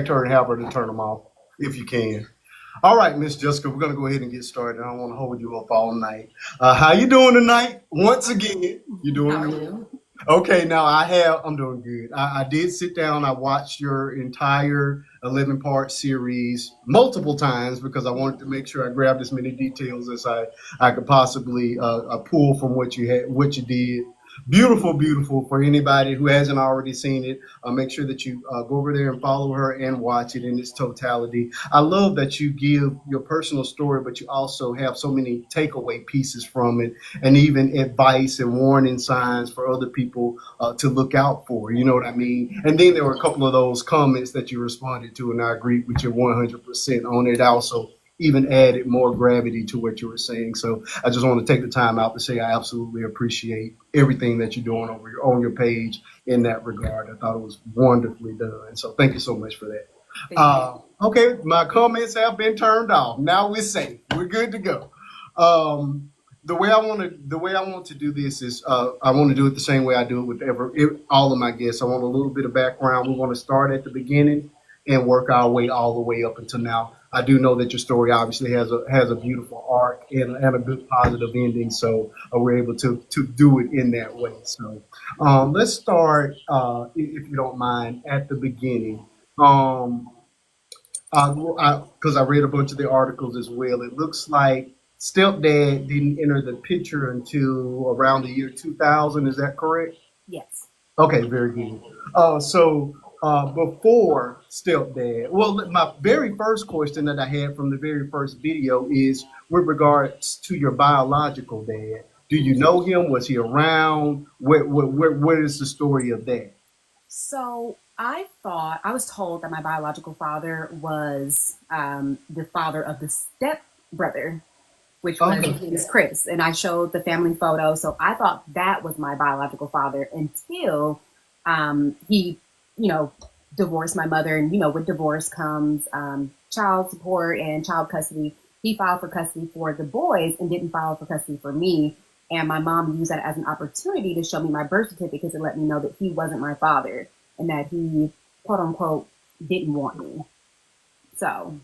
her and have her to turn them off if you can. All right, Miss Jessica, we're gonna go ahead and get started. I don't want to hold you up all night. How you doing tonight? Once again, you doing How are good? you? Okay, now I'm doing good. I did sit down, I watched your entire 11 part series multiple times because I wanted to make sure I grabbed as many details as I could possibly pull from what you did. Beautiful, beautiful. For anybody who hasn't already seen it, make sure that you go over there and follow her and watch it in its totality. I love that you give your personal story, but you also have so many takeaway pieces from it and even advice and warning signs for other people to look out for. You know what I mean? And then there were a couple of those comments that you responded to, and I agree with you 100% on it. Also, even added more gravity to what you were saying. So I just want to take the time out to say I absolutely appreciate everything that you're doing on your page in that regard. I thought it was wonderfully done. So thank you so much for that. Thank you. Okay, my comments have been turned off. Now we're safe. We're good to go. The way I want to do this is I want to do it the same way I do it with all of my guests. I want a little bit of background. We want to start at the beginning and work our way all the way up until now. I do know that your story obviously has a beautiful arc and a good positive ending, so we're able to do it in that way. So let's start, if you don't mind, at the beginning. Um, because I read a bunch of the articles as well. It looks like stepdad didn't enter the picture until around the year 2000. Is that correct? Yes. Okay, very good. Before stepdad, well, my very first question that I had from the very first video is with regards to your biological dad. Do you know him? Was he around? What is the story of that? So I was told that my biological father was the father of the step brother, which was Okay. his name is Chris, and I showed the family photo. So I thought that was my biological father until he, you know, divorced my mother, and with divorce comes child support and child custody. He filed for custody for the boys and didn't file for custody for me. And my mom used that as an opportunity to show me my birth certificate because it let me know that he wasn't my father and that he, quote unquote, didn't want me. So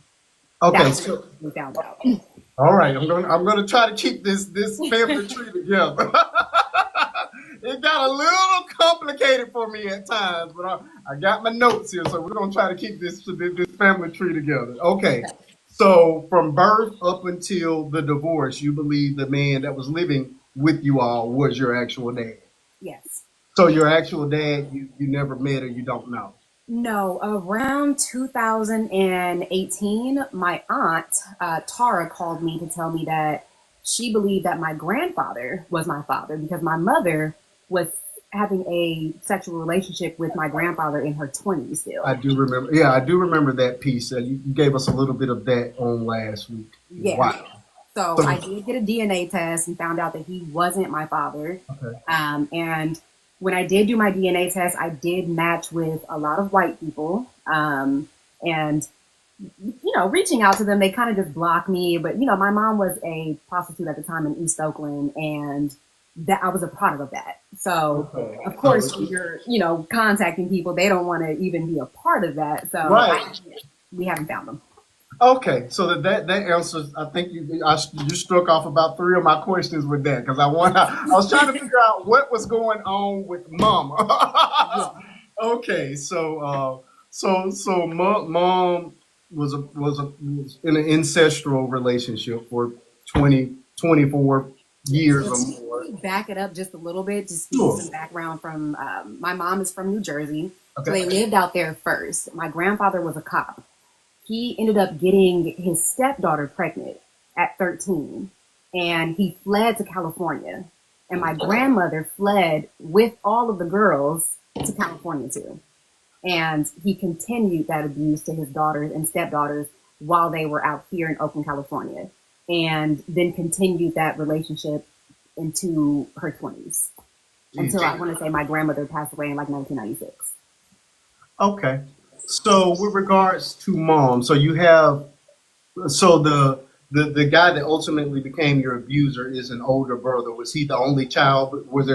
Okay, that's so what we found out. all right, I'm gonna try to keep this family tree together. It got a little complicated for me at times, but I got my notes here, so we're gonna try to keep this family tree together. Okay, so from birth up until the divorce, you believe the man that was living with you all was your actual dad. Yes. So your actual dad, you never met or you don't know. No, around 2018, my aunt, Tara, called me to tell me that she believed that my grandfather was my father because my mother was having a sexual relationship with my grandfather in her 20s still. I do remember. Yeah, I do remember that piece. You gave us a little bit of that on last week. Yeah. Wow. So So I did get a DNA test and found out that he wasn't my father. okay. And when I did do my DNA test, I did match with a lot of white people. And reaching out to them, they kind of just blocked me. But my mom was a prostitute at the time in East Oakland, and that I was a product of that. So Okay. of So course, when you're contacting people, they don't want to even be a part of that. So right. we haven't found them. Okay. So that answers. I think you struck off about three of my questions with that because I was trying to figure out what was going on with Mama. Yeah. Okay. So mom was in an ancestral relationship for 20 24 years or So more. let me back it up just a little bit, just give you Sure. some background from my mom is from New Jersey. So Okay. they lived out there first. My grandfather was a cop. He ended up getting his stepdaughter pregnant at 13, and he fled to California. And my grandmother fled with all of the girls to California too. And he continued that abuse to his daughters and stepdaughters while they were out here in Oakland, California, and then continued that relationship into her 20s Geez. until I want to say my grandmother passed away in like 1996. Okay. So with regards to mom, so you have so the guy that ultimately became your abuser is an older brother. Was he the only child? Was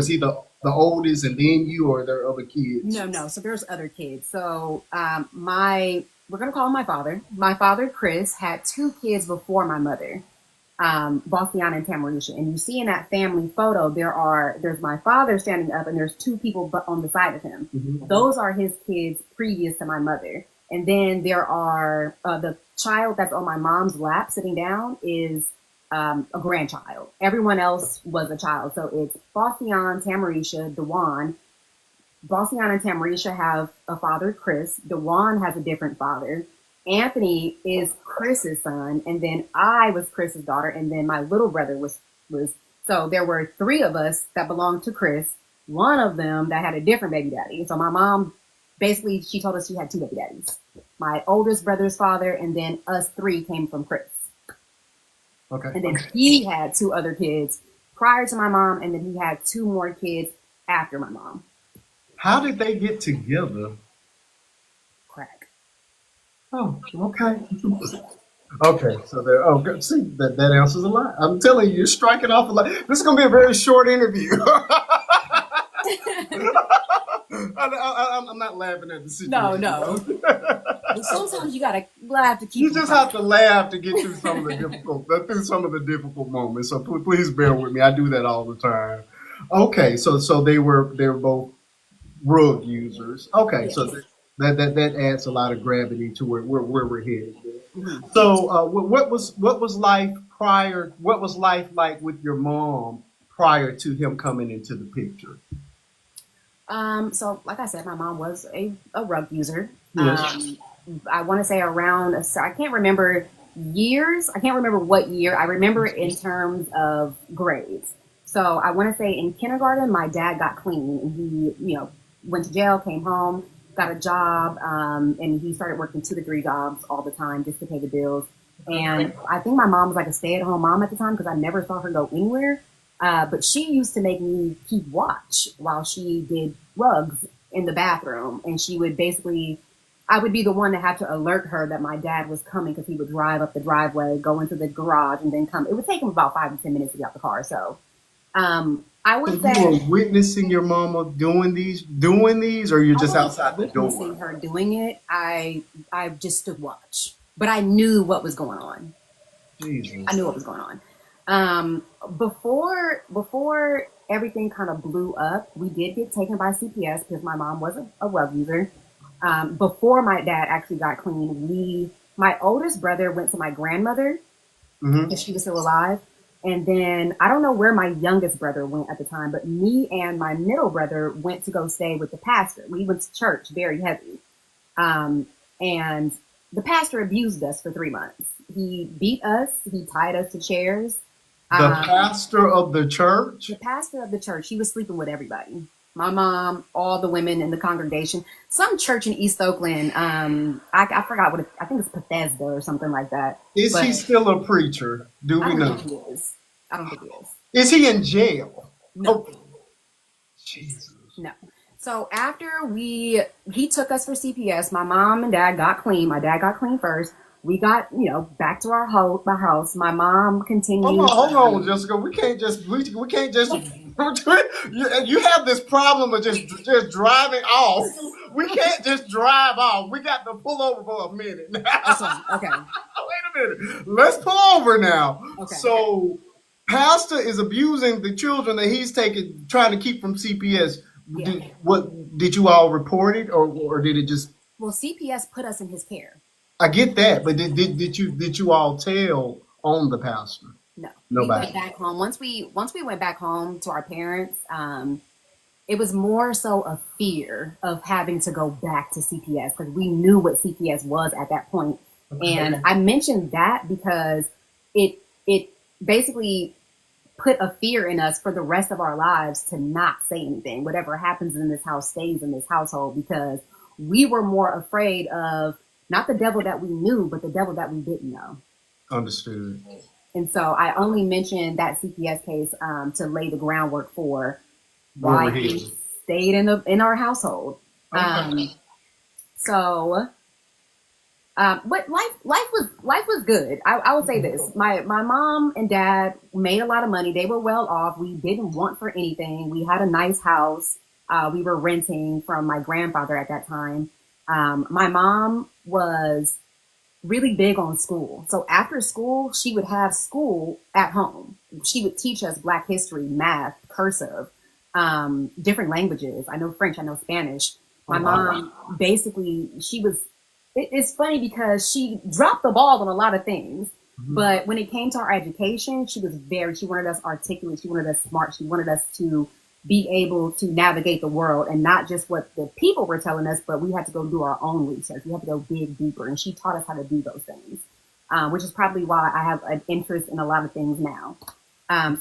he the the oldest and then you, or are there other kids? No. So there's other kids. So we're gonna call him my father. My father, Chris, had two kids before my mother, Bastian and Tamarisha. And you see in that family photo, there's my father standing up, and there's two people on the side of him. Mhm. Those are his kids previous to my mother. And then there are the child that's on my mom's lap sitting down is a grandchild. Everyone else was a child. So it's Bastian, Tamarisha, Dewan. Bastian and Tamarisha have a father, Chris. Dewan has a different father. Anthony is Chris's son, and then I was Chris's daughter, and then my little brother was. So there were three of us that belonged to Chris. One of them that had a different baby daddy. So my mom basically she told us she had two baby daddies. My oldest brother's father, and then us three came from Chris. Okay. And then he had two other kids prior to my mom, and then he had two more kids after my mom. How did they get together? Crack. Oh, okay. Okay, so there. Oh, good. See, that answers a lot. I'm telling you, you're striking off a lot. This is going to be a very short interview. I'm not laughing at the situation. No. Sometimes you gotta laugh to keep. You just have to laugh to get through some of the difficult moments. So please bear with me. I do that all the time. Okay, so they were both rug users. Okay, Yes. so that adds a lot of gravity to where we're headed. Mhm. So what was life prior? What was life like with your mom prior to him coming into the picture? So like I said, my mom was a rug user. Yes. I want to say around, I can't remember years. I can't remember what year. I remember it in terms of grades. So I want to say in kindergarten, my dad got clean, and he, went to jail, came home, got a job, and he started working 2 to 3 jobs all the time just to pay the bills. And I think my mom was like a stay-at-home mom at the time because I never saw her go anywhere. But she used to make me keep watch while she did rugs in the bathroom. And she would I would be the one that had to alert her that my dad was coming because he would drive up the driveway, go into the garage, and then come. It would take him about 5 to 10 minutes to get out the car. So I So would you say were witnessing your mama doing these, or you're I just wasn't outside the witnessing door? her doing it. I just stood watch, but I knew what was going on. Jesus. I knew what was going on. Before everything kind of blew up, we did get taken by CPS because my mom was a rug user. Before my dad actually got clean, my oldest brother went to my grandmother Hmm. if she was still alive. And then I don't know where my youngest brother went at the time, but me and my middle brother went to go stay with the pastor. We went to church very heavy. And the pastor abused us for 3 months. He beat us, he tied us to chairs. The Um, pastor of the church? the pastor of the church, he was sleeping with everybody. My mom, all the women in the congregation. Some church in East Oakland. I forgot I think it's Bethesda or something like that. Is he But still a preacher? Do I we don't know? think he is. I don't think he is. Is he in jail? No, Oh, Jesus. no. So after he took us for CPS, my mom and dad got clean. My dad got clean first. We got, back to our house. My mom continued. Hold on, Jessica. We can't just we can't just you have this problem of just driving off. We can't just drive off. We got to pull over for a minute. That's fine. Okay. Wait a minute. Let's pull over now. Okay. So, Pastor is abusing the children that he's trying to keep from CPS. Yeah. Did you all report it, or did it just? Well, CPS put us in his care. I get that, but did you all tell on the pastor? No. Nobody. We went back home. Once we went back home to our parents, it was more so a fear of having to go back to CPS because we knew what CPS was at that point. Okay. And I mentioned that because it basically put a fear in us for the rest of our lives to not say anything. Whatever happens in this house stays in this household because we were more afraid of not the devil that we knew, but the devil that we didn't know. Understood. And so I only mentioned that CPS case to lay the groundwork for Where why we're he headed. stayed in our household. Okay. So But life was good. I will say this: my mom and dad made a lot of money. They were well off. We didn't want for anything. We had a nice house. We were renting from my grandfather at that time. My mom was really big on school. So after school, she would have school at home. She would teach us Black history, math, cursive, different languages. I know French, I know Spanish. Oh, My wow. mom basically, it's funny because she dropped the ball on a lot of things. Mhm. But when it came to our education, she wanted us articulate, she wanted us smart, she wanted us to be able to navigate the world and not just what the people were telling us, but we had to go do our own research. We had to go dig deeper. And she taught us how to do those things, which is probably why I have an interest in a lot of things now.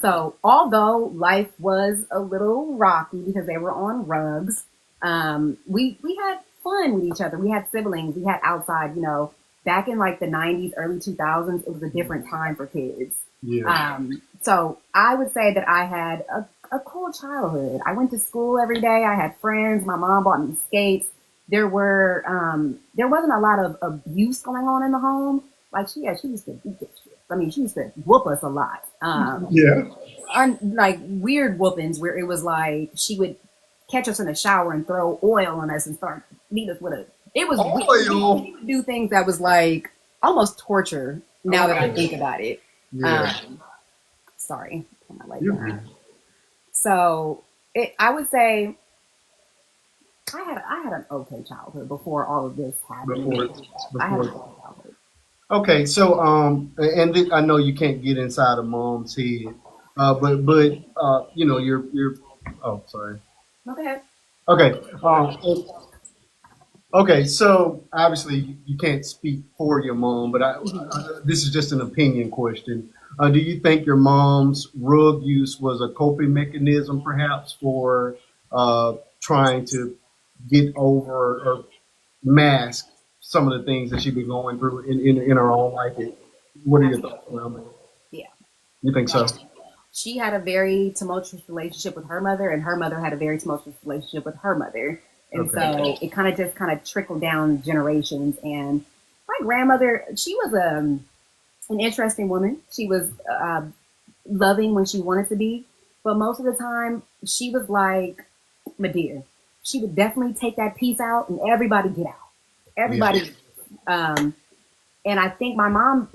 So although life was a little rocky because they were on rugs, we had fun with each other. We had siblings. We had outside, back in like the 90s, early 2000s, it was a different time for kids. Yeah. So I would say that I had a cool childhood. I went to school every day. I had friends. My mom bought me skates. There wasn't a lot of abuse going on in the home. Like she used to beat the shit. I mean, she used to whoop us a lot. Yeah. Like weird whoopings where it was like she would catch us in the shower and throw oil on us and start beat us with it. It was Oil. we would do things that was like almost torture. Now that I Okay. think about it. Yeah. Sorry, put my light You're down. good. So I would say I had an okay childhood before all of this happened. Before, I had an before. okay childhood. Okay, so I know you can't get inside a mom's head, but you're. Oh, sorry. Okay. Okay. Okay, so obviously you can't speak for your mom, but this is just an opinion question. Do you think your mom's rug use was a coping mechanism, perhaps, for trying to get over or mask some of the things that she'd been going through in her own life? What are your Absolutely. thoughts around that? Yeah. You think so? She had a very tumultuous relationship with her mother, and her mother had a very tumultuous relationship with her mother. And Okay. so it kind of trickled down generations. And my grandmother, she was an interesting woman. She was loving when she wanted to be, but most of the time she was like Medea. She would definitely take that piece out, and everybody get out. Yeah. Everybody. Um, and I think my mom's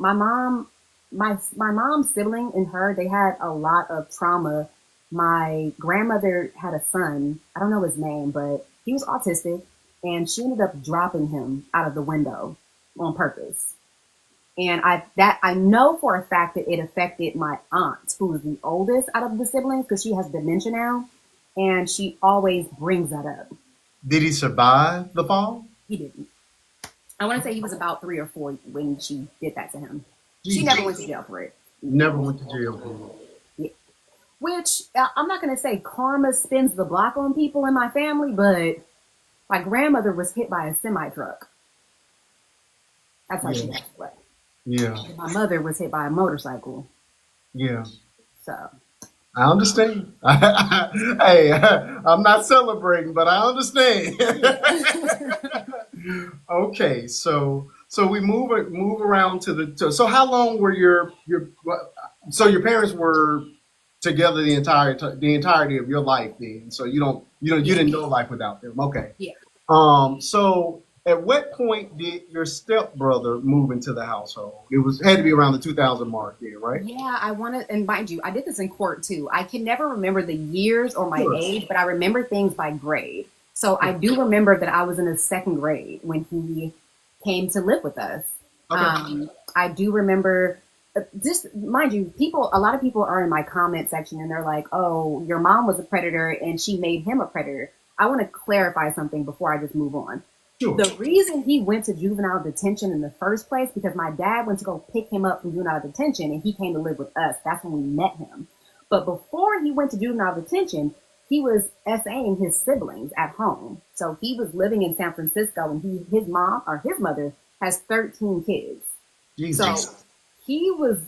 sibling and her, they had a lot of trauma. My grandmother had a son. I don't know his name, but he was autistic, and she ended up dropping him out of the window on purpose. And I know for a fact that it affected my aunt, who is the oldest out of the siblings, because she has dementia now, and she always brings that up. Did he survive the fall? He didn't. I want to say he was about 3 or 4 when she did that to him. She never went to Jesus. jail for it. Never went to jail for it. Yeah. Which I'm not going to say karma spins the block on people in my family, but my grandmother was hit by a semi truck. That's how she Yeah. passed away. Yeah. And my mother was hit by a motorcycle. Yeah. So I understand. Hey, I'm not celebrating, but I understand. Okay, so we move around to so how long were so your parents were together the entirety of your life then? So you yeah, didn't know life without them. Okay. yeah. So at what point did your stepbrother move into the household? Had to be around the 2000 mark there, right? Yeah, I want to, and mind you, I did this in court too. I can never remember the years or my Sure. age, but I remember things by grade. So I do remember that I was in the second grade when he came to live with us. Okay. I do remember, just mind you, a lot of people are in my comment section and they're like, oh, your mom was a predator and she made him a predator. I want to clarify something before I just move on. Sure. The reason he went to juvenile detention in the first place, because my dad went to go pick him up from juvenile detention and he came to live with us. That's when we met him. But before he went to juvenile detention, he was SAing his siblings at home. So he was living in San Francisco and his mother has 13 kids. So Jesus. he was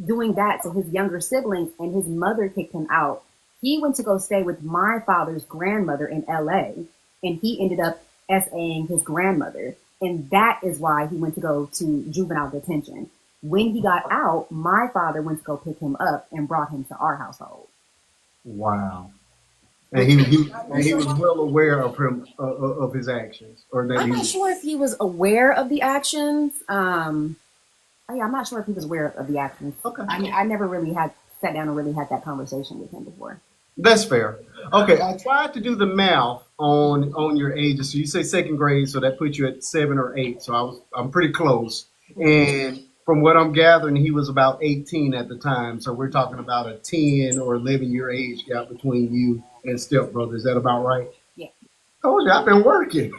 doing that to his younger siblings and his mother kicked him out. He went to go stay with my father's grandmother in LA and he ended up SAing his grandmother. And that is why he went to go to juvenile detention. When he got out, my father went to go pick him up and brought him to our household. Wow. And Which he was well aware of him of his actions, or that I'm he not was. sure if he was aware of the actions. Yeah, I'm not sure if he was aware of the actions. Okay. I mean, I never really had sat down and really had that conversation with him before. That's fair. Okay, I tried to do the math on your ages. So you say second grade, so that puts you at 7 or 8. So I'm pretty close. Mhm. And from what I'm gathering, he was about 18 at the time. So we're talking about a 10 or 11 year age gap between you and stepbrother. Is that about right? Yeah. Told you I've been working.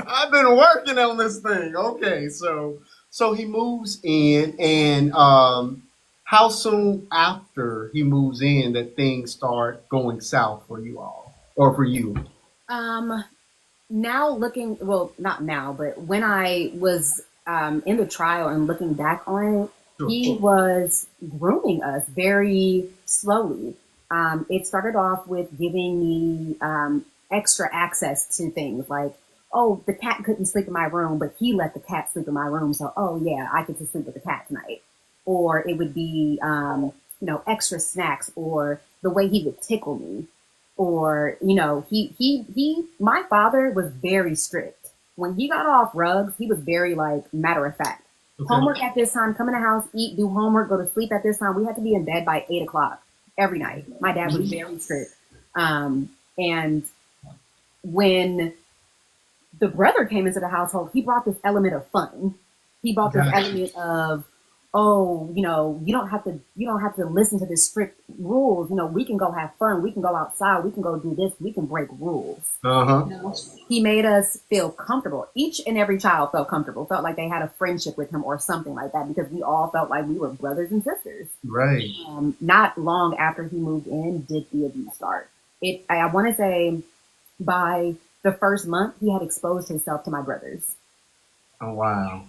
I've been working on this thing. Okay, so he moves in, and how soon after he moves in that things start going south for you all, or for you? Um, Now looking, well, not now, but when I was in the trial and looking back on it, Sure. he was grooming us very slowly. It started off with giving me extra access to things like, oh, the cat couldn't sleep in my room, but he let the cat sleep in my room. So, oh, yeah, I get to sleep with the cat tonight. Or it would be, extra snacks, or the way he would tickle me, or my father was very strict. When he got off rugs, he was very like matter of fact. Okay. Homework at this time, come in the house, eat, do homework, go to sleep at this time. We had to be in bed by 8 o'clock every night. My dad was very strict. And when the brother came into the household, he brought this element of fun. He brought this Gotcha. element of, oh, you don't have to listen to the strict rules. We can go have fun. We can go outside. We can go do this. We can break rules. Uh huh. He made us feel comfortable. Each and every child felt comfortable, felt like they had a friendship with him or something like that, because we all felt like we were brothers and sisters. Right. Not long after he moved in did the abuse start. I want to say by the first month, he had exposed himself to my brothers. Oh wow.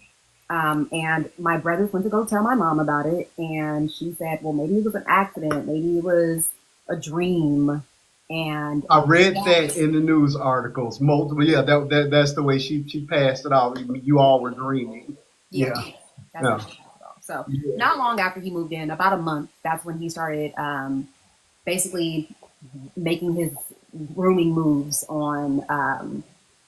And my brothers went to go tell my mom about it, and she said, well, maybe it was an accident, maybe it was a dream. And I read that that's, in the news articles. Multiple. Yeah, that's the way she passed it off. You all were dreaming. yeah, Yeah. that's No. what she said. So Yeah. not long after he moved in, about a month, that's when he started basically making his grooming moves on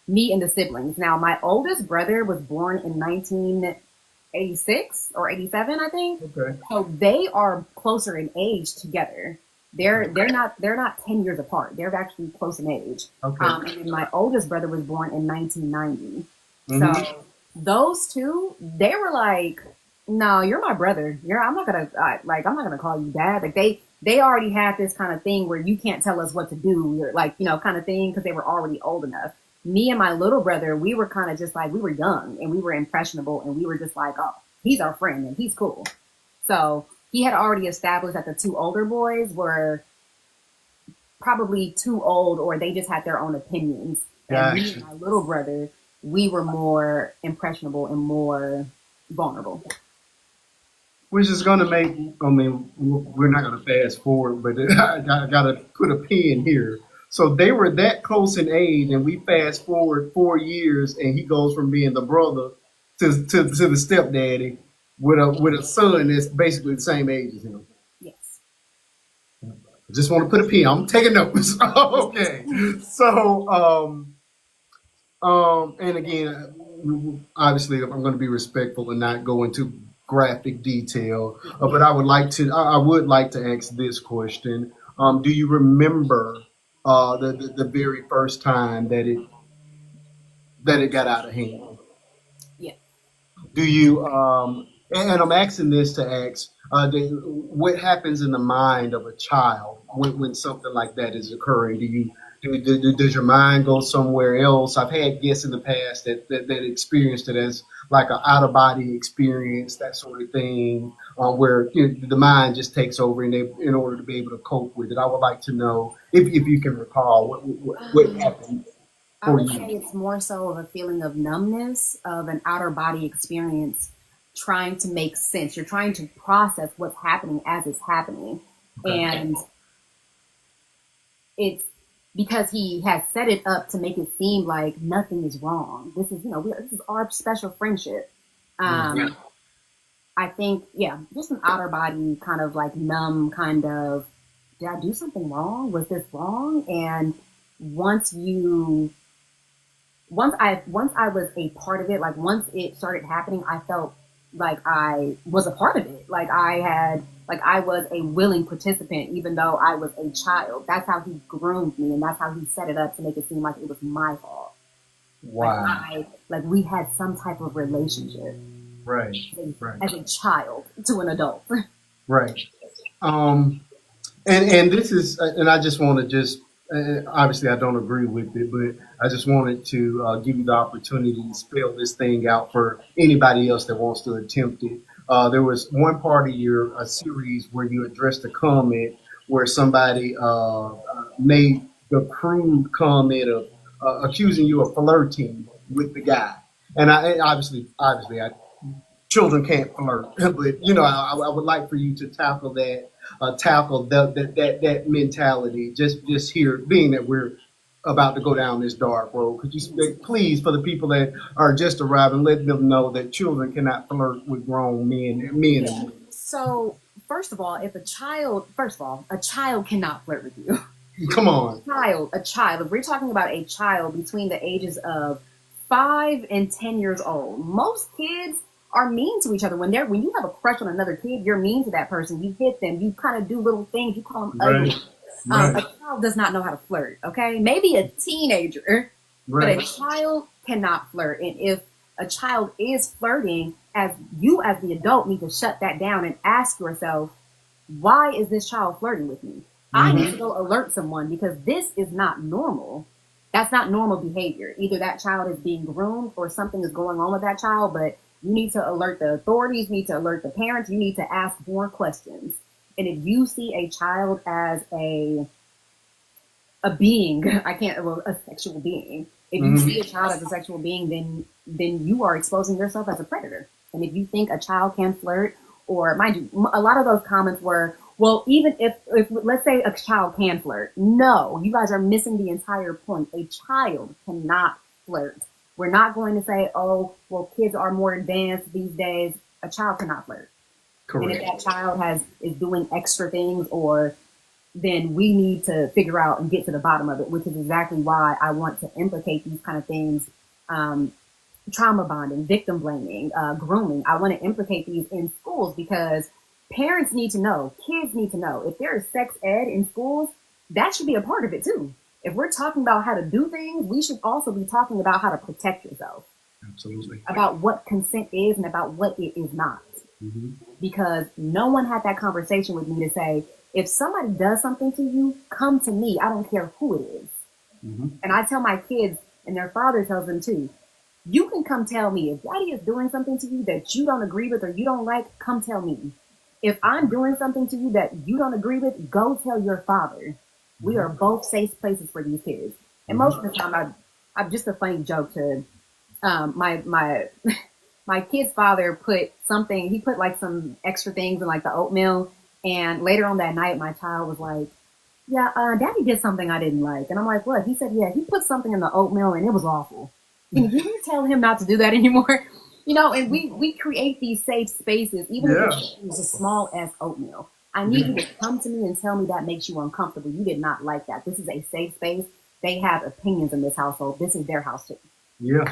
me and the siblings. Now, my oldest brother was born in 1986 or 87, I think. Okay. So they are closer in age together. They're not 10 years apart. They're actually close in age. Okay. And then my oldest brother was born in 1990. Mm-hmm. So those two, they were like, "No, you're my brother. I'm not gonna I'm not gonna call you dad." Like they already had this kind of thing where you can't tell us what to do, or kind of thing, because they were already old enough. Me and my little brother, we were kind of just like, we were young and we were impressionable, and we were just like, oh, he's our friend and he's cool. So he had already established that the two older boys were probably too old, or they just had their own opinions. And me and Gotcha. my little brother, we were more impressionable and more vulnerable. Which is going to make, I mean, we're not going to fast forward, but I got to put a pin here. So they were that close in age, and we fast forward 4 years, and he goes from being the brother to the stepdaddy with a son that's basically the same age as him. Yes. I just want to put a pin. I'm taking notes. Okay. So, and again, obviously, I'm going to be respectful and not go into graphic detail, but I would like to ask this question. Do you remember the very first time that it got out of hand? Yeah. Do you and I'm asking this to ask what happens in the mind of a child when something like that is occurring? Does your mind go somewhere else? I've had guests in the past that experienced it as like an out of body experience, that sort of thing, where the mind just takes over, and in order to be able to cope with it. I would like to know if you can recall what Um, happened I for would say you. it's more so of a feeling of numbness, of an outer body experience, trying to make sense. You're trying to process what's happening as it's happening. Okay. And it's because he has set it up to make it seem like nothing is wrong. This is, this is our special friendship. Yeah. I think, yeah, just an outer body kind of like numb kind of, did I do something wrong? Was this wrong? And once you, once I was a part of it, like once it started happening, I felt like I was a part of it. Like I was a willing participant, even though I was a child. That's how he groomed me, and that's how he set it up to make it seem like it was my fault. Wow. Like we had some type of relationship Right. Right. as a child to an adult. Right. And this is, and I just want to just, obviously I don't agree with it, but I just wanted to give you the opportunity to spell this thing out for anybody else that wants to attempt it. There was one part of your series where you addressed a comment where somebody made the crude comment of accusing you of flirting with the guy. And obviously, children can't flirt, but I would like for you to tackle that, that mentality. Just here, being that we're about to go down this dark road, could you please, for the people that are just arriving, let them know that children cannot flirt with grown men and women. So first of all, a child cannot flirt with you. Come on. A child. If we're talking about a child between the ages of 5 and 10 years old, most kids are mean to each other. When you have a crush on another kid, you're mean to that person. You hit them. You kind of do little things. You call them ugly. Right. A child does not know how to flirt. Okay, maybe a teenager, Right. but a child cannot flirt. And if a child is flirting, as the adult need to shut that down and ask yourself, why is this child flirting with me? I need to go alert someone because this is not normal. That's not normal behavior. Either that child is being groomed or something is going on with that child, but you need to alert the authorities, you need to alert the parents, you need to ask more questions. And if you see a child as a being, a sexual being, if you see a child as a sexual being, then you are exposing yourself as a predator. And if you think a child can flirt, or mind you, a lot of those comments were, well, even if let's say a child can flirt. No, you guys are missing the entire point. A child cannot flirt. We're not going to say, oh, well, kids are more advanced these days. A child cannot flirt. Correct. And if that child is doing extra things, or then we need to figure out and get to the bottom of it, which is exactly why I want to implicate these kind of things. Trauma bonding, victim blaming, grooming. I want to implicate these in schools because parents need to know, kids need to know. If there is sex ed in schools, that should be a part of it too. If we're talking about how to do things, we should also be talking about how to protect yourself. Absolutely. About what consent is and about what it is not. Because no one had that conversation with me to say, if somebody does something to you, come to me. I don't care who it is. And I tell my kids, and their father tells them too, you can come tell me. If daddy is doing something to you that you don't agree with or you don't like, come tell me. If I'm doing something to you that you don't agree with, go tell your father. We are both safe places for these kids. And most of the time, I'm just a funny joke to my kid's father put something, he put like some extra things in like the oatmeal. And later on that night, my child was like, yeah, daddy did something I didn't like. And I'm like, what? He said, yeah, he put something in the oatmeal and it was awful. Can you tell him not to do that anymore? And we create these safe spaces, even if it's as small as oatmeal. I need you to come to me and tell me that makes you uncomfortable. You did not like that. This is a safe space. They have opinions in this household. This is their house too. Yeah,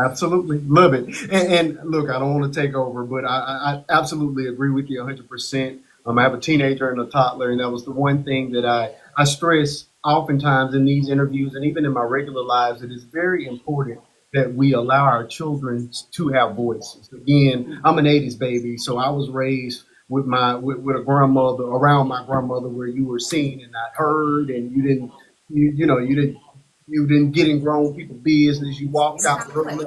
absolutely. Love it. And look, I don't want to take over, but I absolutely agree with you 100%. I have a teenager and a toddler, and that was the one thing that I stress oftentimes in these interviews and even in my regular lives. It is very important that we allow our children to have voices. Again, I'm an 80s baby, so I was raised with a grandmother, around my grandmother, where you were seen and not heard, and you didn't get in grown people's business. You walked out the room,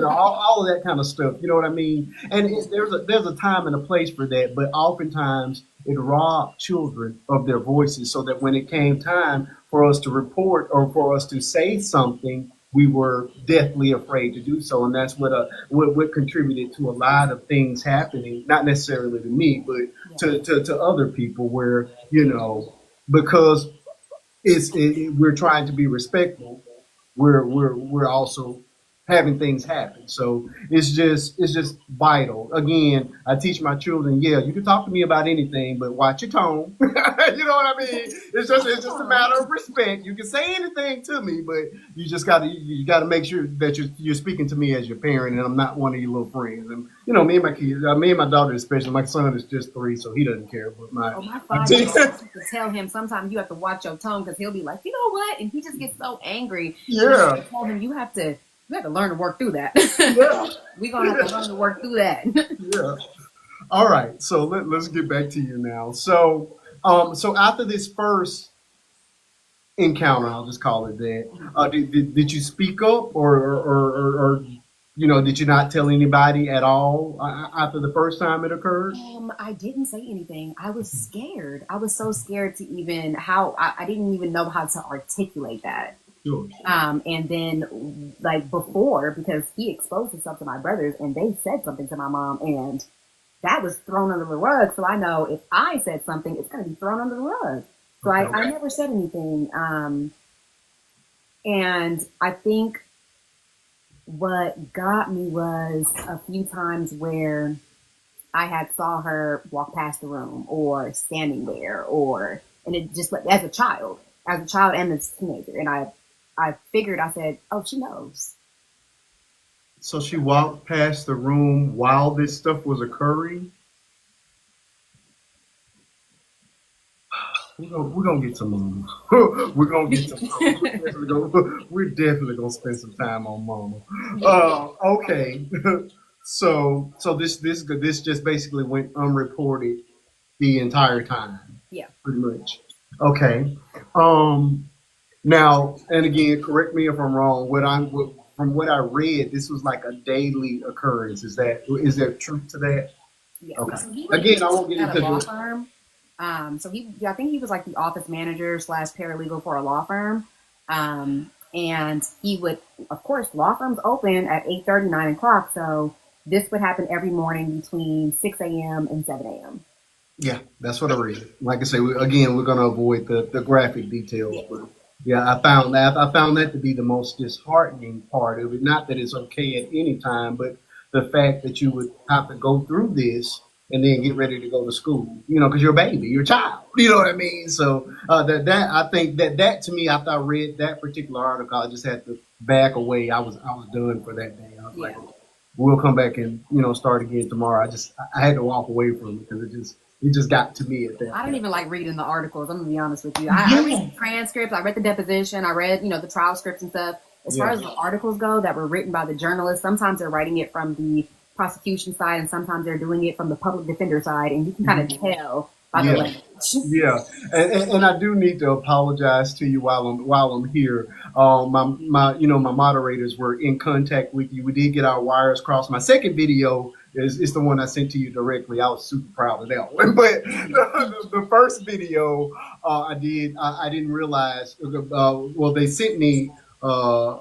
all of that kind of stuff. You know what I mean? And there's a time and a place for that, but oftentimes it robbed children of their voices, so that when it came time for us to report or for us to say something, we were deathly afraid to do so. And that's what contributed to a lot of things happening, not necessarily to me, but to other people, where, because we're trying to be respectful. We're also having things happen. So it's just vital. Again, I teach my children, yeah, you can talk to me about anything, but watch your tone. You know what I mean? It's just a matter of respect. You can say anything to me, but you gotta make sure that you're speaking to me as your parent, and I'm not one of your little friends. And me and my kids, me and my daughter especially. My son is just 3, so he doesn't care. But Oh, my my 5-year-old, I have to tell him sometimes you have to watch your tone because he'll be like, you know what? And he just gets so angry. And I have yeah, to tell him you have to learn to work through that. yeah, We're gonna have to learn to work through that. yeah. All right, so let's get back to you now. So after this first encounter, I'll just call it that. Did you speak up, or did you not tell anybody at all after the first time it occurred? I didn't say anything. I was scared. I was so scared to even how I didn't even know how to articulate that. Sure. And then like before, because he exposed himself to my brothers and they said something to my mom and that was thrown under the rug. So I know if I said something, it's going to be thrown under the rug. So I Okay. never said anything. And I think what got me was a few times where I had saw her walk past the room or standing there and it just like as a child and as a teenager. And I figured, I said, oh, she knows. So she walked past the room while this stuff was occurring. We're gonna get some mama. We're gonna get some mama. We're definitely gonna spend some time on mama. Okay. So this just basically went unreported the entire time, Yeah. pretty much. Okay. Um. Now, and again, correct me if I'm wrong. From what I read, this was like a daily occurrence. Is there truth to that? Yeah. Okay. So he Again, worked I won't get at a into law the. firm. I think he was like the office manager slash paralegal for a law firm. And he would, of course, law firms open at 8:30, 9 o'clock. So this would happen every morning between 6 a.m. and 7 a.m. Yeah, that's what I read. Like I say, again, we're going to avoid the graphic details, Yeah. but yeah, I found that to be the most disheartening part of it. Not that it's okay at any time, but the fact that you would have to go through this and then get ready to go to school. Because you're a baby, you're a child. You know what I mean? So that I think that to me, after I read that particular article, I just had to back away. I was done for that day. I was like, Yeah. we'll come back and start again tomorrow. I had to walk away from it because it just got to me at that I don't point. even like reading the articles. I'm gonna be honest with you. I read Yeah, the transcripts. I read the deposition. I read, the trial scripts and stuff. As far yeah, as the articles go that were written by the journalists, sometimes they're writing it from the prosecution side, and sometimes they're doing it from the public defender side, and you can kind of mhm, tell by the yeah. language. Yeah, and I do need to apologize to you while I'm here. My moderators were in contact with you. We did get our wires crossed. My second video is the one I sent to you directly. I was super proud of that one. But the first video I didn't realize. Well, they sent me uh,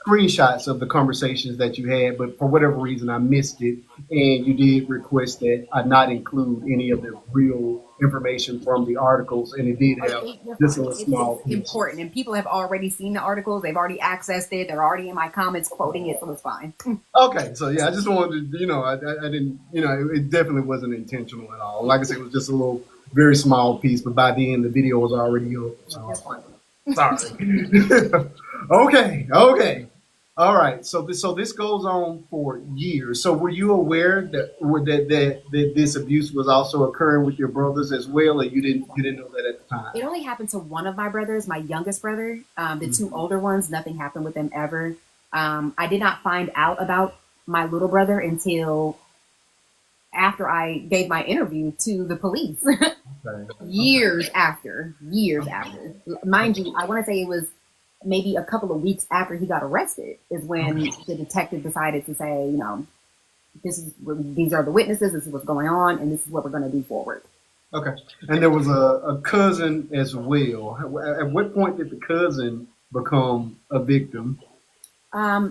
screenshots of the conversations that you had, but for whatever reason I missed it. And you did request that I not include any of the real information from the articles, and it did have You're just fine. a It's small piece. important, and people have already seen the articles. They've already accessed it. They're already in my comments quoting it, so it's fine. Okay, so yeah, I just wanted to, I didn't, it definitely wasn't intentional at all. Like I said, it was just a little, very small piece, but by the end, the video was already up. So I You're was fine. like, sorry. Okay. All right. So this goes on for years. So were you aware that this abuse was also occurring with your brothers as well, or you didn't know that at the time? It only happened to one of my brothers, my youngest brother. The two Mhm. older ones, nothing happened with them ever. I did not find out about my little brother until after I gave my interview to the police. Okay. Okay. Years after. Mind you, I want to say it was maybe a couple of weeks after he got arrested is when Okay. the detective decided to say, these are the witnesses, this is what's going on, and this is what we're going to do forward. Okay. And there was a cousin as well. At what point did the cousin become a victim?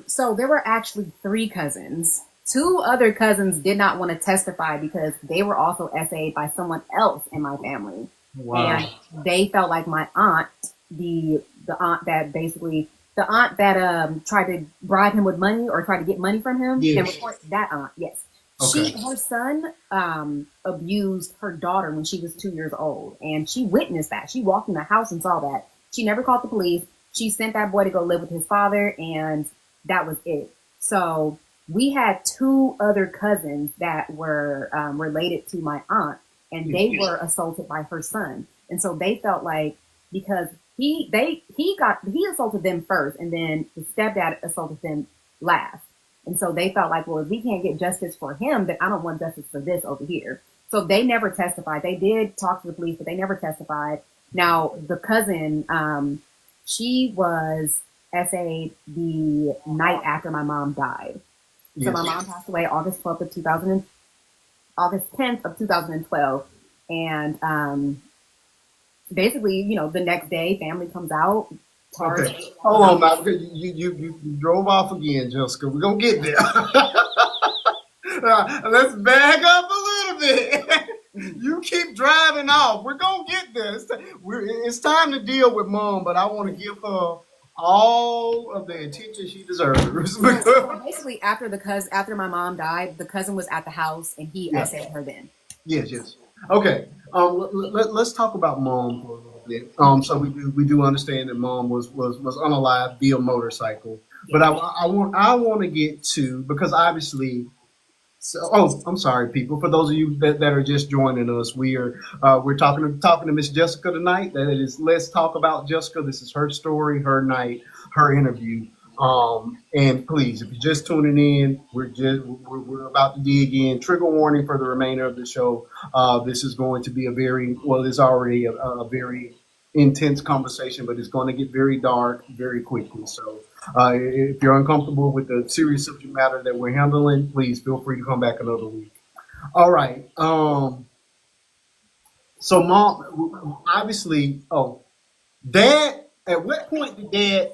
So there were actually three cousins. Two other cousins did not want to testify because they were also SA'd by someone else in my family. Wow. And they felt like my aunt the aunt that basically the aunt that tried to bribe him with money or tried to get money from him and Yes. report that aunt. Yes, Okay. her son abused her daughter when she was 2 years old, and she witnessed that. She walked in the house and saw that. She never called the police. She sent that boy to go live with his father, and that was it. So we had two other cousins that were related to my aunt, and they were assaulted by her son. And so they felt like because he assaulted them first, and then the stepdad assaulted them last. And so they felt like, well, if we can't get justice for him, then I don't want justice for this over here. So they never testified. They did talk to the police, but they never testified. Now the cousin, she was SA the night after my mom died. So my mom passed away August 10th of 2012. And basically, the next day, family comes out. Okay. Hold on now. You drove off again, Jessica. We're going to get there. Let's back up a little bit. You keep driving off. We're going to get there. It's time to deal with mom, but I want to give her all of the attention she deserves. Basically, after my mom died, the cousin was at the house and he SA'd her then. Yes. Okay. Let's talk about mom for a little bit. So we do understand that mom was unalive via motorcycle, but I want to get to, because obviously. So, I'm sorry, people. For those of you that are just joining us, we're talking to Miss Jessica tonight. That is, let's talk about Jessica. This is her story, her night, her interview. And please, if you're just tuning in, we're about to dig in. Trigger warning for the remainder of the show. This is going to be it's already a very intense conversation, but it's going to get very dark very quickly. So if you're uncomfortable with the serious subject matter that we're handling, please feel free to come back another week. All right. So mom, obviously, dad, at what point did dad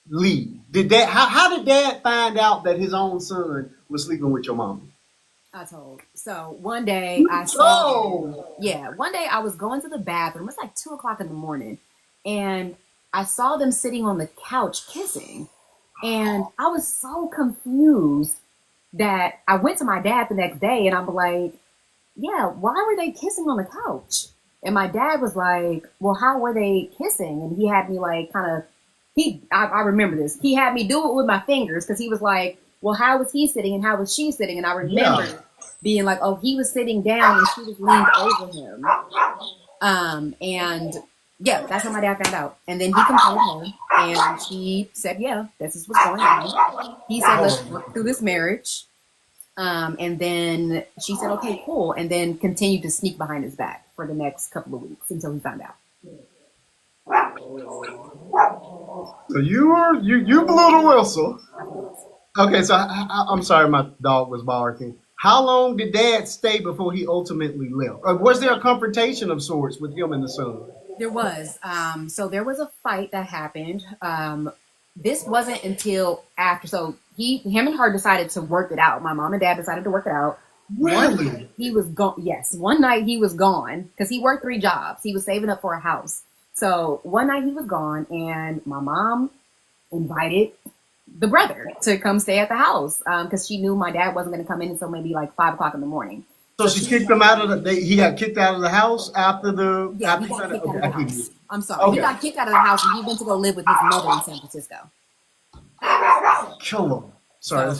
leave? How did dad find out that his own son was sleeping with your mom? I told. So one day I saw, one day I was going to the bathroom. It's like 2 o'clock in the morning, and I saw them sitting on the couch kissing, and I was so confused that I went to my dad the next day, and I'm like, yeah, why were they kissing on the couch? And my dad was like, well, how were they kissing? And he had me like I remember this. He had me do it with my fingers because he was like, well, how was he sitting and how was she sitting? And I remember being like, oh, he was sitting down and she was leaned over him. And yeah, that's how my dad found out. And then he confronted her and she said, yeah, this is what's going on. He said, let's work through this marriage. And then she said, okay, cool. And then continued to sneak behind his back for the next couple of weeks until he found out. So you blew the whistle. Okay, so I'm sorry, my dog was barking. How long did dad stay before he ultimately left? Or was there a confrontation of sorts with him and the son? There was. So there was a fight that happened. This wasn't until after. So him and her decided to work it out. My mom and dad decided to work it out. Really? He was gone. Yes. One night he was gone because he worked 3 jobs. He was saving up for a house. So one night he was gone and my mom invited the brother to come stay at the house because she knew my dad wasn't going to come in until maybe like 5 o'clock in the morning. So she kicked him out of he got kicked out of the house after the. Yeah, he got kicked out of the house. I'm sorry. Okay. He got kicked out of the house and he went to go live with his mother in San Francisco. Kill him. Sorry.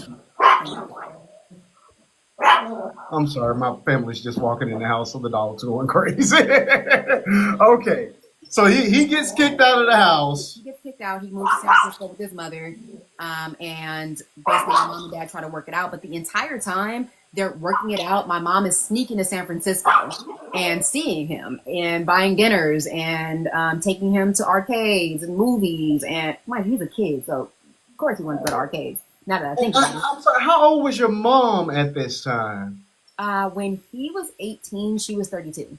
I'm sorry. My family's just walking in the house, so the dog's going crazy. Okay. So he gets kicked out of the house. He gets kicked out. He moves to San Francisco with his mother. And basically my mom and dad try to work it out. But the entire time they're working it out, my mom is sneaking to San Francisco and seeing him and buying dinners and taking him to arcades and movies. And he's a kid, so of course he wants to go to arcades. Now that I think about it. I'm sorry, how old was your mom at this time? When he was 18, she was 32.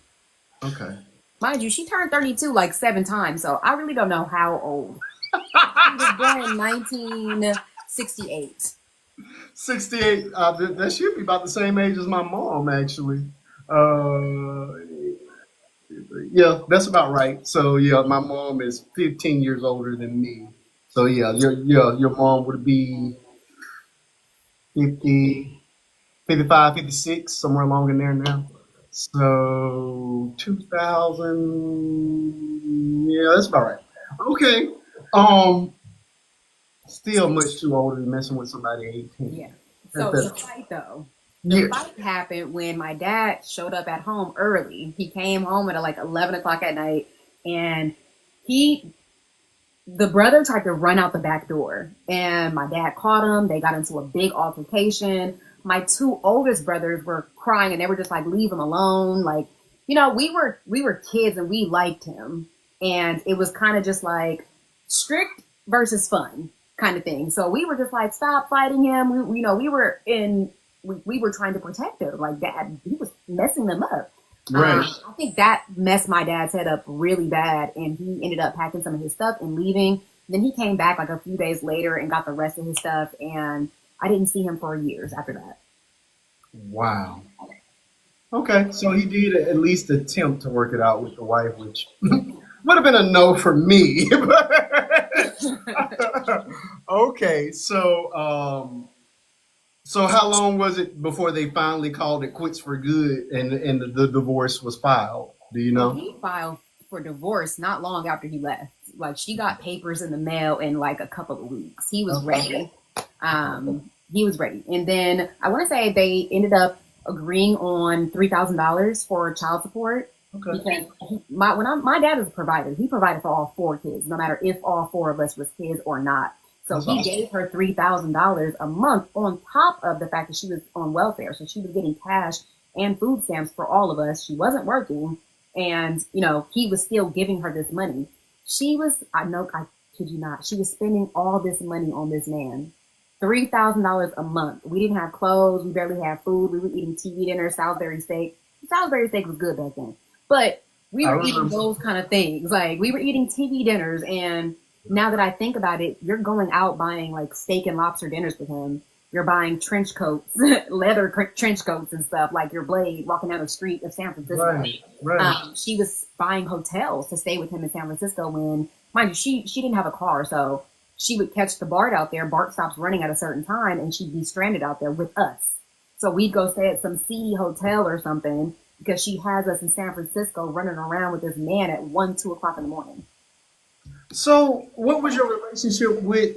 Okay. Mind you, she turned 32 like 7 times, so I really don't know how old. She was born in 1968. 68. That should be about the same age as my mom, actually. Yeah, that's about right. So yeah, my mom is 15 years older than me. So yeah, your mom would be 50, 55, 56, somewhere along in there now. So 2000, yeah, that's about right. Okay. Um, Still much too old to be messing with somebody 18. Yeah. That, So the that's, fight though, the yeah, fight happened when my dad showed up at home early. He came home at like 11 o'clock at night, and he the brother tried to run out the back door, and my dad caught him. They got into a big altercation. My two oldest brothers were crying, and they were just like, "Leave him alone!" Like, we were kids, and we liked him, and it was kind of just like strict versus fun kind of thing. So we were just like, "Stop fighting him!" We were in. We were trying to protect him. Like dad, he was messing them up. right. I think that messed my dad's head up really bad, and he ended up packing some of his stuff and leaving. Then he came back like a few days later and got the rest of his stuff, and I didn't see him for years after that. Wow. Okay, so he did at least attempt to work it out with the wife, which would have been a no for me. Okay, so how long was it before they finally called it quits for good and the divorce was filed? Do you Well, know? he filed for divorce not long after he left. Like she got papers in the mail in like a couple of weeks. He was Okay. ready. He was ready, and then I want to say they ended up agreeing on $3,000 for child support Okay. because my dad was a provider. He provided for all four kids, no matter if all four of us was his or not. So That's he awesome. gave her $3,000 a month on top of the fact that she was on welfare. So she was getting cash and food stamps for all of us. She wasn't working, and he was still giving her this money. She was, I know, I kid you not, she was spending all this money on this man. $3,000 a month. We didn't have clothes. We barely had food. We were eating TV dinner, Salisbury steak. Salisbury steak was good back then, but we I were eating remember. those kind of things. Like we were eating TV dinners, and now that I think about it, you're going out buying like steak and lobster dinners with him. You're buying trench coats, leather trench coats and stuff, like your Blade walking down the street of San Francisco. Right, right, She was buying hotels to stay with him in San Francisco when, mind you, she didn't have a car, so she would catch the BART out there. BART stops running at a certain time, and she'd be stranded out there with us. So we'd go stay at some seedy hotel or something because she has us in San Francisco running around with this man at 1, 2 o'clock in the morning. So, what was your relationship with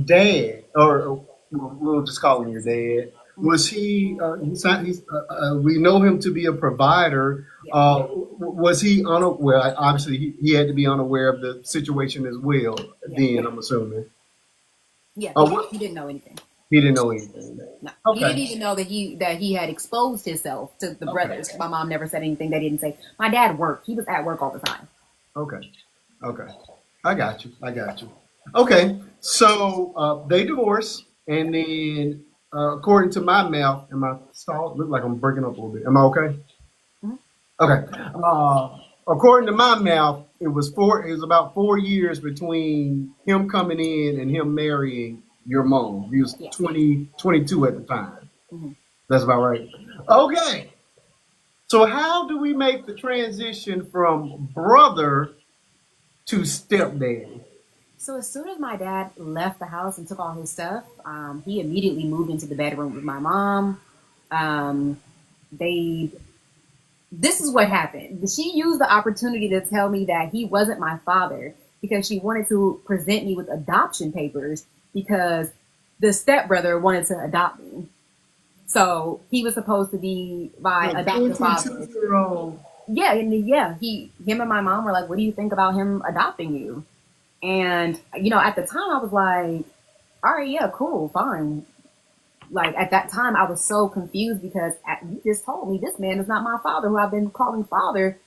dad, or we'll just call him your dad? Was he? We know him to be a provider. Yeah, Was he unaware? Well, obviously, he had to be unaware of the situation as well. yeah, Then I'm assuming. yeah. What? He didn't know anything. He didn't know anything. No, he didn't Okay. even know that he had exposed himself to the Okay. brothers. My mom never said anything. They didn't say. My dad worked. He was at work all the time. Okay. Okay. I got you. I got you. Okay. So they divorce, and then according to my math, am I stalled? Look like I'm breaking up a little bit. Am I okay? Mhm. Okay. According to my math, it was four. It was about 4 years between him coming in and him marrying your mom. He was Yeah. 20, 22 at the time. Hmm. That's about right. Okay. So how do we make the transition from brother to stepdaddy? So as soon as my dad left the house and took all his stuff, he immediately moved into the bedroom with my mom. Um, they This is what happened. She used the opportunity to tell me that he wasn't my father because she wanted to present me with adoption papers because the stepbrother wanted to adopt me. So he was supposed to be my A adoptive father. 22-year-old. Yeah, him and my mom were like, "What do you think about him adopting you?" And at the time, I was like, "All right, yeah, cool, fine." Like at that time, I was so confused because you just told me this man is not my father, who I've been calling father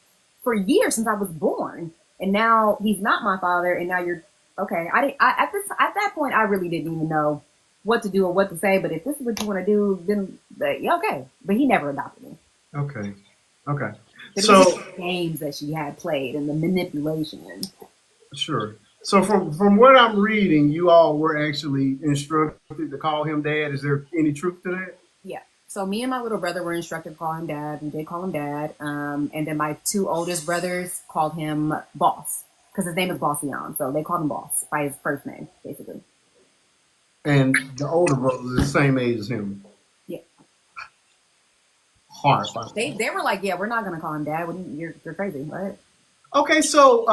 for years since I was born, and now he's not my father, and now you're okay. At that point, I really didn't even know what to do or what to say. But if this is what you want to do, then yeah, okay. But he never adopted me. Okay. Okay. But it was just So the games that she had played and the manipulation. sure. So from what I'm reading, you all were actually instructed to call him dad. Is there any truth to that? Yeah. So me and my little brother were instructed to call him dad. We did call him dad. And then my two oldest brothers called him boss because his name is Bossian. So they called him boss by his first name, basically. And the older brother is the same age as him. Yeah. Horrifying. They were like, yeah, we're not gonna call him dad. You're crazy, right? Okay, so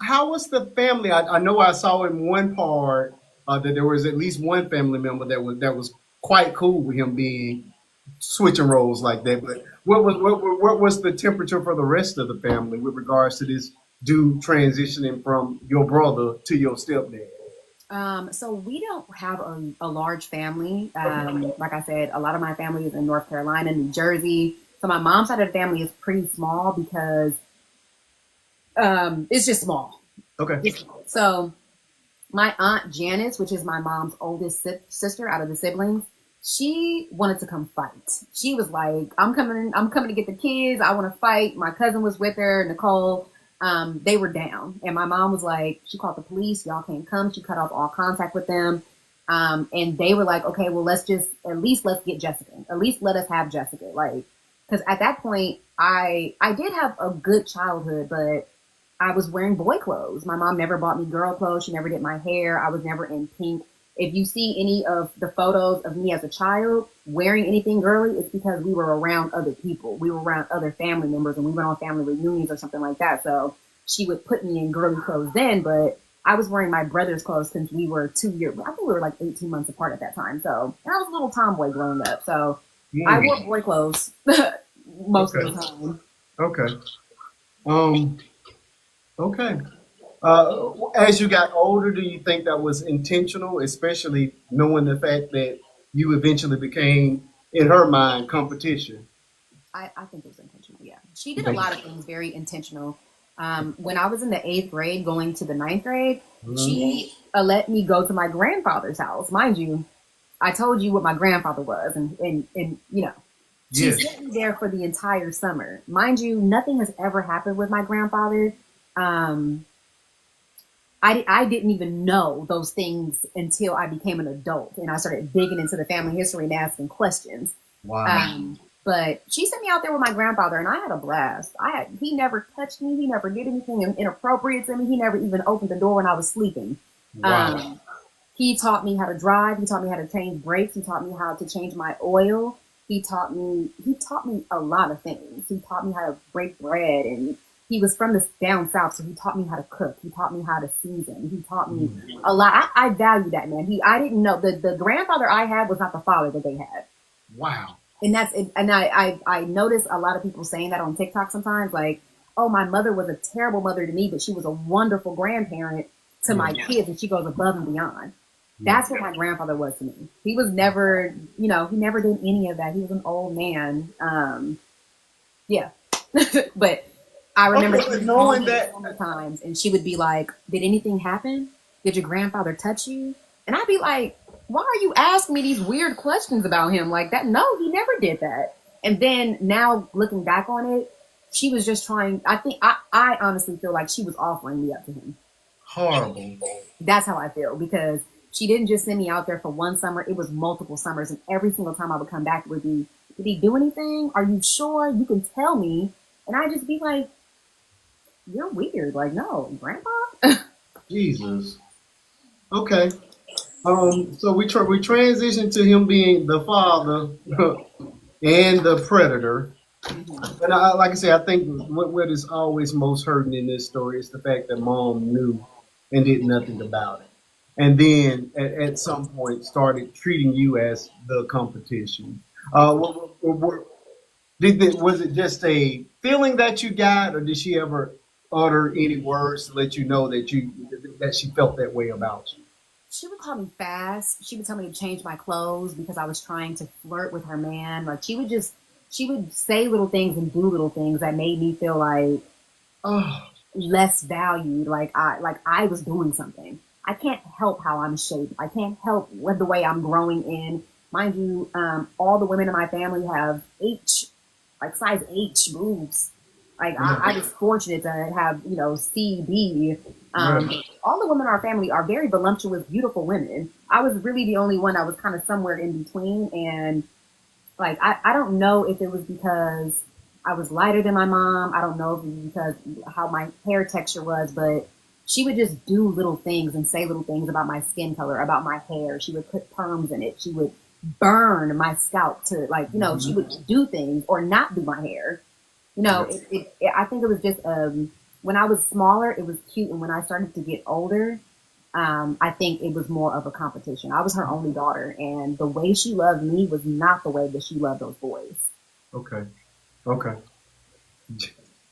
how was the family? I know I saw in one part that there was at least one family member that was quite cool with him being switching roles like that. But what was the temperature for the rest of the family with regards to this dude transitioning from your brother to your stepdad? So we don't have a large family. Like I said, a lot of my family is in North Carolina, New Jersey. So my mom's side of the family is pretty small because it's just small. Okay. So my aunt Janice, which is my mom's oldest sister out of the siblings, she wanted to come fight. She was like, I'm coming to get the kids. I want to fight. My cousin was with her, Nicole. They were down. And my mom was like, she called the police. Y'all can't come. She cut off all contact with them. And they were like, okay, well, let's get Jessica. At least let us have Jessica. Like, because at that point, I did have a good childhood, but I was wearing boy clothes. My mom never bought me girl clothes. She never did my hair. I was never in pink. If you see any of the photos of me as a child wearing anything girly, it's because we were around other people. We were around other family members and we went on family reunions or something like that. So she would put me in girly clothes then, but I was wearing my brother's clothes since we were 2 years. I think we were like 18 months apart at that time. So and I was a little tomboy growing up. So I wore boy clothes most of the time. Okay. Um. Okay. As you got older, do you think that was intentional, especially knowing the fact that you eventually became, in her mind, competition? I think it was intentional. Yeah, she did a lot of things very intentional. When I was in the eighth grade, going to the ninth grade, she let me go to my grandfather's house. Mind you, I told you what my grandfather was, and she Yes. sent me there for the entire summer. Mind you, nothing has ever happened with my grandfather. Um, I didn't even know those things until I became an adult and I started digging into the family history and asking questions. Wow. But she sent me out there with my grandfather and I had a blast. He never touched me. He never did anything inappropriate to me. He never even opened the door when I was sleeping. Wow. He taught me how to drive. He taught me how to change brakes. He taught me how to change my oil. He taught me a lot of things. He taught me how to break bread, and he was from the down south, so he taught me how to cook. He taught me how to season. He taught me a lot. I value that man. I didn't know the grandfather I had was not the father that they had. Wow. And I notice a lot of people saying that on TikTok sometimes, like, oh, my mother was a terrible mother to me, but she was a wonderful grandparent to my kids, and she goes above and beyond. That's what my grandfather was to me. He was never, he never did any of that. He was an old man. Yeah. But I remember Okay, but knowing that, so many times, and she would be like, "Did anything happen? Did your grandfather touch you?" And I'd be like, "Why are you asking me these weird questions about him like that? No, he never did that." And then now looking back on it, she was just trying. I honestly feel like she was offering me up to him. horrible. That's how I feel because she didn't just send me out there for one summer. It was multiple summers. And every single time I would come back, it would be, did he do anything? Are you sure? You can tell me. And I'd just be like, you're weird. Like, no, grandpa? Jesus. Okay. So we transitioned to him being the father and the predator. And like I said, I think what is always most hurting in this story is the fact that mom knew and did nothing about it. And then at some point started treating you as the competition. Was it just a feeling that you got, or did she ever utter any words to let you know that she felt that way about you? She would call me fast. She would tell me to change my clothes because I was trying to flirt with her man. Like she would say little things and do little things that made me feel like Oh, less valued. Like I was doing something. I can't help how I'm shaped. I can't help the way I'm growing in. Mind you, all the women in my family have like size H boobs. Like I was fortunate to have, C, B. right. All the women in our family are very voluptuous, beautiful women. I was really the only one that was kind of somewhere in between. And Like, I don't know if it was because I was lighter than my mom. I don't know if it was because how my hair texture was, but she would just do little things and say little things about my skin color, about my hair. She would put perms in it. She would burn my scalp to, like, you know, she Mhm. would do things or not do my hair. You know, Yeah. I think it was just, when I was smaller, it was cute. And when I started to get older, I think it was more of a competition. I was her only daughter, and the way she loved me was not the way that she loved those boys. Okay. Okay.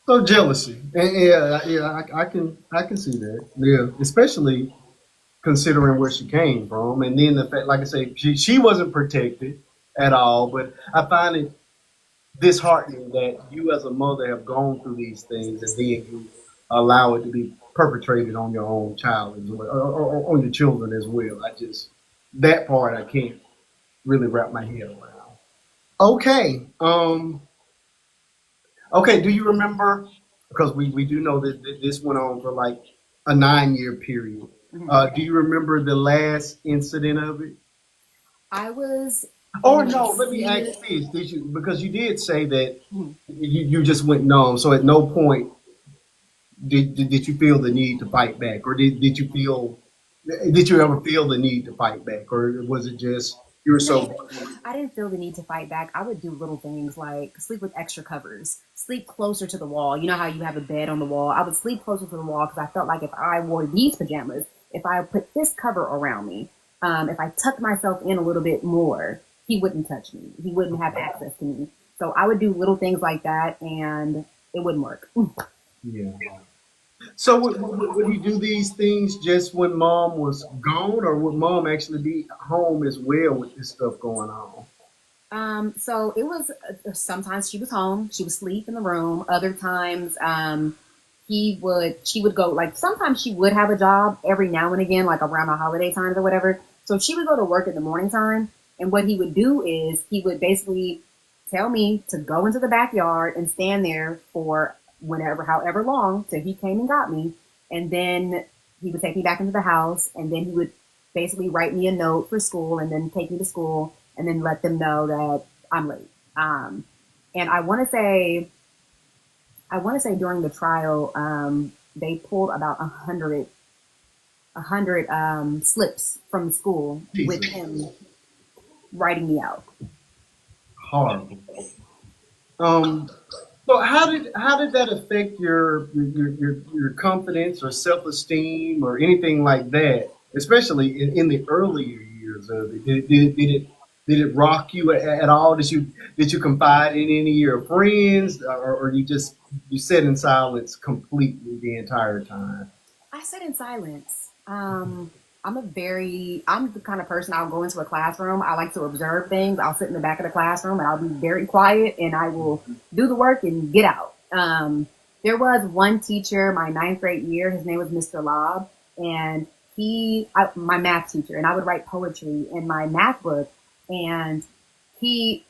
So jealousy. And yeah, yeah, I can see that. Yeah, especially considering where she came from, and then the fact, like I say, she wasn't protected at all. But I find it disheartening that you, as a mother, have gone through these things, and then you allow it to be perpetrated on your own child as well, or on your children as well. I just that part I can't really wrap my head around. Okay. Okay. Do you remember? Because we do know that this went on for like a 9 year period. Mhm. Do you remember the last incident of it? I was Or in my no, let me senior. ask this: Did you, because you did say that Mhm. you just went numb, so at no point did you feel the need to fight back, or did you feel did you ever feel the need to fight back, or was it just you were so No, I didn't feel the need to fight back. I would do little things like sleep with extra covers, sleep closer to the wall. You know how you have a bed on the wall? I would sleep closer to the wall because I felt like if I wore these pajamas, if I put this cover around me, if I tucked myself in a little bit more, he wouldn't touch me. He wouldn't have access to me. So I would do little things like that, and it wouldn't work. yeah? So would you do these things just when mom was gone, or would mom actually be home as well with this stuff going on? So it was, sometimes she was home, she would sleep in the room. Other times, she would go, like, sometimes she would have a job every now and again, like around the holiday times or whatever. So she would go to work in the morning time. And what he would do is he would basically tell me to go into the backyard and stand there for whenever, however long, till he came and got me. And then he would take me back into the house, and then he would basically write me a note for school and then take me to school and then let them know that I'm late. And I want to say during the trial, they pulled about a hundred slips from the school with Jesus, him writing me out. horrible. Um, so how did that affect your confidence or self esteem or anything like that? Especially in the earlier years of it, did it rock you at all? Did you confide in any of your friends, or you sat in silence completely the entire time? I sat in silence. I'm the kind of person, I'll go into a classroom. I like to observe things. I'll sit in the back of the classroom and I'll be very quiet and I will do the work and get out. There was one teacher, my ninth grade year, his name was Mr. Lobb, and my math teacher, and I would write poetry in my math book, and he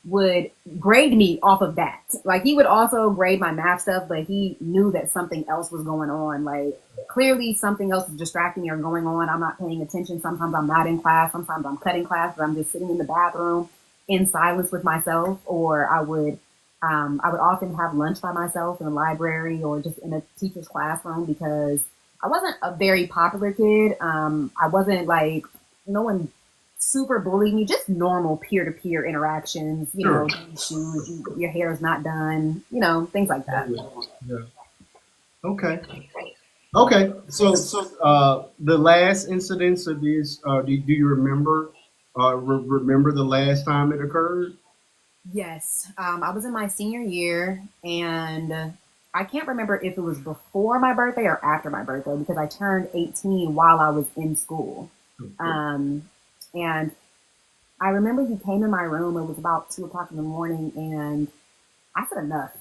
would grade me off of that. Like, he would also grade my math stuff, but he knew that something else was going on. Like, clearly something else is distracting me or going on. I'm not paying attention. Sometimes I'm not in class. Sometimes I'm cutting class, but I'm just sitting in the bathroom in silence with myself. Or I would often have lunch by myself in the library or just in a teacher's classroom because I wasn't a very popular kid. I wasn't like, no one super bullied me, just normal peer to peer interactions, Sure. shoes, your hair is not done, things like that. Yeah. Yeah. Okay. Okay. So the last incidents of this, do you remember? Remember the last time it occurred? Yes, I was in my senior year, and I can't remember if it was before my birthday or after my birthday because I turned 18 while I was in school. Okay. Um, and I remember he came in my room. It was about 2 o'clock in the morning, and I said enough.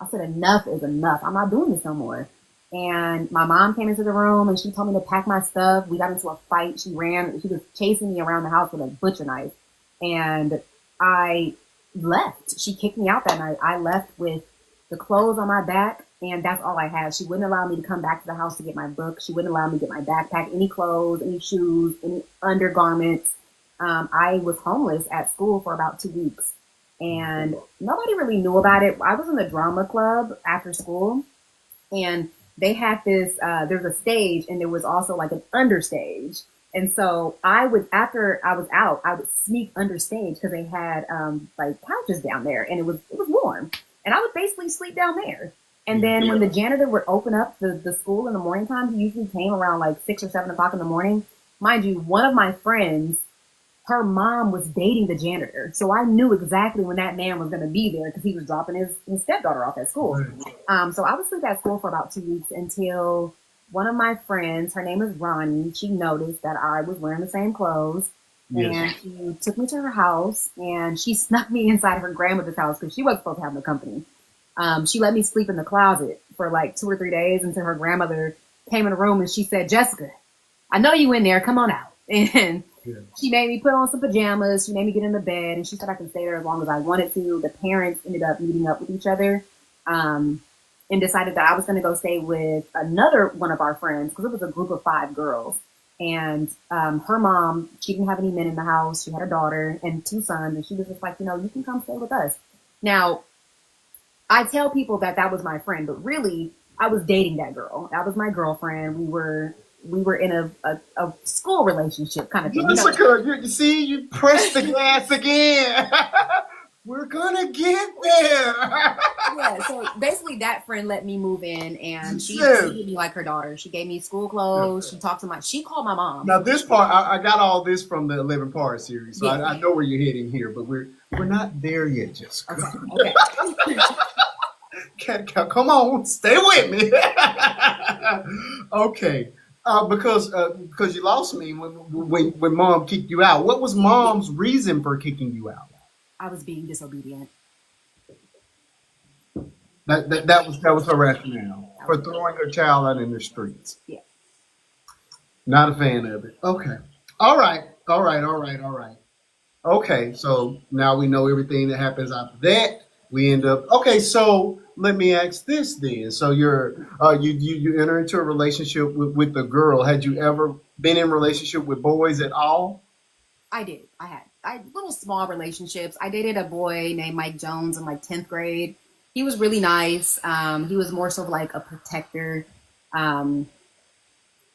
I said enough is enough. I'm not doing this no more. And my mom came into the room and she told me to pack my stuff. We got into a fight. She ran. She was chasing me around the house with a butcher knife, and I left. She kicked me out that night. I left with the clothes on my back, and that's all I had. She wouldn't allow me to come back to the house to get my book. She wouldn't allow me to get my backpack, any clothes, any shoes, any undergarments. I was homeless at school for about 2 weeks. and nobody really knew about it. I was in the drama club after school, and they had this. There's a stage, and there was also like an understage. And so I would, after I was out, I would sneak understage because they had like couches down there, and it was warm, and I would basically sleep down there. And then when the janitor would open up the school in the morning time, he usually came around like 6 or 7 o'clock in the morning. Mind you, one of my friends, her mom was dating the janitor. So I knew exactly when that man was going to be there because he was dropping his stepdaughter off at school. So I would sleep at school for about 2 weeks until one of my friends, her name is Ronnie, she noticed that I was wearing the same clothes. Yes. And she took me to her house, and she snuck me inside her grandmother's house because she wasn't supposed to have no company. She let me sleep in the closet for like 2 or 3 days until her grandmother came in the room and she said, "Jessica, I know you in there. Come on out." And she made me put on some pajamas. She made me get in the bed, and she said I could stay there as long as I wanted to. The parents ended up meeting up with each other, and decided that I was going to go stay with another one of our friends because it was a group of 5 girls. And her mom, she didn't have any men in the house. She had a daughter and 2 sons, and she was just like, you can come stay with us. Now, I tell people that that was my friend, but really, I was dating that girl. That was my girlfriend. We were in a school relationship kind of thing. Jessica, you see, you pressed the gas again. We're gonna get there. Yeah, so basically that friend let me move in, and she treated me like her daughter. She gave me school clothes. She called my mom. Now this part, I got all this from the 11 part series, so I know where you're heading here, but we're not there yet, Jessica. Okay. Come on, stay with me. Okay. Because you lost me when mom kicked you out. What was mom's reason for kicking you out? I was being disobedient. That was her rationale for throwing her child out in the streets. Yeah. Not a fan of it. Okay. All right. Okay. So now we know everything that happens after that. We end up. Okay. So let me ask this then. So you enter into a relationship with the girl. Had you ever been in a relationship with boys at all? I did. I had little small relationships. I dated a boy named Mike Jones in like 10th grade. He was really nice. He was more so like a protector. And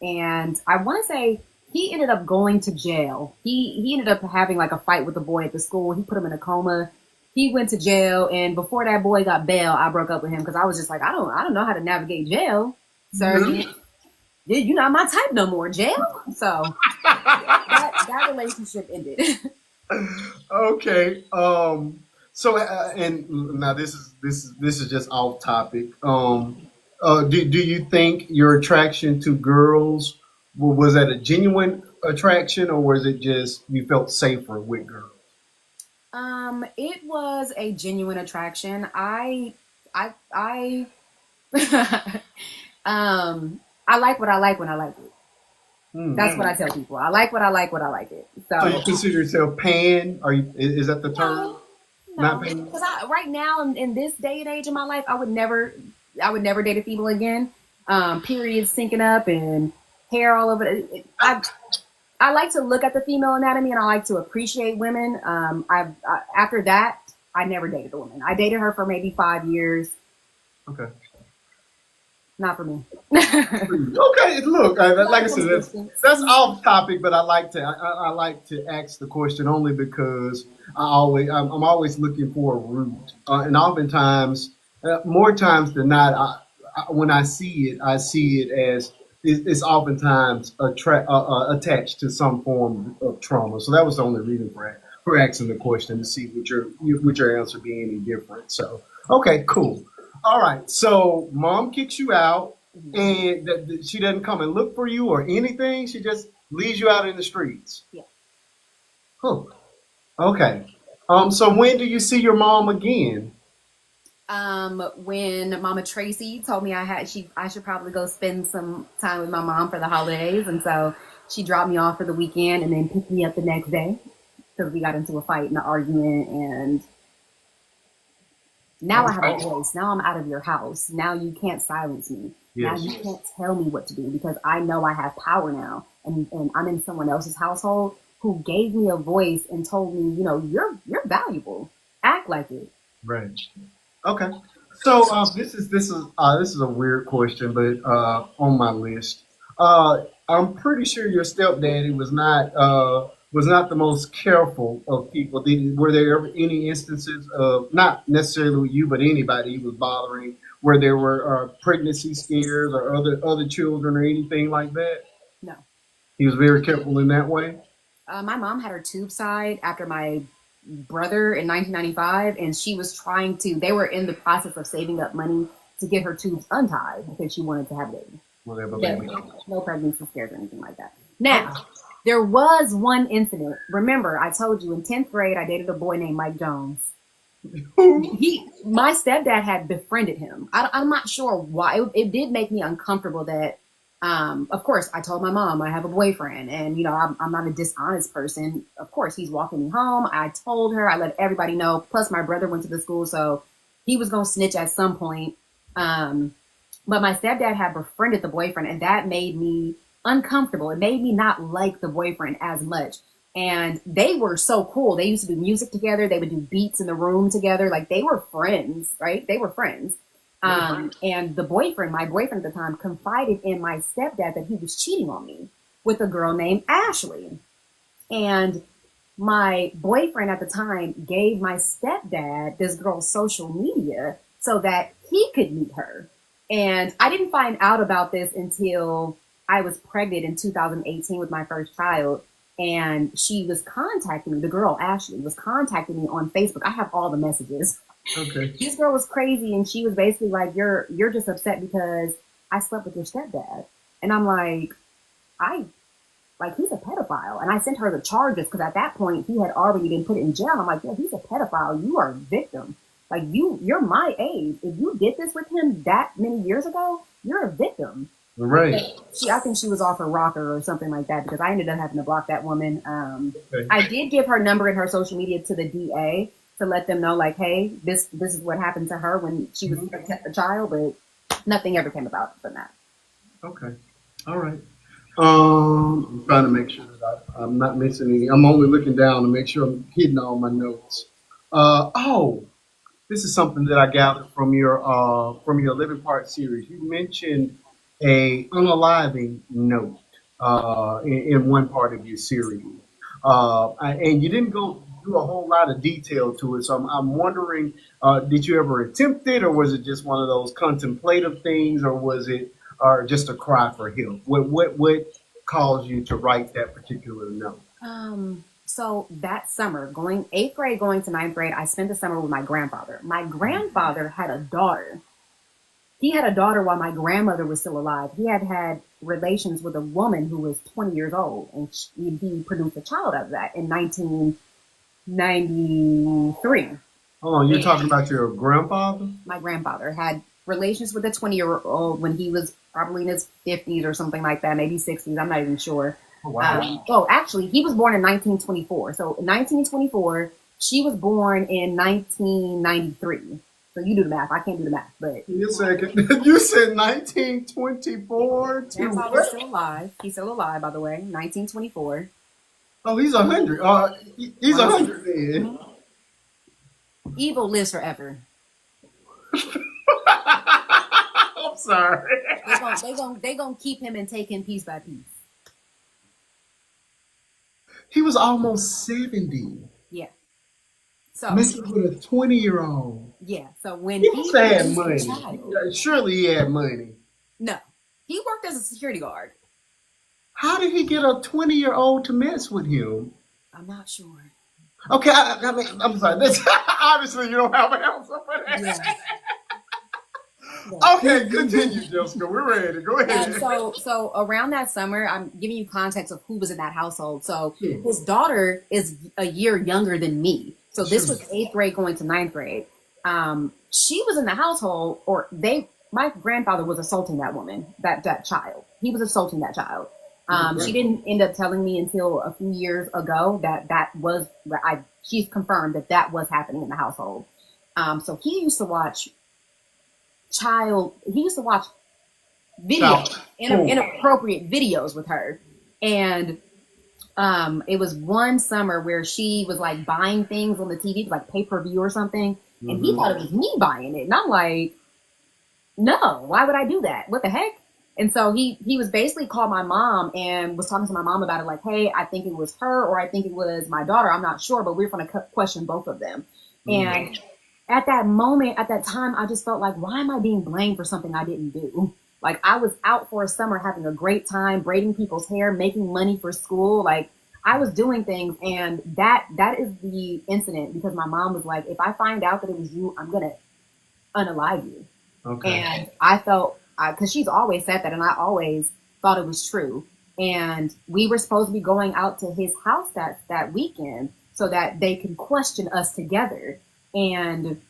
I want to say he ended up going to jail. He ended up having like a fight with the boy at the school. He put him in a coma. He went to jail, and before that boy got bail, I broke up with him because I was just like, I don't know how to navigate jail, sir. You're not my type no more, jail. So that relationship ended. Okay. So and now this is just off topic. Do you think your attraction to girls was that a genuine attraction, or was it just you felt safer with girls? It was a genuine attraction. I I like what I like when I like it. That's what I tell people. I like what I like when I like it. So you consider yourself pan? Is that the term? No, Not pan? because right now in this day and age of my life, I would never date a female again. Periods syncing up and hair all over it. I like to look at the female anatomy, and I like to appreciate women. After that, I never dated a woman. I dated her for maybe 5 years. Okay. Not for me. Okay, look, like I said, that's off topic, but I like to ask the question only because I'm always looking for a root, and oftentimes, more times than not, when I see it as it's oftentimes attached to some form of trauma. So that was the only reason for asking the question, to see would your answer be any different. So okay, cool. All right, so mom kicks you out, and she doesn't come and look for you or anything. She just leaves you out in the streets. Yeah. Oh, okay. So when do you see your mom again? When Mama Tracy told me I should probably go spend some time with my mom for the holidays, and so she dropped me off for the weekend and then picked me up the next day because we got into a fight and an argument, and now I have a voice. Now I'm out of your house. Now you can't silence me. Yes. Now you can't tell me what to do because I know I have power now, and I'm in someone else's household who gave me a voice and told me, you're valuable. act like it. Right. Okay. So this is a weird question, but on my list, I'm pretty sure your stepdaddy was not the most careful of people. Were there ever any instances of not necessarily with you, but anybody he was bothering, where there were pregnancy scares or other children or anything like that? No. He was very careful in that way. My mom had her tube side after my brother in 1995, and she was trying to. They were in the process of saving up money to get her tubes untied because she wanted to have a baby. Whatever, Yeah, baby. no pregnancy scares or anything like that. Okay. Now, there was one incident. Remember, I told you in 10th grade, I dated a boy named Mike Jones. My stepdad had befriended him. I'm not sure why. It did make me uncomfortable that, of course, I told my mom I have a boyfriend, and I'm not a dishonest person. Of course, he's walking me home. I told her. I let everybody know. Plus, my brother went to the school, so he was gonna snitch at some point. Um, but my stepdad had befriended the boyfriend, and that made me uncomfortable. It made me not like the boyfriend as much. And they were so cool. They used to do music together. They would do beats in the room together. Like they were friends, right? They were friends. And my boyfriend at the time, confided in my stepdad that he was cheating on me with a girl named Ashley. And my boyfriend at the time gave my stepdad this girl's social media so that he could meet her. And I didn't find out about this until I was pregnant in 2018 with my first child. And she was contacting me. The girl, Ashley, was contacting me on Facebook. I have all the messages. Okay. This girl was crazy, and she was basically like, you're just upset because I slept with your stepdad. And I'm like, he's a pedophile. And I sent her the charges because at that point he had already been put in jail. I'm like, yeah, he's a pedophile. You are a victim. Like you're my age. If you did this with him that many years ago, you're a victim. Right. I think she was off her rocker or something like that because I ended up having to block that woman. Okay. I did give her number and her social media to the DA to let them know, like, hey, this is what happened to her when she was a child, but nothing ever came about from that. Okay. All right. I'm trying to make sure that I'm not missing any. I'm only looking down to make sure I'm hitting all my notes. Oh, this is something that I gathered from your living part series. You mentioned a unaliving note in one part of your series, and you didn't go do a whole lot of detail to it. So I'm wondering, did you ever attempt it, or was it just one of those contemplative things, or was it just a cry for help? What caused you to write that particular note? So that summer, going 8th grade, going to 9th grade, I spent the summer with my grandfather. My grandfather had a daughter. He had a daughter while my grandmother was still alive. He had relations with a woman who was 20 years old, and he produced a child out of that in 1993. Oh, you're talking about your grandfather? My grandfather had relations with a 20-year-old when he was probably in his 50s or something like that, maybe 60s. I'm not even sure. Oh, wow. Actually, he was born in 1924. So in 1924, she was born in 1993. So you do the math. I can't do the math, but Give me a second. You said 1924 to grandfather's what? still alive. He's still alive, by the way. 1924. Oh, he's 100. He's 100 then. Evil lives forever. I'm sorry. They gonna keep him and take him piece by piece. He was almost 70. Yeah. So Messing with a 20-year-old. yeah. So when He must have had was a money. child, Surely he had money. no, he worked as a security guard. How did he get a 20-year-old to mess with him? I'm not sure. Okay, I mean, I'm sorry. This, obviously, you don't have an answer for that. Yeah. Okay, continue, Jessica. We're ready. Go ahead. So around that summer, I'm giving you context of who was in that household. So Sure. his daughter is a year younger than me. So this Sure. was 8th grade going to 9th grade. She was in the household, my grandfather was assaulting that woman, that child. He was assaulting that child. She didn't end up telling me until a few years ago she's confirmed that was happening in the household. So he used to watch videos, Child. inappropriate videos with her. And It was one summer where she was like buying things on the TV, like pay-per-view or something, and he Mm-hmm. thought it was me buying it. And I'm like, no, why would I do that? What the heck? And so he was basically called my mom and was talking to my mom about it, like, hey, I think it was her or I think it was my daughter. I'm not sure, but we're going to question both of them. Mm-hmm. And at that moment, at that time, I just felt like, why am I being blamed for something I didn't do? Like, I was out for a summer having a great time, braiding people's hair, making money for school. Like, I was doing things, and that is the incident because my mom was like, if I find out that it was you, I'm gonna unalive you. Okay. And I felt, because she's always said that, and I always thought it was true. And we were supposed to be going out to his house that weekend so that they could question us together. And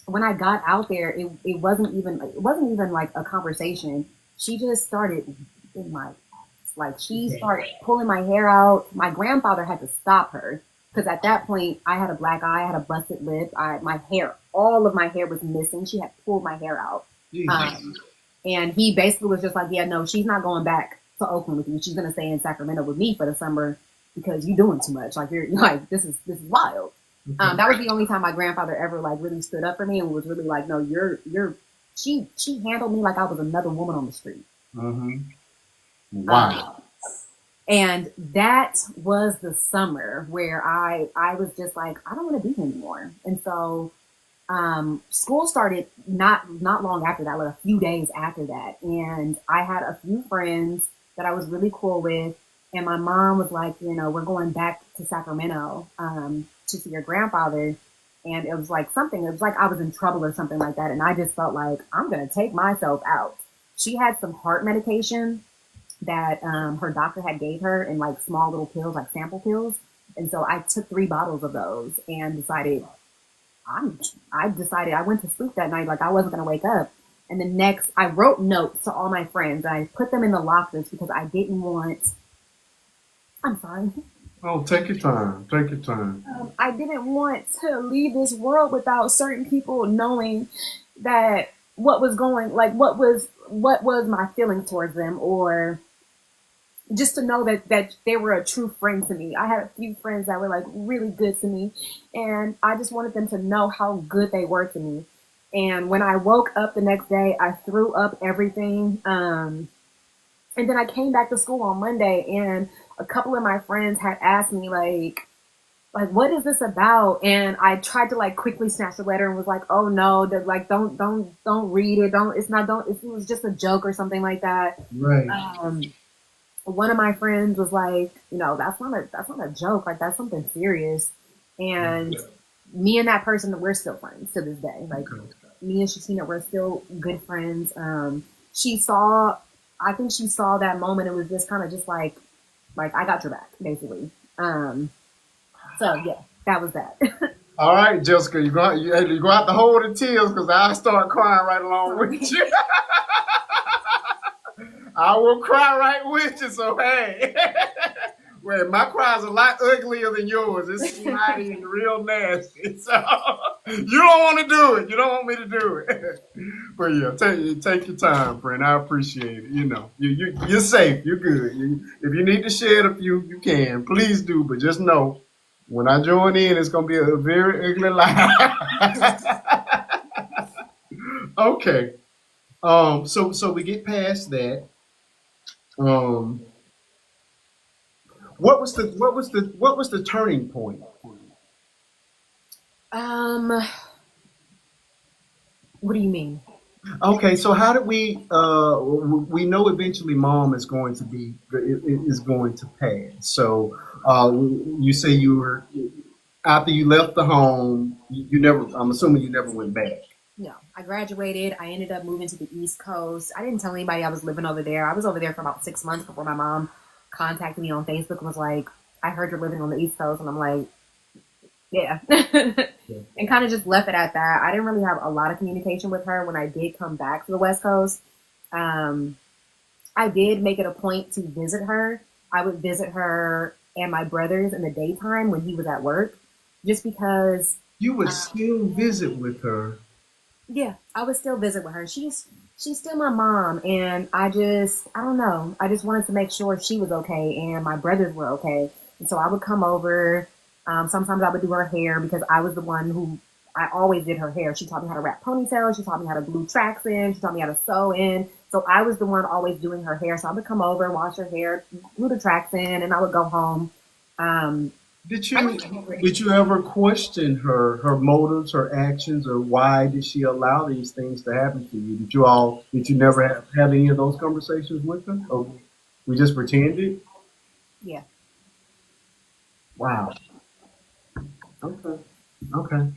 when I got out there, it wasn't even like a conversation. She just started in my like she started pulling my hair out. My grandfather had to stop her because at that point I had a black eye, I had a busted lip, my hair, all of my hair was missing. She had pulled my hair out. Jesus. And he basically was just like, yeah, no, she's not going back to Oakland with you. She's gonna stay in Sacramento with me for the summer because you're doing too much. Like you're like this is wild. That was the only time my grandfather ever like really stood up for me and was really like, no, she handled me like I was another woman on the street. Mm-hmm. Wow. And that was the summer where I was just like, I don't want to be here anymore. And so school started not long after that, like a few days after that. And I had a few friends that I was really cool with. And my mom was like, we're going back to Sacramento to see your grandfather. And it was like I was in trouble or something like that. And I just felt like I'm going to take myself out. She had some heart medication that her doctor had gave her in like small little pills, like sample pills. And so I took 3 bottles of those and decided I went to sleep that night like I wasn't going to wake up. And the next, I wrote notes to all my friends. I put them in the lockers because I didn't want. I'm sorry. Oh, take your time. Take your time. I didn't want to leave this world without certain people knowing that what was going, like what was my feeling towards them, or just to know that they were a true friend to me. I had a few friends that were like really good to me, and I just wanted them to know how good they were to me. And when I woke up the next day, I threw up everything. And then I came back to school on Monday, and a couple of my friends had asked me like what is this about? And I tried to like quickly snatch the letter and was like, oh no, like don't read it. It was just a joke or something like that. Right. One of my friends was like, that's not a joke. Like that's something serious. And me and that person, we're still friends to this day. Like me and Shatina, we're still good friends. I think she saw that moment and was just kind of just like I got your back, basically. So yeah, that was that. All right, Jessica, you go out to hold the tears because I start crying right along with you. I will cry right with you. So hey, well, my cries are a lot uglier than yours. It's snotty and real nasty. So you don't want to do it. You don't want me to do it. But yeah, take your time, friend. I appreciate it. You're safe. You're good. If you need to shed a few, you can. Please do. But just know, when I join in, it's gonna be a very ugly life. Okay. So we get past that. What was the turning point? What do you mean? Okay, so how did we know eventually mom is going to pass. So you say you were after you left the home, you never, I'm assuming you never went back. No, I graduated. I ended up moving to the East Coast. I didn't tell anybody I was living over there. I was over there for about 6 months before my mom contacted me on Facebook and was like, I heard you're living on the East Coast. And I'm like, yeah. And kind of just left it at that. I didn't really have a lot of communication with her when I did come back to the West Coast. I did make it a point to visit her. I would visit her and my brothers in the daytime when he was at work, just because. You would still visit with her. Yeah, I would still visit with her. She's still my mom, and I don't know. I just wanted to make sure she was okay and my brothers were okay. And so I would come over. Sometimes I would do her hair because I was the one who I always did her hair. She taught me how to wrap ponytails. She taught me how to glue tracks in. She taught me how to sew in. So I was the one always doing her hair. So I would come over, wash her hair, glue the tracks in, and I would go home. Um, Did I you would come over. did you ever question her motives, her actions, or why did she allow these things to happen to you? Did you never have any of those conversations with her, or we just pretended? Yeah. Wow. Okay. Okay.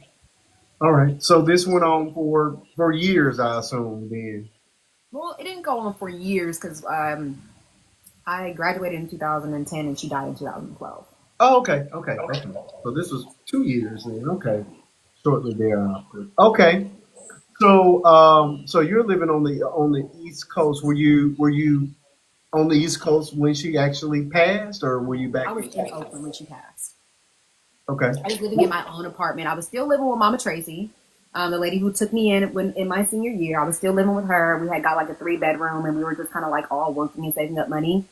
All right. So this went on for years, I assume. Then. Well, it didn't go on for years because I graduated in 2010 and she died in 2012. Oh, okay. Okay. Okay. So this was 2 years then. Okay. Shortly thereafter. Okay. So so you're living on the East Coast. Were you on the East Coast when she actually passed, or were you I back was in in Texas? Oakland when she passed. Okay. I was living in my own apartment. I was still living with Mama Tracy, the lady who took me in when in my senior year. I was still living with her. We had got like a 3 bedroom, and we were just kind of like all working and saving up money.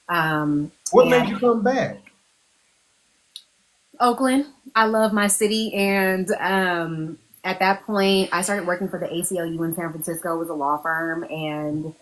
What made And you come back? Oakland, I love my city, and at that point, I started working for the ACLU in San Francisco. It was a law firm, and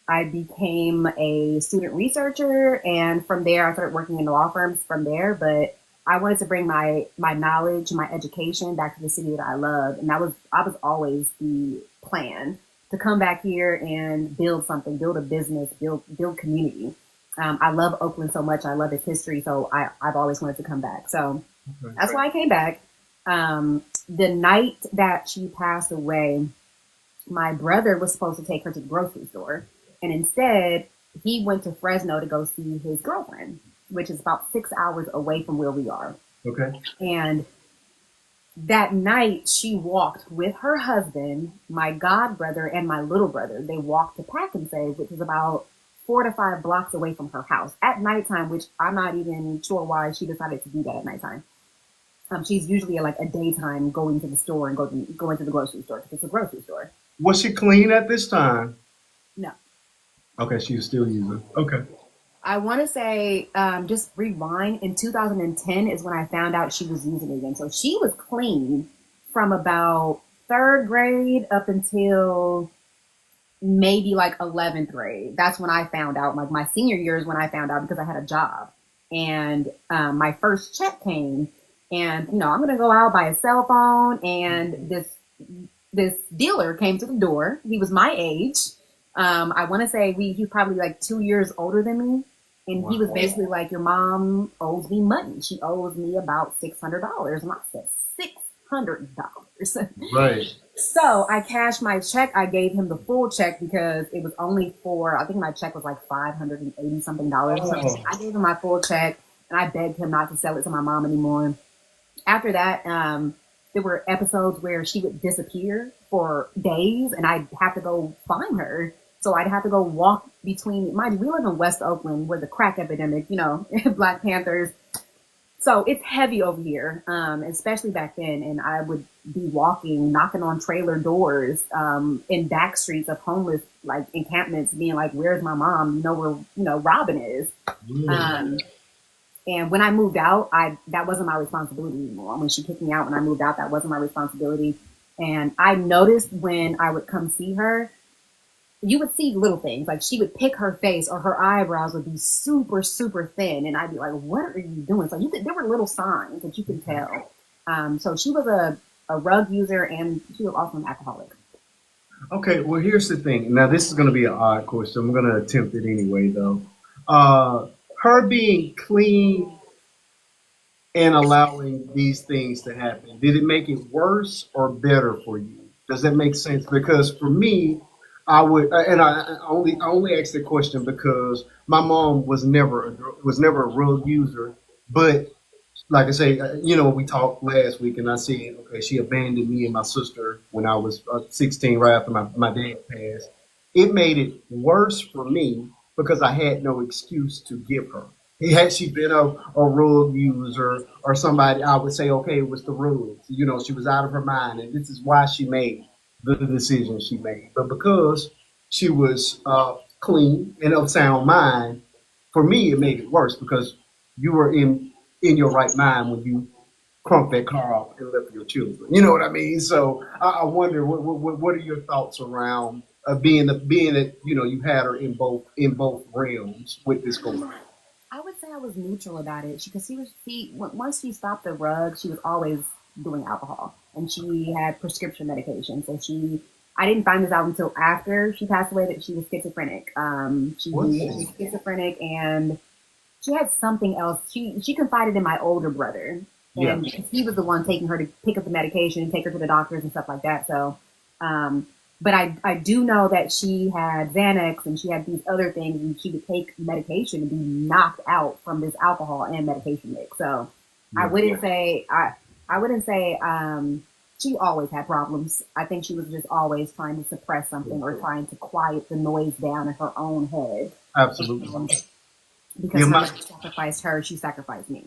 I became a student researcher, and from there, I started working in the law firms from there. But I wanted to bring my knowledge, my education back to the city that I love, and I was always the plan to come back here and build something, build a business, build community. I love Oakland so much. I love its history, so I've always wanted to come back. So Okay. that's why I came back. The night that she passed away, my brother was supposed to take her to the grocery store, and instead he went to Fresno to go see his girlfriend, which is about 6 hours away from where we are. Okay. And that night she walked with her husband, my god brother, and my little brother. They walked to Pack and Save, which is about 4 to 5 blocks away from her house at nighttime, which I'm not even sure why she decided to do that at nighttime. She's usually like a daytime going to the store and going to the grocery store because it's a grocery store. Was she clean at this time? No, Okay, she was still using. Okay. I want to say just rewind. In 2010 is when I found out she was using it again. So she was clean from about third grade up until maybe like 11th grade. That's when I found out. Like my senior year is when I found out because I had a job. And my first check came, and I'm gonna go out buy a cell phone, and this dealer came to the door. He was my age. I want to say he's probably like 2 years older than me, and he was Wow. basically like, "Your mom owes me money. She owes me about $600." And I said, $600. Right. So I cashed my check. I gave him the full check because it was only for, I think my check was like $580 something dollars or something. Oh. I gave him my full check, and I begged him not to sell it to my mom anymore. After that, there were episodes where she would disappear for days, and I'd have to go find her. So I'd have to go walk between, mind you, we live in West Oakland where the crack epidemic, Black Panthers. So it's heavy over here, especially back then. And I would be walking, knocking on trailer doors, in back streets of homeless like encampments, being like, "Where's my mom? You know where Robin is." Yeah. Um, and when I moved out, I that wasn't my responsibility anymore. When she kicked me out, when I moved out, that wasn't my responsibility. And I noticed when I would come see her, you would see little things like she would pick her face or her eyebrows would be super super thin, and I'd be like, "What are you doing?" So there were little signs that you could tell. So she was a rug user, and she was also an alcoholic. Okay, well, here's the thing. Now, this is going to be an odd question. I'm going to attempt it anyway, though. Uh, Her being clean and allowing these things to happen, did it make it worse or better for you? Does that make sense? Because for me, I would, and I only asked the question because my mom was never a drug user, but like I say, we talked last week, and I said, okay, she abandoned me and my sister when I was 16, right after my dad passed. It made it worse for me because I had no excuse to give her. Had she been a rug user or somebody, I would say, okay, it was the rules. She was out of her mind, and this is why she made the decision she made. But because she was clean and of sound mind, for me, it made it worse because you were in in your right mind when you crunk that car off and left your children. You know what I mean? So I wonder what are your thoughts around being that you had her in both realms with this going on. I would say I was neutral about it because once she stopped the rug, she was always doing alcohol, and she had prescription medication. So I didn't find this out until after she passed away that she was schizophrenic. She What? was schizophrenic, and she had something else. She confided in my older brother, Yeah. and he was the one taking her to pick up the medication, take her to the doctors and stuff like that. So, but I do know that she had Xanax and she had these other things, and she would take medication and be knocked out from this alcohol and medication mix. So, I Yeah. wouldn't say I wouldn't say she always had problems. I think she was just always trying to suppress something or trying to quiet the noise down in her own head. Absolutely. Because Yeah, her my, mother sacrificed her, she sacrificed me.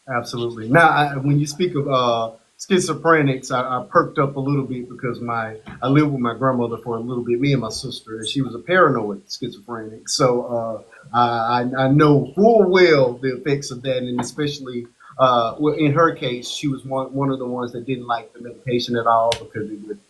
Absolutely. Now, when you speak of schizophrenics, I perked up a little bit because I lived with my grandmother for a little bit, me and my sister, and she was a paranoid schizophrenic. So I know full well the effects of that, and especially well, in her case, she was one of the ones that didn't like the medication at all because it would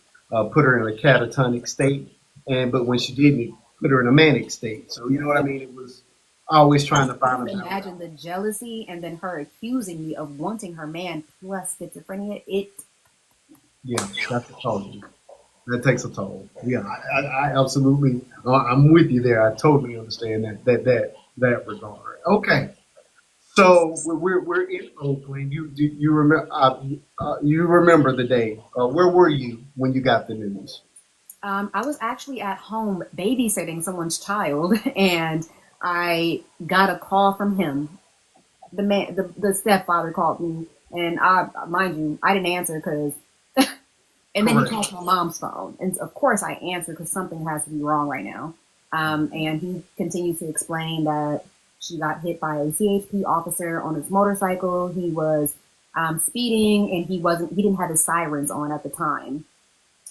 put her in a catatonic state, but when she didn't, it put her in a manic state. So you know what I mean? It was always trying to find a balance. Imagine the jealousy and then her accusing me of wanting her man plus schizophrenia. It Yeah, that's a toll. That takes a toll. Yeah, I absolutely. I'm with you there. I totally understand that regard. Okay, so we're in Oakland. You remember you remember the day? Where were you when you got the news? I was actually at home babysitting someone's child, and I got a call from him. The stepfather called me, and mind you, I didn't answer because and then he Correct. called my mom's phone. And of course I answered because something has to be wrong right now. And he continued to explain that she got hit by a CHP officer on his motorcycle. He was speeding and he didn't have his sirens on at the time.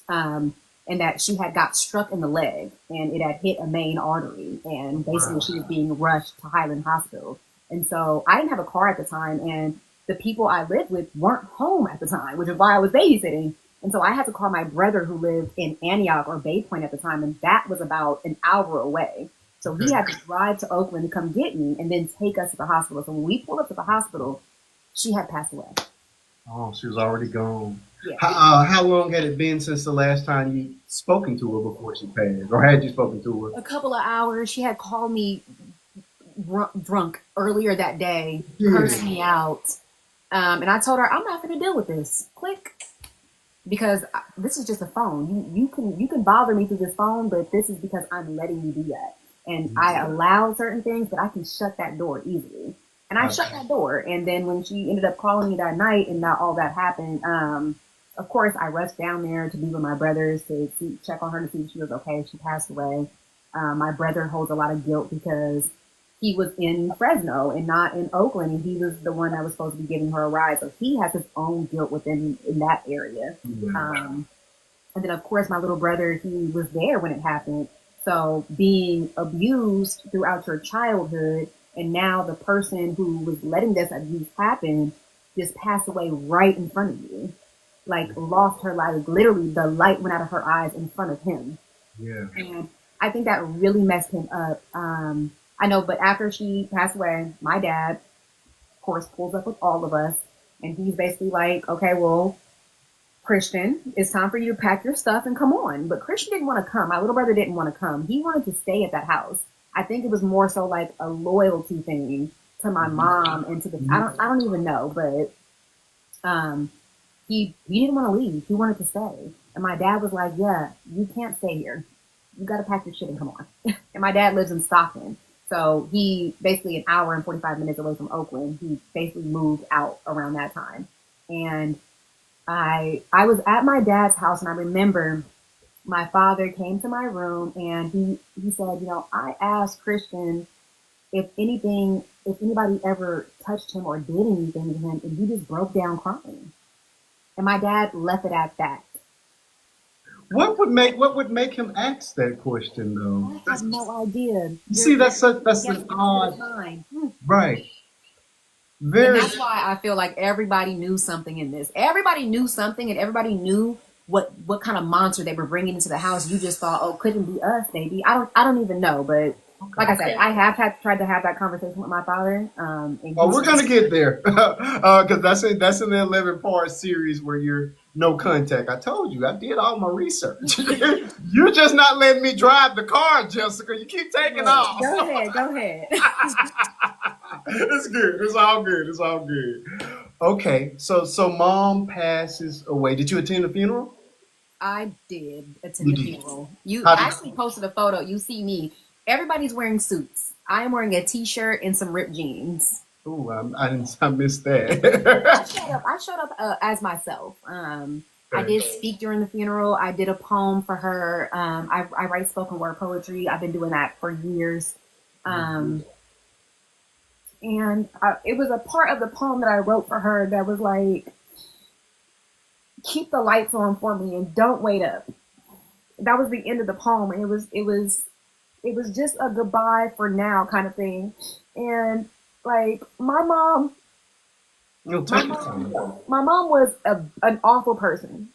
And that she had got struck in the leg and it had hit a main artery. And basically Wow. she was being rushed to Highland Hospital. And so I didn't have a car at the time, and the people I lived with weren't home at the time, which is why I was babysitting. And so I had to call my brother who lived in Antioch or Bay Point at the time, and that was about an hour away. So he had to drive to Oakland to come get me and then take us to the hospital. So when we pulled up to the hospital, she had passed away. Oh, she was already gone. Yeah. How long had it been since the last time you spoken to her before she passed, or had you spoken to her? A couple of hours. She had called me drunk earlier that day, Yeah. cursed me out. And I told her, I'm not going to deal with this. Click. Because this is just a phone. You can bother me through this phone, but this is because I'm letting you do that. And I allow certain things, but I can shut that door easily. And I shut that door. And then when she ended up calling me that night and that all that happened, of course I rushed down there to be with my brothers to check on her to see if she was okay. She passed away. My brother holds a lot of guilt because he was in Fresno and not in Oakland, and he was the one that was supposed to be giving her a ride. So he has his own guilt within in that area. Yeah. And then, of course, my little brother, he was there when it happened. So being abused throughout your childhood, and now the person who was letting this abuse happen just passed away right in front of you. Like lost her life. Literally, the light went out of her eyes in front of him. Yeah. And I think that really messed him up. I know, but after she passed away, my dad, of course, pulls up with all of us, and he's basically like, okay, well, Christian, it's time for you to pack your stuff and come on. But Christian didn't want to come. My little brother didn't want to come. He wanted to stay at that house. I think it was more so like a loyalty thing to my mom and to the, I don't even know, but, he didn't want to leave. He wanted to stay. And my dad was like, yeah, you can't stay here. You got to pack your shit and come on. And my dad lives in Stockton. So he basically an hour and 45 minutes away from Oakland. He basically moved out around that time. And I was at my dad's house, and I remember my father came to my room and he said, I asked Christian if anybody ever touched him or did anything to him, and he just broke down crying. And my dad left it at that. What would make him ask that question though? I have no idea. You see, that's an odd, Time. right? And Very. that's why I feel like everybody knew something in this. Everybody knew something, and everybody knew what kind of monster they were bringing into the house. You just thought, oh, couldn't be us, maybe. I don't even know, but like I said, I have tried to have that conversation with my father, and Oh, he's we're gonna just get there, because that's in the 11-part series where you're no contact. I told you I did all my research. You're just not letting me drive the car, Jessica. You keep taking look. off. Go ahead, go ahead. It's good. It's all good. It's all good. Okay, so mom passes away. Did you attend the funeral? I did attend You the did. funeral. You How did? actually posted a photo. You see me. Everybody's wearing suits. I am wearing a t-shirt and some ripped jeans. Oh, I didn't. I missed I that. showed up. I showed up as myself. I Okay. did speak during the funeral. I did a poem for her. I write spoken word poetry. I've been doing that for years. Um, and it was a part of the poem that I wrote for her that was like, "Keep the lights on for me and don't wait up." That was the end of the poem, and it was just a goodbye for now kind of thing. And like You'll my take your mom, time. my mom was an awful person.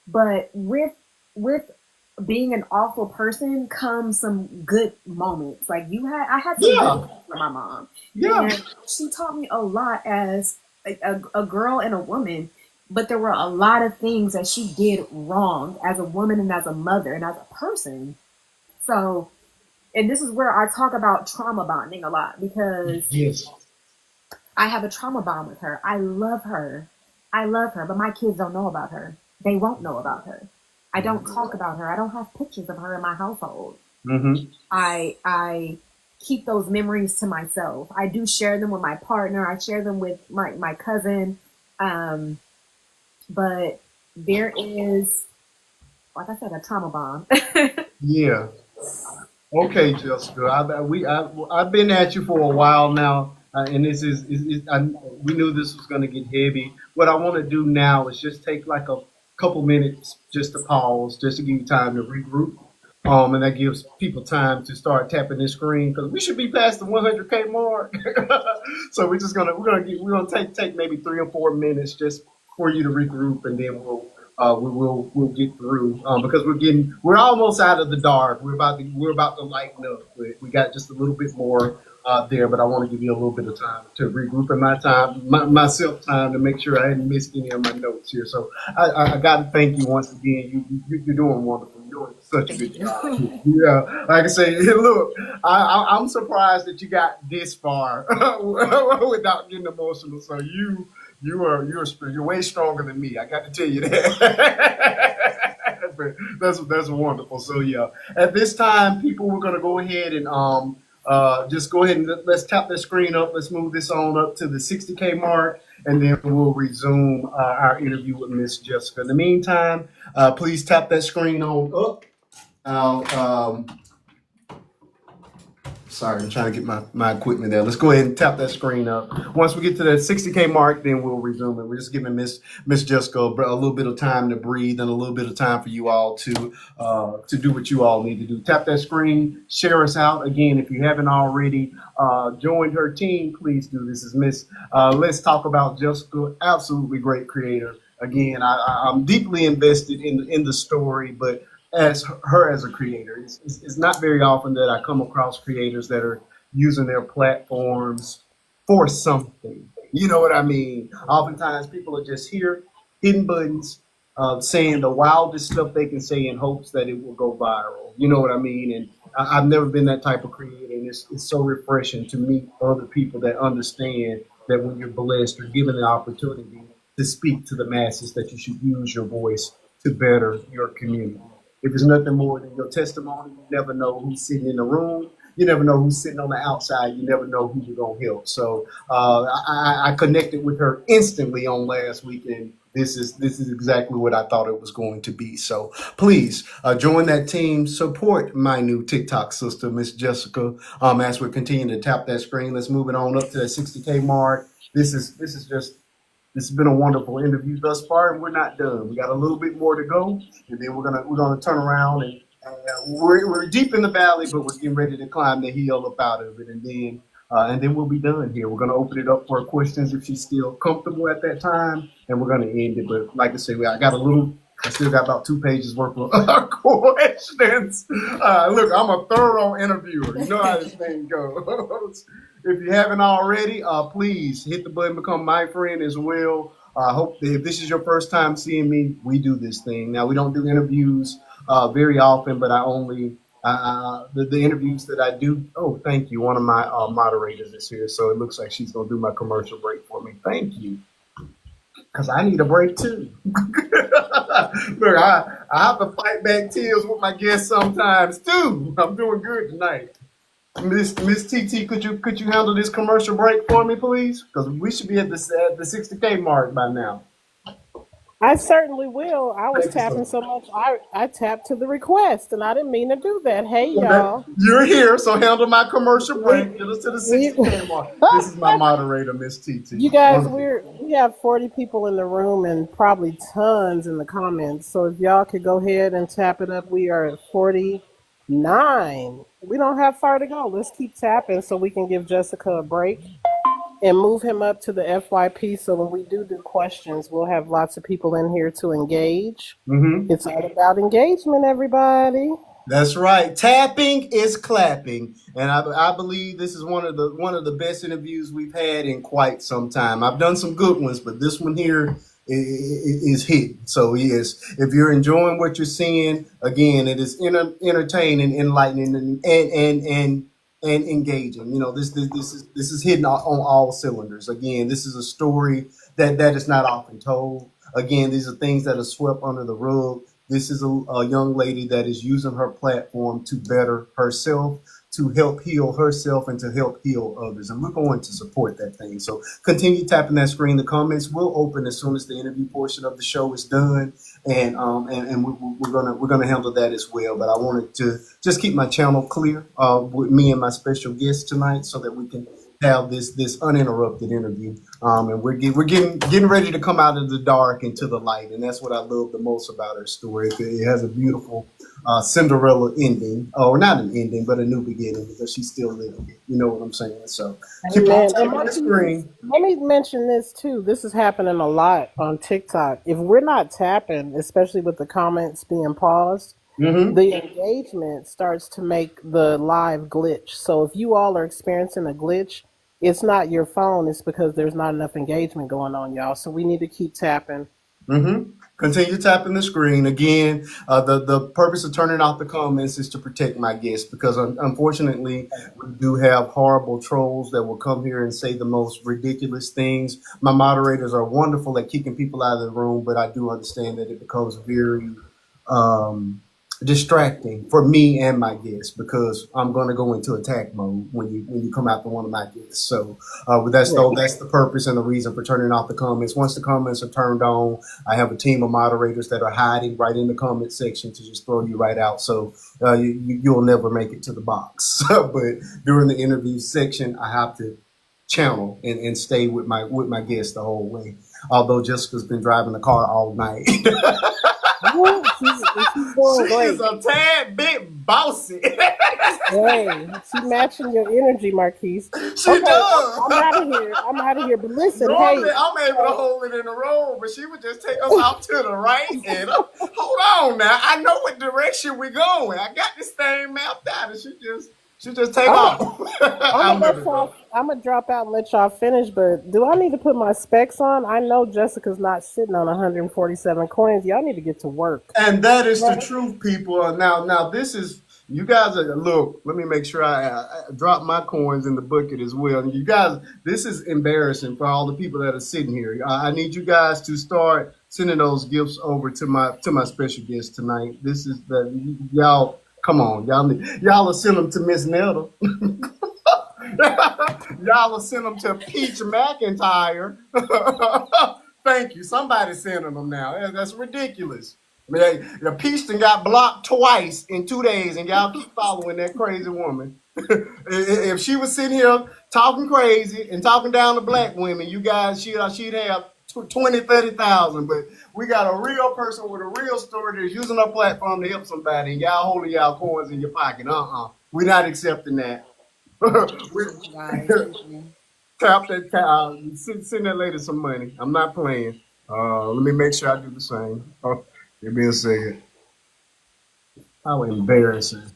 But with being an awful person comes some good moments. Like I had some good Yeah, moments with my mom, yeah. and she taught me a lot as a girl and a woman. But there were a lot of things that she did wrong as a woman and as a mother and as a person. So, and this is where I talk about trauma bonding a lot because Yes. I have a trauma bond with her. I love her. I love her, but my kids don't know about her. They won't know about her. I don't talk about her. I don't have pictures of her in my household. Mm-hmm. I keep those memories to myself. I do share them with my partner. I share them with my cousin. Um, but there is, like I said, a trauma bond. Yeah. Okay, Jessica. I've been at you for a while now, and we knew this was going to get heavy. What I want to do now is just take like a couple minutes just to pause, just to give you time to regroup, and that gives people time to start tapping their screen because we should be past the 100K mark. So we're gonna take maybe 3 or 4 minutes just for you to regroup, and then we'll get through because we're almost out of the dark. We're about to lighten up. We got just a little bit more there, but I want to give you a little bit of time to regroup in myself time to make sure I hadn't missed any of my notes here. So I got to thank you once again. You're doing wonderful. You're doing such a Thank good job. you. Yeah, like I say, look, I'm surprised that you got this far without getting emotional. So you're way stronger than me. I got to tell you that. That's wonderful. So yeah, at this time, people, we're gonna go ahead and just go ahead and let's tap the screen up. Let's move this on up to the 60K mark, and then we'll resume our interview with Miss Jessica. In the meantime, please tap that screen on up. Um, Sorry, I'm trying to get my equipment there. Let's go ahead and tap that screen up. Once we get to that 60K mark, then we'll resume it. We're just giving Miss Jessica a little bit of time to breathe and a little bit of time for you all to do what you all need to do. Tap that screen, share us out. Again, if you haven't already joined her team, please do. This is Miss Let's Talk About Jessica, absolutely great creator. Again, I'm deeply invested in the story, but as her as a creator. It's not very often that I come across creators that are using their platforms for something. You know what I mean? Oftentimes people are just here, hitting buttons, saying the wildest stuff they can say in hopes that it will go viral. You know what I mean? And I've never been that type of creator, and it's so refreshing to meet other people that understand that when you're blessed or given the opportunity to speak to the masses, that you should use your voice to better your community. If it's nothing more than your testimony, you never know who's sitting in the room. You never know who's sitting on the outside. You never know who you're going to help. So I connected with her instantly on last week, and this is exactly what I thought it was going to be. So please join that team. Support my new TikTok sister, Miss Jessica. As we're continuing to tap that screen, let's move it on up to that 60K mark. This has been a wonderful interview thus far, and we're not done. We got a little bit more to go, and then we're gonna turn around and we're deep in the valley, but we're getting ready to climb the hill up out of it, and then and then we'll be done here. We're going to open it up for questions if she's still comfortable at that time, and we're going to end it. But like I said, I still got about 2 pages worth of questions. Look, I'm a thorough interviewer. You know how this thing goes. If you haven't already, please hit the button, become my friend as well. I hope that if this is your first time seeing me, we do this thing. Now, we don't do interviews very often, but the interviews that I do. Oh, thank you. One of my moderators is here, so it looks like she's going to do my commercial break for me. Thank you, because I need a break too. Look, I have to fight back tears with my guests sometimes too. I'm doing good tonight. Miss TT, could you handle this commercial break for me, please? Because we should be at the 60K mark by now. I certainly will. I was Thank you so tapping much. so much, I tapped to the request, and I didn't mean to do that. Hey, y'all. You're here, so handle my commercial break. Get us to the We, 60K mark. This is my moderator, Miss TT. you guys, Wonderful. we have 40 people in the room and probably tons in the comments. So if y'all could go ahead and tap it up, we are at 49. We don't have far to go. Let's keep tapping so we can give Jessica a break and move him up to the FYP. So when we do questions, we'll have lots of people in here to engage. Mm-hmm. It's all about engagement, everybody. That's right. Tapping is clapping, and I believe this is one of the best interviews we've had in quite some time. I've done some good ones, but this one here is hidden. So yes, if you're enjoying what you're seeing, again, it is entertaining, enlightening, and engaging. You know, this is hitting on all cylinders. Again, this is a story that is not often told. Again, these are things that are swept under the rug. This is a young lady that is using her platform to better herself, to help heal herself, and to help heal others. And we're going to support that thing. So continue tapping that screen. The comments will open as soon as the interview portion of the show is done, and we're gonna handle that as well. But I wanted to just keep my channel clear with me and my special guest tonight, so that we can have this uninterrupted interview. And we're getting ready to come out of the dark into the light, and that's what I love the most about her story. It has a beautiful Cinderella ending, or not an ending, but a new beginning, because she's still living it. You know what I'm saying? So keep on Amen. And tapping the Marquise, screen. let me mention this too. This is happening a lot on TikTok. If we're not tapping, especially with the comments being paused, Mm-hmm. the engagement starts to make the live glitch. So if you all are experiencing a glitch, it's not your phone. It's because there's not enough engagement going on, y'all. So we need to keep tapping. Mm-hmm. Continue tapping the screen. Again, the purpose of turning off the comments is to protect my guests, because unfortunately we do have horrible trolls that will come here and say the most ridiculous things. My moderators are wonderful at kicking people out of the room, but I do understand that it becomes very distracting for me and my guests, because I'm going to go into attack mode when you come after one of my guests. So that's the purpose and the reason for turning off the comments. Once the comments are turned on, I have a team of moderators that are hiding right in the comment section to just throw you right out. So you'll never make it to the box. But during the interview section, I have to channel and stay with my guests the whole way. Although Jessica's been driving the car all night. Ooh, she's doing She is great. a tad bit bossy. Hey, she matching your energy, Marquise. She Okay, does. I'm out of here. I'm out of here. But listen, Normally, hey, I'm able to hold it in the road, but she would just take us out to the right. And hold on now, I know what direction we're going. I got this thing mapped out, and she just take I'm off. I'm I'm gonna never let go. y'all. I'm gonna drop out and let y'all finish. But do I need to put my specs on? I know Jessica's not sitting on 147 coins. Y'all need to get to work. And that is the Right? truth, people. Now this is, you guys are, look. Let me make sure I drop my coins in the bucket as well. And you guys, this is embarrassing for all the people that are sitting here. I need you guys to start sending those gifts over to my special guest tonight. This is y'all. Come on, y'all will send them to Miss Nettle. Y'all will send them to Peach McIntyre. Thank you. Somebody's sending them now. That's ridiculous. I mean, the Peach done got blocked twice in 2 days, and y'all keep following that crazy woman. If she was sitting here talking crazy and talking down to black women, you guys, she'd have 20, 30,000. But we got a real person with a real story that's using her platform to help somebody, and y'all holding y'all coins in your pocket. We're not accepting that. Guys, thank you. Tap that, send that lady some money. I'm not playing. Let me make sure I do the same. Oh, give me a second. How embarrassing.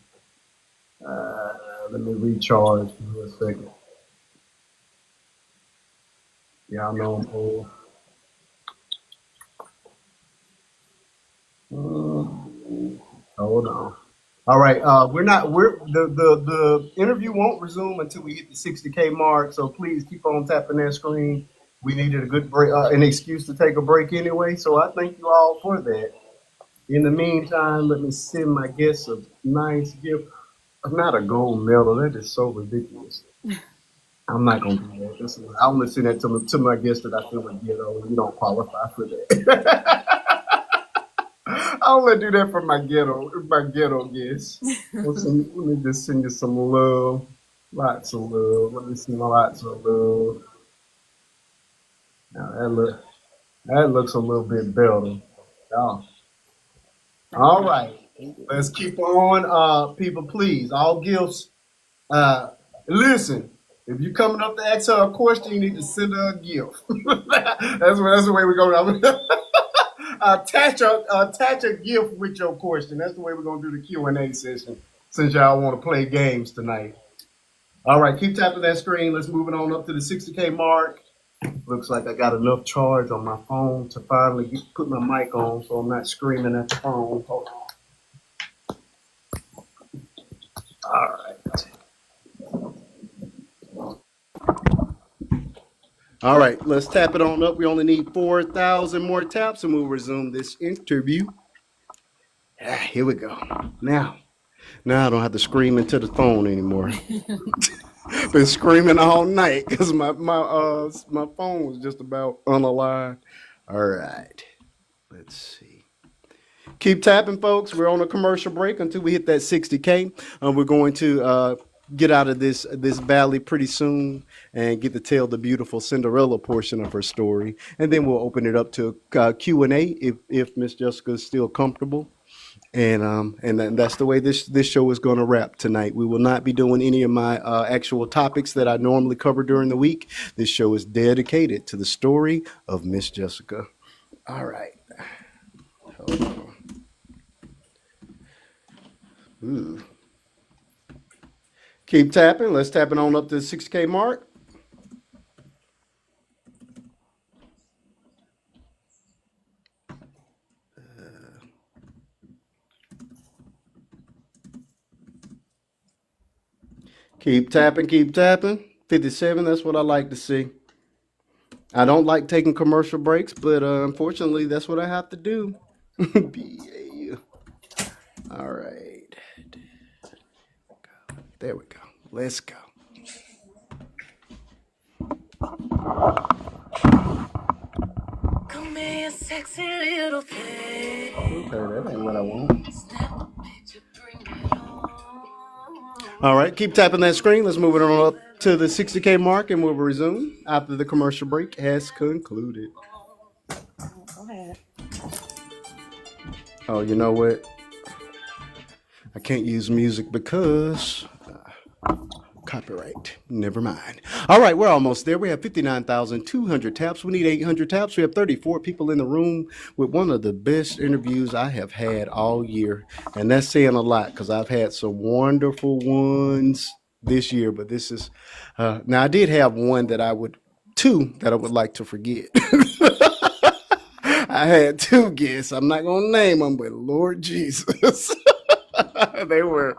Let me recharge for a second. Y'all know I'm old. Hold on. All right. We're the interview won't resume until we hit the 60K mark. So please keep on tapping that screen. We needed a good break, an excuse to take a break anyway. So I thank you all for that. In the meantime, let me send my guests a nice gift. Not a gold medal. That is so ridiculous. I'm not gonna do that. I only send that to my guests that I feel like ghetto. You don't qualify for that. I only do that for my ghetto guests. Let me just send you some love, lots of love. Let me send lots of love. Now that looks a little bit better. Oh. All right, let's keep on. People, please, all gifts. Uh, Listen, if you're coming up to ask her a question, you need to send her a gift. That's the way we're going. Attach a gift with your question. That's the way we're gonna do the Q&A session. Since y'all want to play games tonight. All right, keep tapping that screen. Let's move it on up to the 60K mark. Looks like I got enough charge on my phone to finally put my mic on, so I'm not screaming at the phone. Hold on. All right. All right, let's tap it on up. We only need 4,000 more taps and we'll resume this interview. Here we go. Now I don't have to scream into the phone anymore. Been screaming all night because my phone was just about unalive. All right, let's see. Keep tapping, folks. We're on a commercial break until we hit that 60K. We're going to get out of this valley pretty soon and get to tell the beautiful Cinderella portion of her story, and then we'll open it up to Q&A if Miss Jessica is still comfortable. And that's the way this show is going to wrap tonight. We will not be doing any of my actual topics that I normally cover during the week. This show is dedicated to the story of Miss Jessica. All right. Hold on. Ooh. Keep tapping. Let's tap it on up to the 6K mark. Keep tapping, keep tapping. 57, that's what I like to see. I don't like taking commercial breaks, but unfortunately, that's what I have to do. BA. All right. There we go. Let's go. Come here, sexy little thing. Okay, that ain't what I want. All right, keep tapping that screen. Let's move it on up to the 60K mark and we'll resume after the commercial break has concluded. Go ahead. Oh, you know what? I can't use music because copyright. Never mind. All right, we're almost there. We have 59,200 taps. We need 800 taps. We have 34 people in the room with one of the best interviews I have had all year. And that's saying a lot because I've had some wonderful ones this year. But this is, now I did have two that I would like to forget. I had two guests. I'm not going to name them, but Lord Jesus. They were...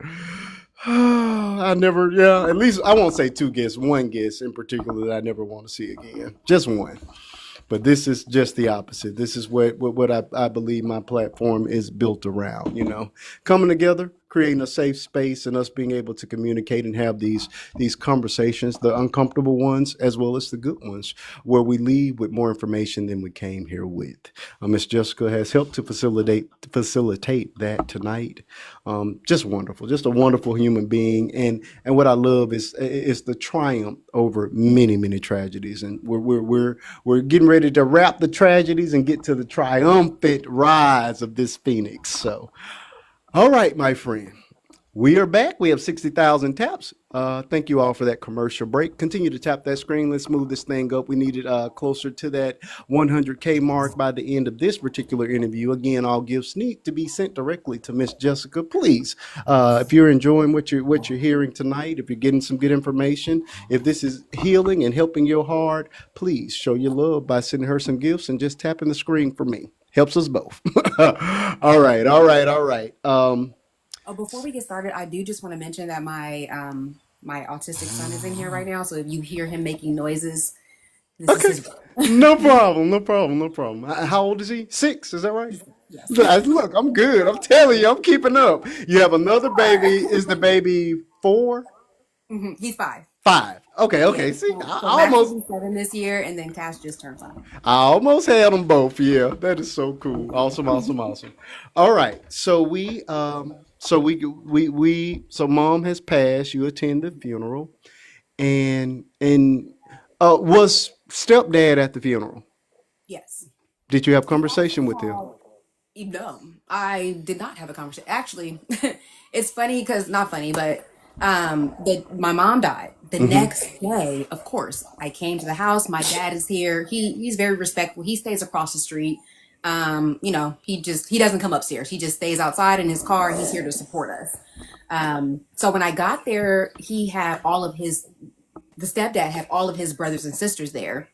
at least I won't say two guests, one guest in particular that I never want to see again. Just one. But this is just the opposite. This is what I believe my platform is built around, coming together, creating a safe space and us being able to communicate and have these conversations, the uncomfortable ones as well as the good ones, where we leave with more information than we came here with. Miss Jessica has helped to facilitate that tonight. Just wonderful, just a wonderful human being. And what I love is the triumph over many, many tragedies. And we're getting ready to wrap the tragedies and get to the triumphant rise of this phoenix. So, all right, my friend, We are back. We have 60,000 taps. Thank you all for that commercial break. Continue to tap that screen. Let's move this thing up. We need it closer to that 100K mark by the end of this particular interview. Again, all gifts need to be sent directly to Miss Jessica. Please, if you're enjoying what you're hearing tonight, if you're getting some good information, if this is healing and helping your heart, please show your love by sending her some gifts and just tapping the screen for me. Helps us both. All right, all right, all right. Oh, before we get started, I do just want to mention that my autistic son is in here right now. So if you hear him making noises, this is Okay. his brother. No problem. No problem. No problem. How old is he? 6. Is that right? Yes. Look, I'm good. I'm telling you, I'm keeping up. You have another baby. Is the baby 4? He's 5. 5. Okay. Okay. Yeah. See, So I Max will almost, be 7 this year, and then Cash just turned 5. I almost had them both. Yeah, that is so cool. Awesome. Awesome. Awesome. All right. So mom has passed. You attend the funeral, and was stepdad at the funeral? Yes. Did you have conversation with him? No, I did not have a conversation. Actually, it's funny because not funny, but my mom died the next day. Of course, I came to the house. My dad is here. He's very respectful. He stays across the street. He doesn't come upstairs. He just stays outside in his car. He's here to support us. So when I got there, the stepdad had all of his brothers and sisters there,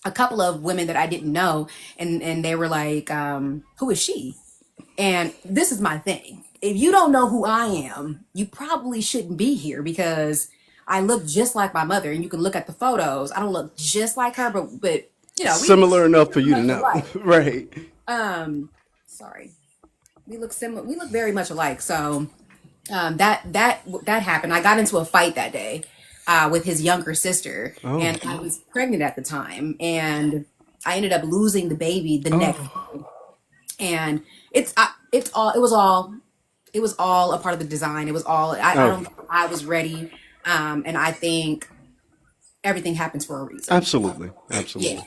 a couple of women that I didn't know, and they were like, who is she? And this is my thing. If you don't know who I am, you probably shouldn't be here because I look just like my mother, and you can look at the photos. I don't look just like her, but we Similar enough for you to much know. alike. Right. Sorry, we look similar. We look very much alike. So that happened. I got into a fight that day with his younger sister, Oh. and I was pregnant at the time, and I ended up losing the baby the next day. Oh. And it was all a part of the design. It was all I Oh. don't I was ready, and I think everything happens for a reason. Absolutely. Yeah. Absolutely.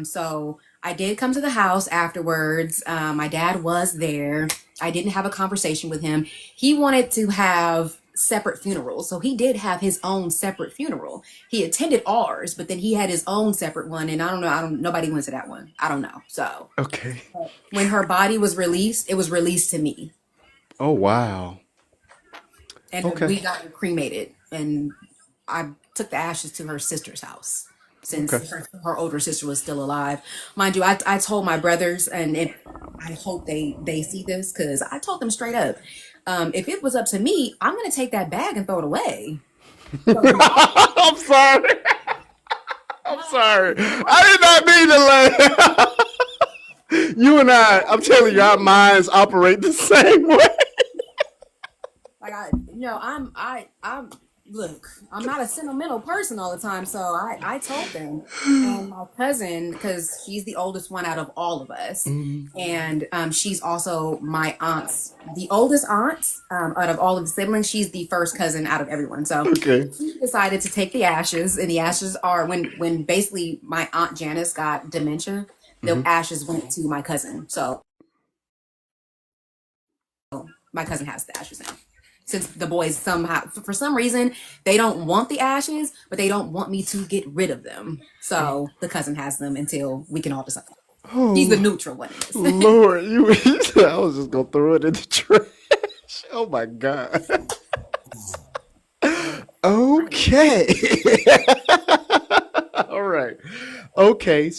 So I did come to the house afterwards. My dad was there. I didn't have a conversation with him. He wanted to have separate funerals. So he did have his own separate funeral. He attended ours, but then he had his own separate one. And I don't know. Nobody went to that one. I don't know. So Okay. when her body was released, it was released to me. Oh, wow. And Okay. we got her cremated. And I took the ashes to her sister's house since Okay. her older sister was still alive. Mind you, I told my brothers, and I hope they see this because I told them straight up, if it was up to me, I'm going to take that bag and throw it away. So I'm sorry. I'm sorry. I did not mean to laugh. You and I'm telling you, our minds operate the same way. like I'm look, I'm not a sentimental person all the time, so I told them. And my cousin, because she's the oldest one out of all of us, and she's also my the oldest aunt out of all of the siblings. She's the first cousin out of everyone. So Okay. she decided to take the ashes, and the ashes are when basically my aunt Janice got dementia. The ashes went to my cousin, so my cousin has the ashes now. Since the boys somehow, for some reason, they don't want the ashes, but they don't want me to get rid of them. So the cousin has them until we can all decide. He's the neutral one in this. Lord, I was just gonna throw it in the trash. Oh my God. Okay. All right. Okay,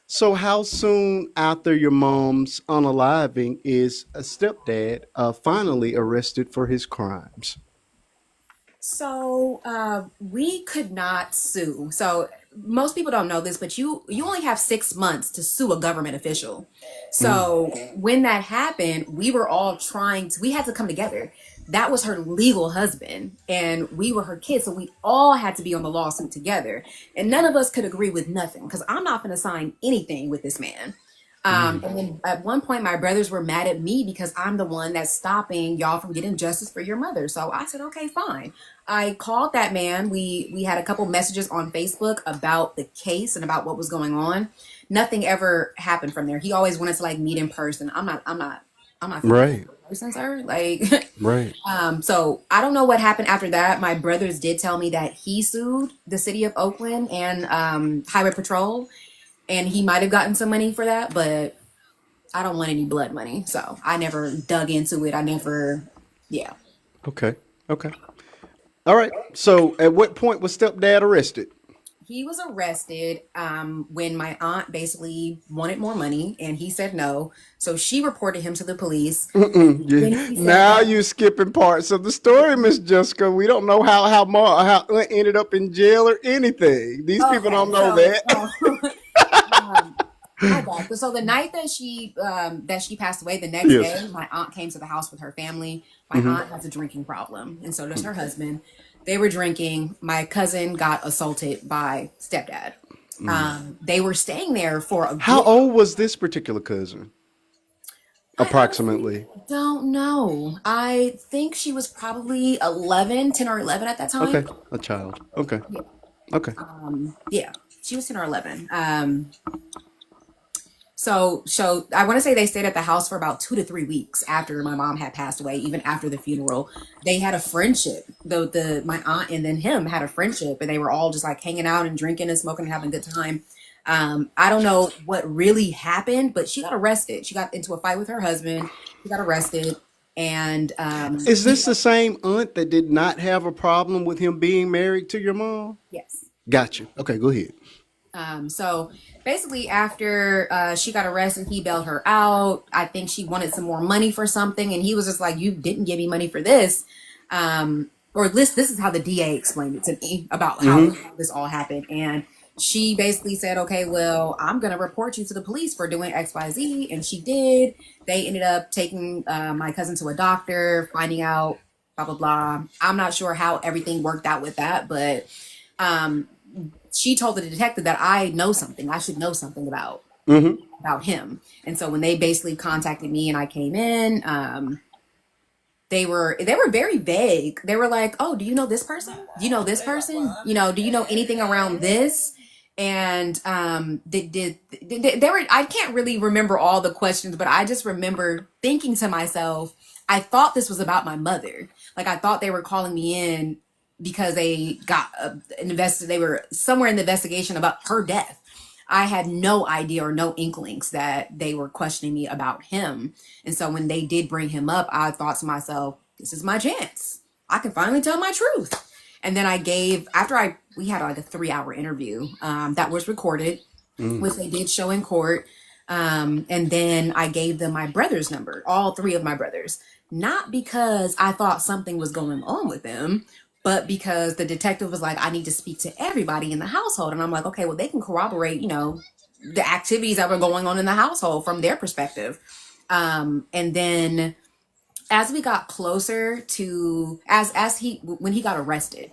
so how soon after your mom's unaliving is a stepdad finally arrested for his crimes? So we could not sue. So most people don't know this, but you only have 6 months to sue a government official. So when that happened, we were all we had to come together. That was her legal husband, and we were her kids. So we all had to be on the lawsuit together. And none of us could agree with nothing because I'm not going to sign anything with this man. And then at one point, my brothers were mad at me because I'm the one that's stopping y'all from getting justice for your mother. So I said, okay, fine. I called that man. We had a couple messages on Facebook about the case and about what was going on. Nothing ever happened from there. He always wanted to like meet in person. I'm I'm not feeling Right. that person, sir. Like, Right. so I don't know what happened after that. My brothers did tell me that he sued the city of Oakland and Highway Patrol, and he might have gotten some money for that, but I don't want any blood money. So I never dug into it. I never, yeah. Okay. Okay. All right. So, at what point was stepdad arrested? He was arrested when my aunt basically wanted more money and he said no. So she reported him to the police. Then he said Now that, you skipping parts of the story, Miss Jessica. We don't know how Aunt ended up in jail or anything. These people okay, don't know that. um, my bad. So the night that she passed away, the next Yes. day, my aunt came to the house with her family. My Hmm. aunt has a drinking problem, and so does her husband. They were drinking. My cousin got assaulted by stepdad. They were staying there for a How good. old was this particular cousin? I honestly Approximately. don't know. I think she was probably 11, 10 or 11 at that time. Okay, a child. Okay, Yeah. okay. Yeah, she was 10 or 11. So I want to say they stayed at the house for about 2 to 3 weeks after my mom had passed away. Even after the funeral, they had a friendship. Though the my aunt and then him had a friendship, and they were all just like hanging out and drinking and smoking and having a good time. I don't know what really happened, but she got arrested. She got into a fight with her husband. She got arrested, and Is this the same aunt that did not have a problem with him being married to your mom? yes. Gotcha. Okay, go ahead. So basically, after she got arrested, he bailed her out. I think she wanted some more money for something, and he was just like, "You didn't give me money for this." Or this is how the DA explained it to me about how Mm-hmm. this all happened. And she basically said, "Okay, well, I'm gonna report you to the police for doing XYZ," and she did. They ended up taking my cousin to a doctor, finding out blah blah blah. I'm not sure how everything worked out with that, but um, she told the detective that I know something. I should know something Mm-hmm. about him. And so when they basically contacted me and I came in, they were very vague. They were like, "Oh, do you know this person? Do you know this person? Do you know anything around this?" And they were. I can't really remember all the questions, but I just remember thinking to myself, I thought this was about my mother. Like I thought they were calling me in because they got They were somewhere in the investigation about her death. I had no idea or no inklings that they were questioning me about him. And so when they did bring him up, I thought to myself, this is my chance. I can finally tell my truth. And then we had like a 3-hour interview that was recorded, which they did show in court. And then I gave them my brother's number, all three of my brothers, not because I thought something was going on with them, but because the detective was like, I need to speak to everybody in the household. And I'm like, okay, well, they can corroborate, the activities that were going on in the household from their perspective. And then as we got closer to, when he got arrested,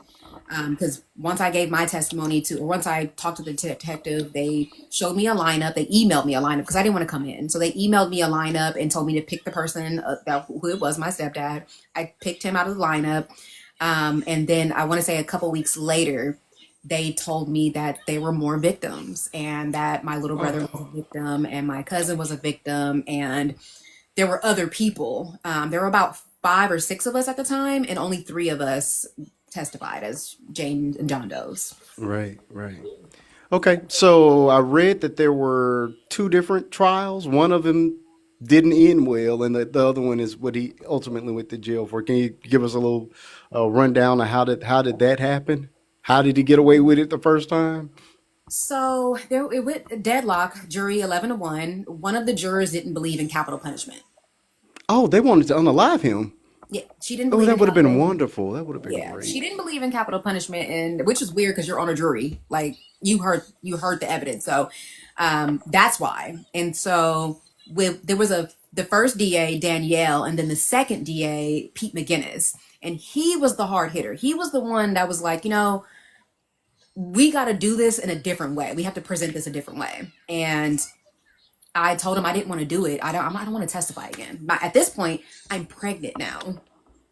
because once I gave my testimony or once I talked to the detective, they showed me a lineup. They emailed me a lineup because I didn't want to come in. So they emailed me a lineup and told me to pick the person who it was, my stepdad. I picked him out of the lineup. And then I want to say a couple weeks later, they told me that there were more victims and that my little brother was a victim and my cousin was a victim and there were other people. There were about 5 or 6 of us at the time, and only 3 of us testified as Jane and John Doe's. Right, right. Okay, so I read that there were 2 different trials. One of them didn't end well, and the other one is what he ultimately went to jail for. Can you give us a little rundown of how did that happen? How did he get away with it the first time? So it went deadlock, jury 11-1. One of the jurors didn't believe in capital punishment. Oh, they wanted to unalive him. Yeah, she didn't Oh, believe in that would have been capital. wonderful. That would have been Yeah, she great. didn't believe in capital punishment, and which is weird because you're on a jury. Like you heard the evidence, so that's why. And so there was the first DA Danielle, and then the second DA Pete McGinnis, and he was the hard hitter. He was the one that was like, we got to do this in a different way. We have to present this a different way. And I told him I didn't want to do it. I don't want to testify again. But at this point, I'm pregnant now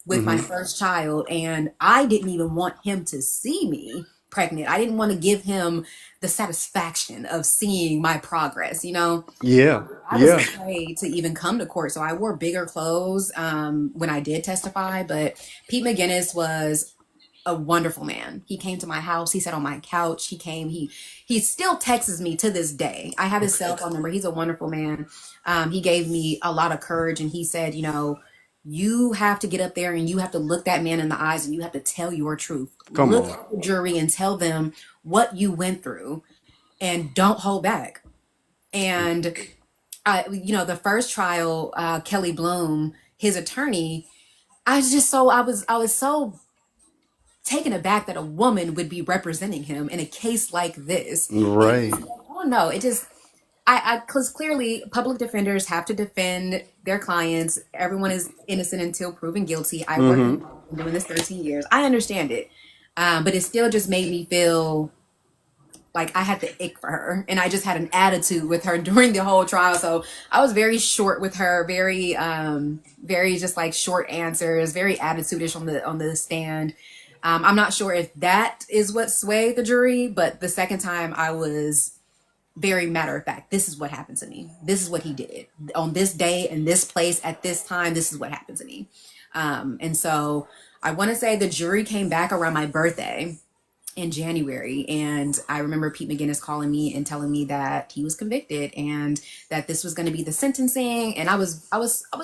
with my Hmm. first child, and I didn't even want him to see me pregnant. I didn't want to give him the satisfaction of seeing my progress, you know? Yeah. I was Yeah. afraid to even come to court, so I wore bigger clothes when I did testify. But Pete McGinnis was a wonderful man. He came to my house. He sat on my couch. He came. He still texts me to this day. I have his cell phone number. He's a wonderful man. He gave me a lot of courage, and he said, you know, you have to get up there and you have to look that man in the eyes and you have to tell your truth. Come Look on. at the jury and tell them what you went through, and don't hold back. And you know, the first trial, Kelly Bloom, his attorney, I was so taken aback that a woman would be representing him in a case like this. And Right. oh no, it just because clearly public defenders have to defend their clients. Everyone is innocent until proven guilty. I work Mm-hmm. in doing this 13 years. I understand it, but it still just made me feel like I had the ick for her, and I just had an attitude with her during the whole trial. So I was very short with her, very just like short answers, very attitude-ish on the stand. I'm not sure if that is what swayed the jury, but the second time I was very matter of fact. This is what happened to me. This is what he did on this day in this place at this time. This is what happened to me. And so I want to say the jury came back around my birthday in January, and I remember Pete McGinnis calling me and telling me that he was convicted and that this was going to be the sentencing, and I was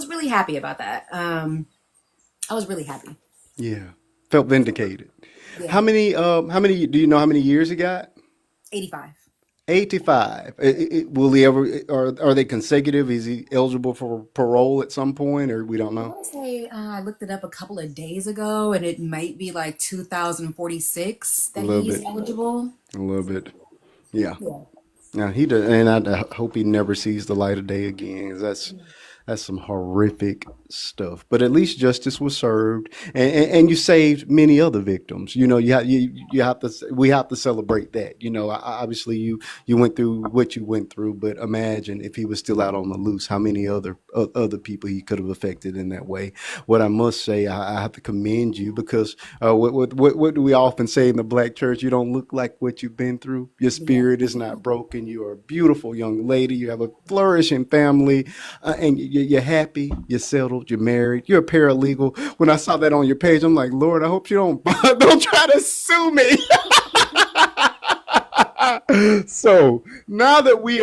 really happy about that. I was really happy. Yeah. Felt vindicated. Yeah, How many do you know how many years he got? 85. 85. Will he ever, are they consecutive? Is he eligible for parole at some point, or we don't I know? want to say I looked it up a couple of days ago, and it might be like 2046 A that little he's bit. eligible. A little bit. Yeah. Yeah. Now he does, and I hope he never sees the light of day again. 'Cause that's some horrific stuff. But at least justice was served, and you saved many other victims. You know, you have to we have to celebrate that. You know, obviously you went through what you went through, but imagine if he was still out on the loose, how many other people he could have affected in that way. What I must say, I have to commend you because what do we often say in the black church? You don't look like what you've been through. Your Yeah. spirit is not broken. You are a beautiful young lady. You have a flourishing family, and you're happy. You're settled. You're married. You're a paralegal. When I saw that on your page, I'm like, Lord, I hope you don't don't try to sue me. So now that we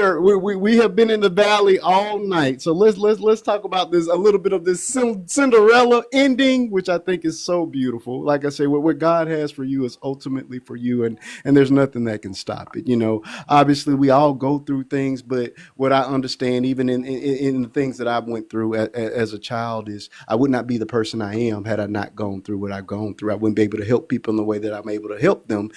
have been in the valley all night, so let's talk about this a little bit of this Cinderella ending, which I think is so beautiful. Like I say, what God has for you is ultimately for you, and there's nothing that can stop it. You know, obviously we all go through things, but what I understand, even in the things that I went through as a child, is I would not be the person I am had I not gone through what I've gone through. I wouldn't be able to help people in the way that I'm able to help them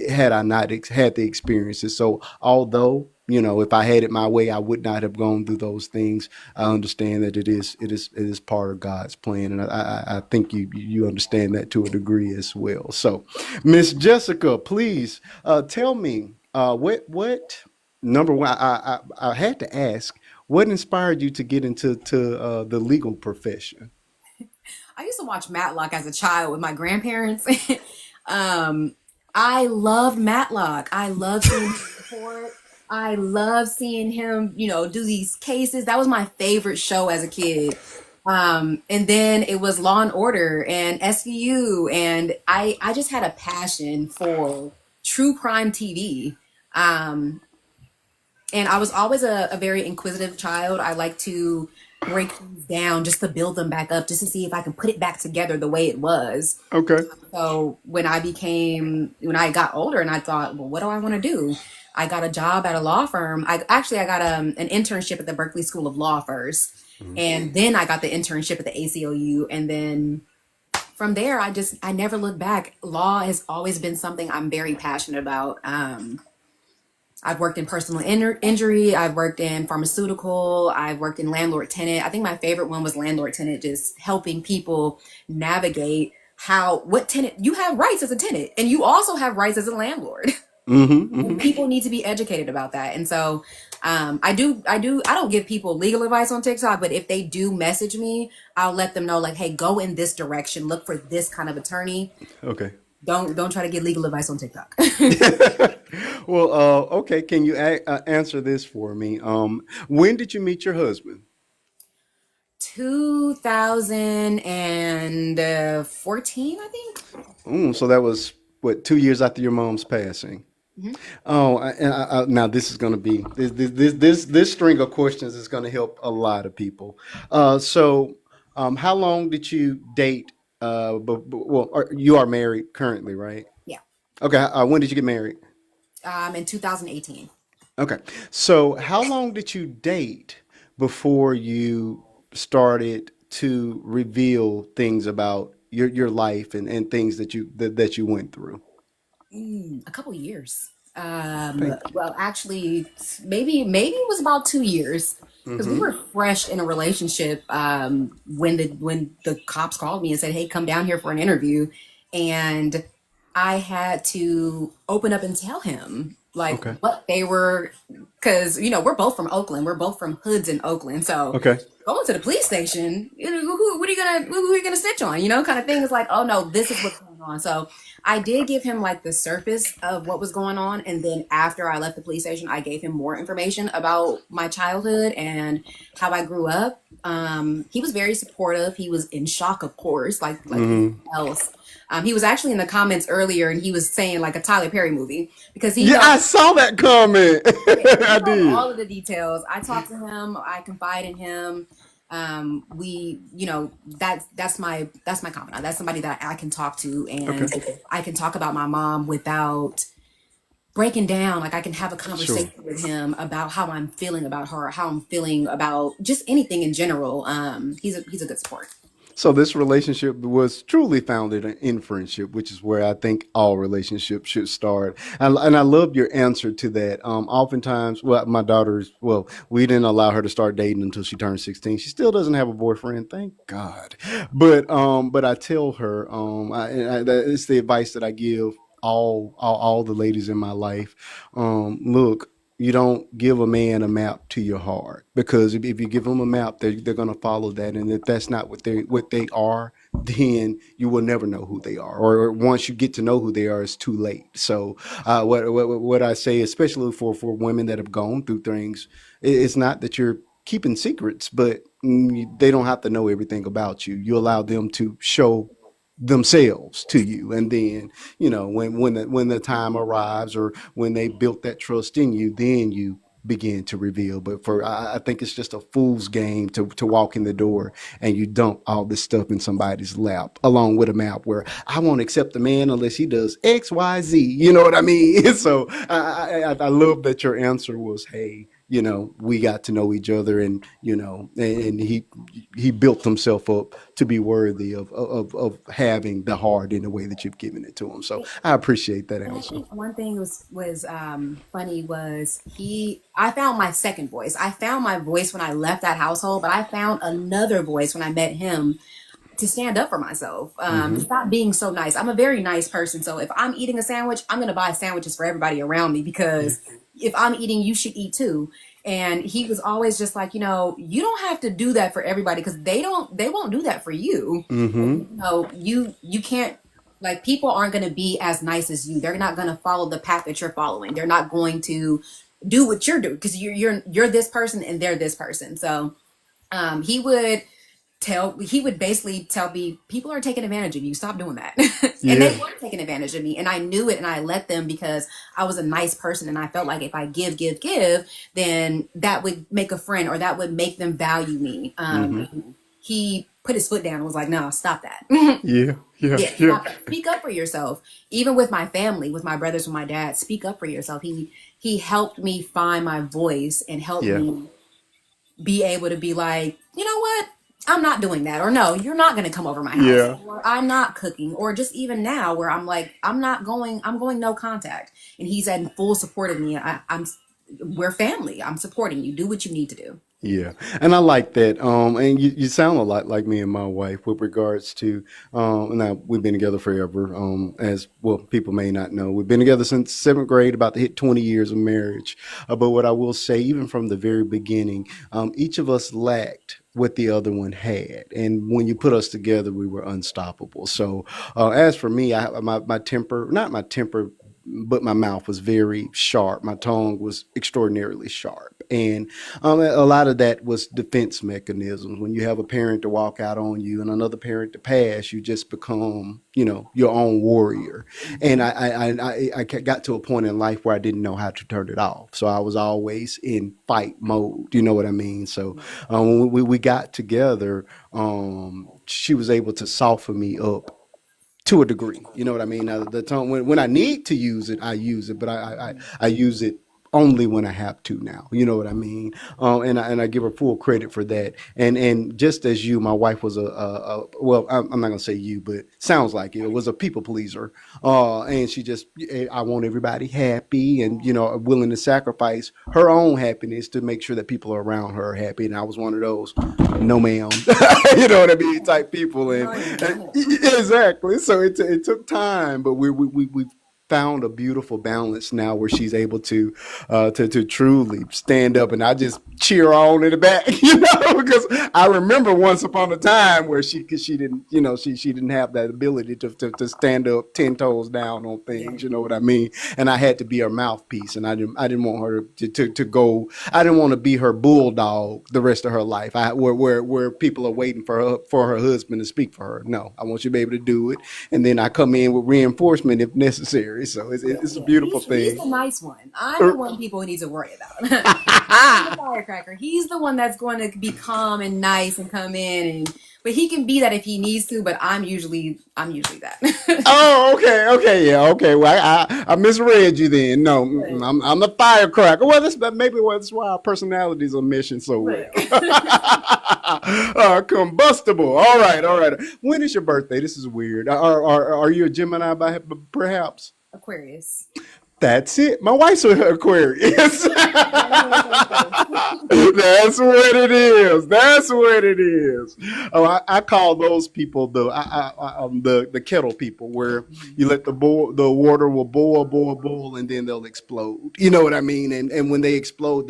had I not had the experiences. So although you know, if I had it my way, I would not have gone through those things. I understand that it is part of God's plan, and I think you understand that to a degree as well. So, Miss Jessica, please tell me what number one. I had to ask what inspired you to get into the legal profession. I used to watch Matlock as a child with my grandparents. um, I loved Matlock. I loved seeing him report. I loved seeing him, you know, do these cases. That was my favorite show as a kid. And then it was Law and Order and SVU, and I just had a passion for true crime TV. Um, and I was always a very inquisitive child. I like to break things down just to build them back up, just to see if I can put it back together the way it was. Okay. So when I got older and I thought, well, what do I want to do? I got a job at a law firm. I got an internship at the Berkeley School of Law first. Mhm. And then I got the internship at the ACLU. And then from there, I never looked back. Law has always been something I'm very passionate about. I've worked in personal injury. I've worked in pharmaceutical. I've worked in landlord tenant. I think my favorite one was landlord tenant, just helping people navigate what tenant you have rights as a tenant, and you also have rights as a landlord. Mm-hmm. And Mm-hmm. people need to be educated about that. And so, I don't give people legal advice on TikTok, but if they do message me, I'll let them know like, hey, go in this direction, look for this kind of attorney. Okay. Don't try to get legal advice on TikTok. Well, okay. Can you answer this for me? When did you meet your husband? 2014, I think. So that was what, 2 years after your mom's passing. Mhm. Oh, now this is going to be this string of questions is going to help a lot of people. How long did you date? Well, you are married currently, right? Yeah. Okay. When did you get married? In 2018. Okay. So, how long did you date before you started to reveal things about your life and things that you went through? A couple years. Thank you. Well, actually, maybe it was about 2 years because we Mm-hmm. were fresh in a relationship when the cops called me and said, "Hey, come down here for an interview," and I had to open up and tell him like Okay. what they were, because we're both from Oakland, we're both from hoods in Oakland, so Okay. going to the police station, what are you gonna, who are you gonna snitch on? Kind of thing. Is like, oh no, this is what's going on. So I did give him like the surface of what was going on, and then after I left the police station, I gave him more information about my childhood and how I grew up. He was very supportive. He was in shock, of course, like Hmm. anything else. He was actually in the comments earlier, and he was saying like a Tyler Perry movie because he Yeah, knows. I saw that comment. Yeah, he I knows did. all of the details. I talk to him. I confide in him. That's my confidant. That's somebody that I can talk to, Okay. and I can talk about my mom without breaking down. Like I can have a Sure. conversation with him about how I'm feeling about her, how I'm feeling about just anything in general. He's a good sport. So this relationship was truly founded in friendship, which is where I think all relationships should start. And I love your answer to that. Oftentimes, well, my daughter's, well, we didn't allow her to start dating until she turned 16. She still doesn't have a boyfriend, thank God. But I tell her, it's the advice that I give all the ladies in my life. Look, you don't give a man a map to your heart, because if you give them a map, they're going to follow that, and if that's not what they are, then you will never know who they are, or once you get to know who they are, it's too late. So what I say, especially for women that have gone through things, it's not that you're keeping secrets, but they don't have to know everything about you. You allow them to show themselves to you, and then when the time arrives, or when they built that trust in you, then you begin to reveal. But I think it's just a fool's game to walk in the door and you dump all this stuff in somebody's lap along with a map where I won't accept a man unless he does XYZ. You know what I mean? So I love that your answer was, hey, we got to know each other, and and he built himself up to be worthy of having the heart in the way that you've given it to him. So I appreciate that And I answer. think one thing was funny was I found my second voice. I found my voice when I left that household, but I found another voice when I met him to stand up for myself. To Hmm. stop being so nice. I'm a very nice person, so if I'm eating a sandwich, I'm gonna buy sandwiches for everybody around me Yeah. because if I'm eating, you should eat too. And he was always just like, you don't have to do that for everybody because they won't do that for you. And, Hmm. you can't, like, people aren't going to be as nice as you. They're not going to follow the path that you're following. They're not going to do what you're doing because you're this person and they're this person. So he would basically tell me, people are taking advantage of you, stop doing that. And they Yeah. were taking advantage of me, and I knew it, and I let them because I was a nice person, and I felt like if I give, then that would make a friend, or that would make them value me. Hmm. He put his foot down and was like, no, stop that. Yeah. Yeah. Yeah, Yeah. stop that. Speak up for yourself. Even with my family, with my brothers, with my dad, speak up for yourself. He helped me find my voice and helped Yeah. me be able to be like, you know what? I'm not doing that. Or no, you're not going to come over my house. Yeah. Or I'm not cooking. Or just even now where I'm like, I'm going no contact. And he's in full support of me. We're family. I'm supporting you. Do what you need to do. Yeah, and I like that. And you sound a lot like me and my wife with regards to. Now we've been together forever. As well, people may not know, we've been together since seventh grade, about to hit 20 years of marriage. But what I will say, even from the very beginning, each of us lacked what the other one had. And when you put us together, we were unstoppable. So, as for me, my temper, not my temper, but my mouth was very sharp. My tongue was extraordinarily sharp. And a lot of that was defense mechanisms. When you have a parent to walk out on you and another parent to pass, you just become, your own warrior. And I got to a point in life where I didn't know how to turn it off. So I was always in fight mode. You know what I mean? So when we got together, she was able to soften me up to a degree. You know what I mean? Now, the tone when I need to use it, I use it, but I use it only when I have to now. You know what I mean? And I give her full credit for that. And just as you, my wife was well, I'm not gonna say you, but sounds like it was a people pleaser. And she just, I want everybody happy, and willing to sacrifice her own happiness to make sure that people around her are happy. And I was one of those, no ma'am, you know what I mean, type people. And exactly. So it took time, but we found a beautiful balance now where she's able to truly stand up, and I just cheer on in the back, because I remember once upon a time where she didn't, she didn't have that ability to stand up 10 toes down on things, you know what I mean? And I had to be her mouthpiece, and I didn't want her to go. I didn't want to be her bulldog the rest of her life. Where people are waiting for her husband to speak for her. No, I want you to be able to do it, and then I come in with reinforcement if necessary. So it's a beautiful He's thing. the nice one. I'm the one people need to worry about. I'm the firecracker. He's the one that's going to be calm and nice and come in, but he can be that if he needs to. But I'm usually that. Oh, okay, yeah, okay. Well, I misread you then. No, Right. I'm the firecracker. Well, that's why our personalities are meshing so well. Right. Combustible. All right, all right. When is your birthday? This is weird. Are you a Gemini by perhaps? Aquarius. That's it. My wife's an Aquarius. Right. That's what it is. That's what it is. Oh, I call those people the kettle people, where you let the water will boil, and then they'll explode. You know what I mean? And when they explode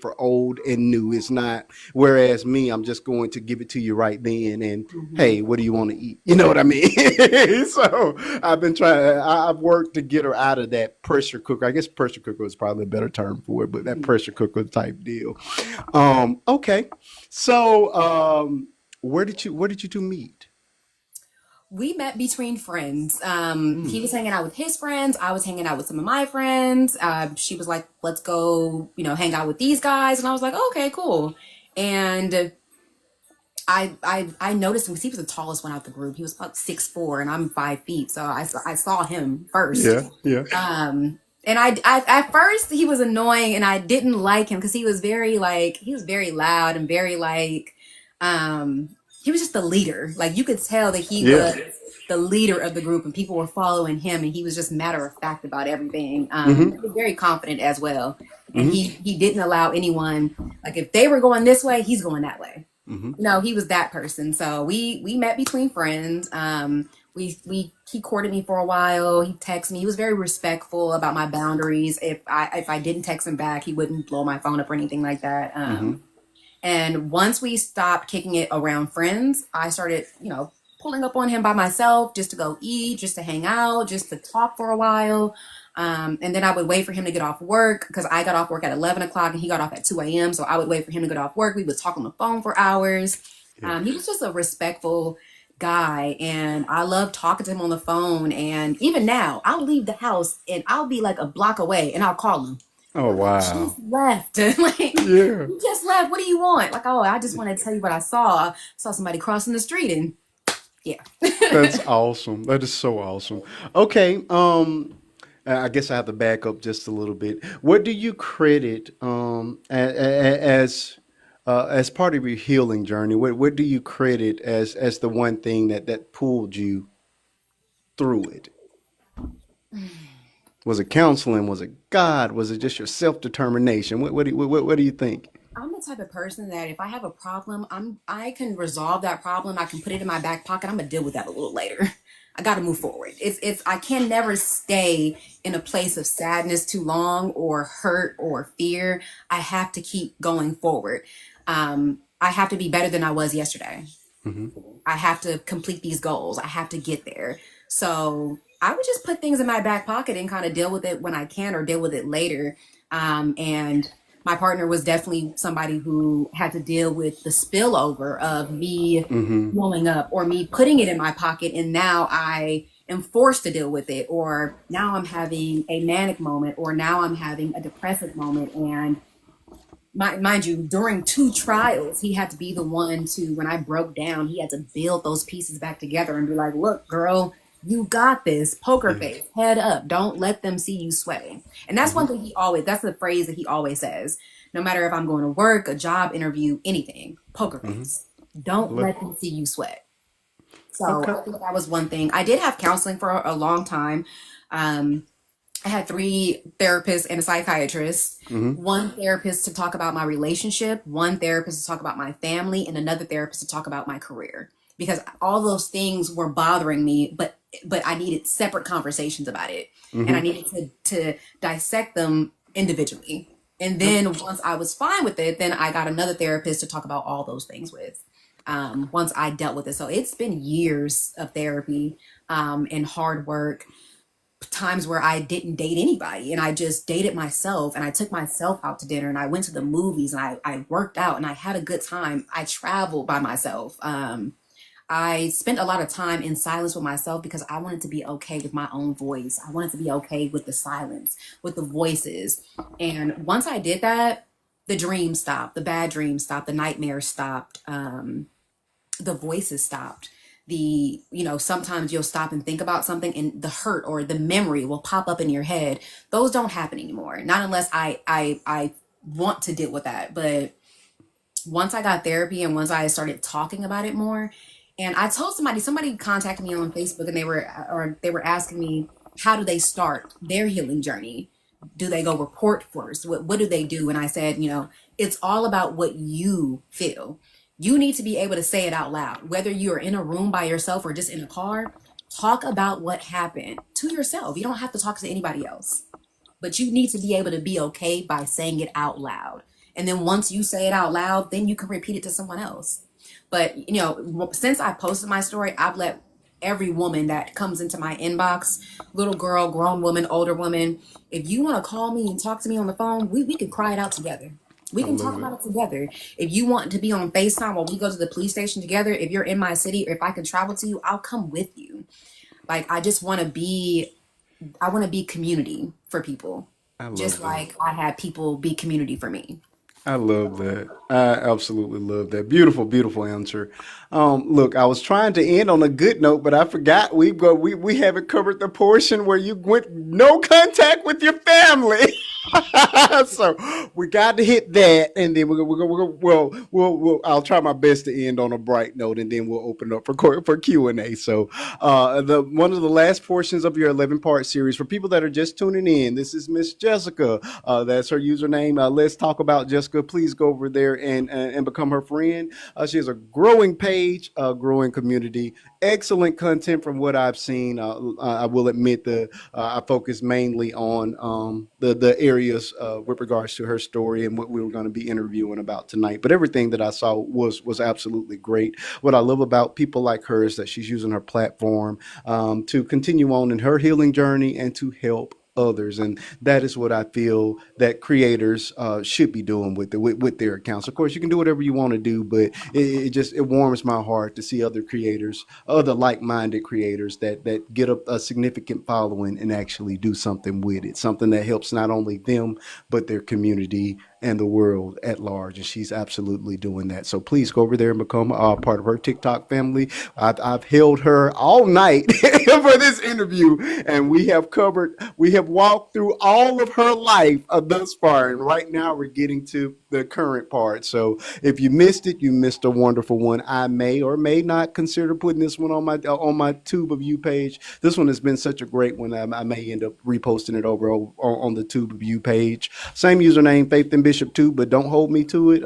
for old and new. It's not. Whereas me, I'm just going to give it to you right then. And hey, what do you want to eat? You know what I mean? So I've been trying. I've worked to get her out of that pressure cooker. I guess pressure cooker is probably a better term for it, but that pressure cooker type deal. Okay. So where did you two meet? We met between friends. He was hanging out with his friends. I was hanging out with some of my friends. She was like, "Let's go, hang out with these guys," and I was like, "Okay, cool." And I noticed him because he was the tallest one out the group. He was about 6'4", and I'm 5 feet, so I saw him first. Yeah. And I at first he was annoying, and I didn't like him because he was very loud and very he was just the leader. Like, you could tell that he Yeah. was the leader of the group, and people were following him, and he was just matter of fact about everything. He was very confident as well, and he didn't allow anyone, like, if they were going this way, he's going that way. No, he was that person. So we met between friends. He courted me for a while. He texted me. He was very respectful about my boundaries. If I didn't text him back, he wouldn't blow my phone up or anything like that. And once we stopped kicking it around friends, I started, pulling up on him by myself, just to go eat, just to hang out, just to talk for a while. And then I would wait for him to get off work, because I got off work at 11 o'clock and he got off at 2 a.m. So I would wait for him to get off work. We would talk on the phone for hours. He was just a respectful guy, and I love talking to him on the phone. And even now, I'll leave the house and I'll be like a block away and I'll call him. Oh, wow. Just left. Like, Yeah. you just left. What do you want? Like, oh, I just want to tell you what I saw. I saw somebody crossing the street, and yeah. That's awesome. That is so awesome. Okay. I guess I have to back up just a little bit. What do you credit as part of your healing journey? What do you credit as the one thing that pulled you through it? Was it counseling? Was it God? Was it just your self determination? What do you think? I'm the type of person that if I have a problem, I can resolve that problem. I can put it in my back pocket. I'm gonna deal with that a little later. I got to move forward. It's I can never stay in a place of sadness too long, or hurt or fear. I have to keep going forward. I I have to be better than I was yesterday. Hmm. I have to complete these goals. I have to get there. So I would just put things in my back pocket and kind of deal with it when I can or deal with it later. And my partner was definitely somebody who had to deal with the spillover of me Hmm. blowing up or me putting it in my pocket. And now I am forced to deal with it. Or now I'm having a manic moment, or now I'm having a depressive moment. And mind you, during 2 trials, he had to be the one to, when I broke down, he had to build those pieces back together and be like, look, girl, you got this. Poker Yeah. face, head up. Don't let them see you sweating. And that's one Hmm. thing that's the phrase that he always says. No matter if I'm going to work, a job interview, anything, poker Hmm. face. Don't Look. let them see you sweat. So Okay. I think that was one thing. I did have counseling for a long time. Um, I had 3 therapists and a psychiatrist. Hmm. One therapist to talk about my relationship, one therapist to talk about my family, and another therapist to talk about my career. Because all those things were bothering me, but I needed separate conversations about it, and I Hmm. needed to dissect them individually. And then once I was fine with it, then I got another therapist to talk about all those things with. Once I dealt with it, so it's been years of therapy and hard work, times where I didn't date anybody and I just dated myself, and I took myself out to dinner, and I went to the movies, and I worked out, and I had a good time. I traveled by myself. I spent a lot of time in silence with myself because I wanted to be okay with my own voice. I wanted to be okay with the silence, with the voices. And once I did that, the dreams stopped, the bad dreams stopped, the nightmares stopped. The voices stopped. Sometimes you'll stop and think about something and the hurt or the memory will pop up in your head. Those don't happen anymore, not unless I want to deal with that. But once I got therapy and once I started talking about it more, and I told somebody contacted me on Facebook, and they were asking me, how do they start their healing journey? Do they go report first? What do they do? And I said, it's all about what you feel. You need to be able to say it out loud, whether you're in a room by yourself or just in a car. Talk about what happened to yourself. You don't have to talk to anybody else, but you need to be able to be okay by saying it out loud. And then once you say it out loud, then you can repeat it to someone else. But, since I posted my story, I've let every woman that comes into my inbox, little girl, grown woman, older woman, if you want to call me and talk to me on the phone, we can cry it out together. We I can talk love it. about it together. If you want to be on FaceTime while we go to the police station together, if you're in my city, or if I can travel to you, I'll come with you. Like, I want to be community for people, I just love that. like I had people be community for me. I love that. I absolutely love that. Beautiful, beautiful answer. Look, I was trying to end on a good note, but I forgot we haven't covered the portion where you went no contact with your family. So we got to hit that, and then I'll try my best to end on a bright note, and then we'll open up for Q&A. So the one of the last portions of your 11-part series, for people that are just tuning in, this is Miss Jessica. That's her username. Let's talk about Jessica. Please go over there and become her friend. She has a growing page, a growing community, excellent content from what I've seen. I will admit I focus mainly on the areas with regards to her story and what we were going to be interviewing about tonight. But everything that I saw was absolutely great. What I love about people like her is that she's using her platform to continue on in her healing journey and to help others, and that is what I feel that creators should be doing with their accounts. Of course, you can do whatever you want to do, but it warms my heart to see other creators, other like-minded creators that get a significant following and actually do something with it, something that helps not only them but their community and the world at large. And she's absolutely doing that. So please go over there and become part of her TikTok family. I've held her all night for this interview, and we have walked through all of her life thus far. And right now we're getting to the current part. So if you missed it, you missed a wonderful one. I may or may not consider putting this one on my Tube of You page. This one has been such a great one. I may end up reposting it over on the Tube of You page. Same username, Faith and Bishop 2, but don't hold me to it.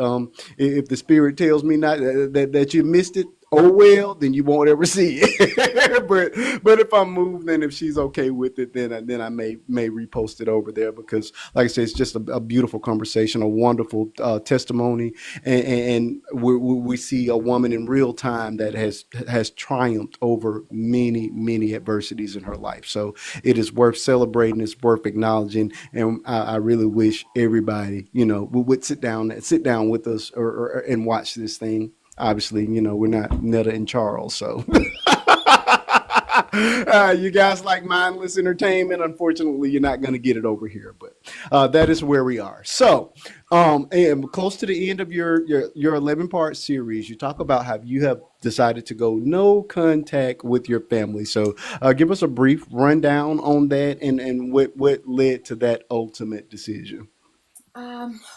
If the spirit tells me not that you missed it, oh well, then you won't ever see it. but if I move, then if she's okay with it, then I may repost it over there because, like I said, it's just a beautiful conversation, a wonderful testimony, and we see a woman in real time that has triumphed over many adversities in her life. So it is worth celebrating. It's worth acknowledging, and I really wish everybody, would sit down with us and watch this thing. Obviously, we're not Netta and Charles, so you guys like mindless entertainment. Unfortunately, you're not going to get it over here, but that is where we are. So, and close to the end of your 11-part series, you talk about how you have decided to go no contact with your family. So, give us a brief rundown on that and what led to that ultimate decision.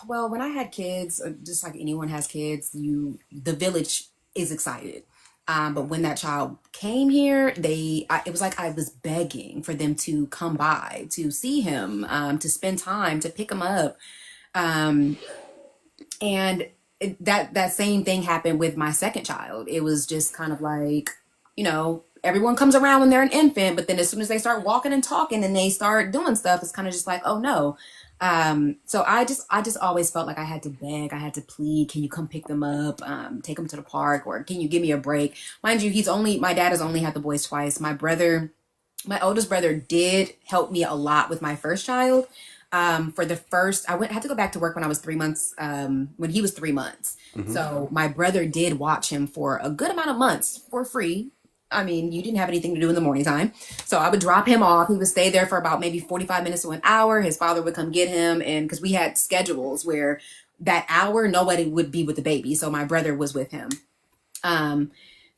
Well, when I had kids, just like anyone has kids, the village is excited. But when that child came here, it was like I was begging for them to come by, to see him, to spend time, to pick him up. Um, and that same thing happened with my second child. It was just kind of like, everyone comes around when they're an infant, but then as soon as they start walking and talking and they start doing stuff, it's kind of just like, oh no. So I just always felt like I had to beg, I had to plead. Can you come pick them up, take them to the park, or can you give me a break? Mind you, my dad has only had the boys twice. My oldest brother did help me a lot with my first child. For the first, had to go back to work when I was 3 months, when he was 3 months. Mm-hmm. So my brother did watch him for a good amount of months for free. I mean, you didn't have anything to do in the morning time. So I would drop him off. He would stay there for about maybe 45 minutes to an hour. His father would come get him. And because we had schedules where that hour, nobody would be with the baby. So my brother was with him.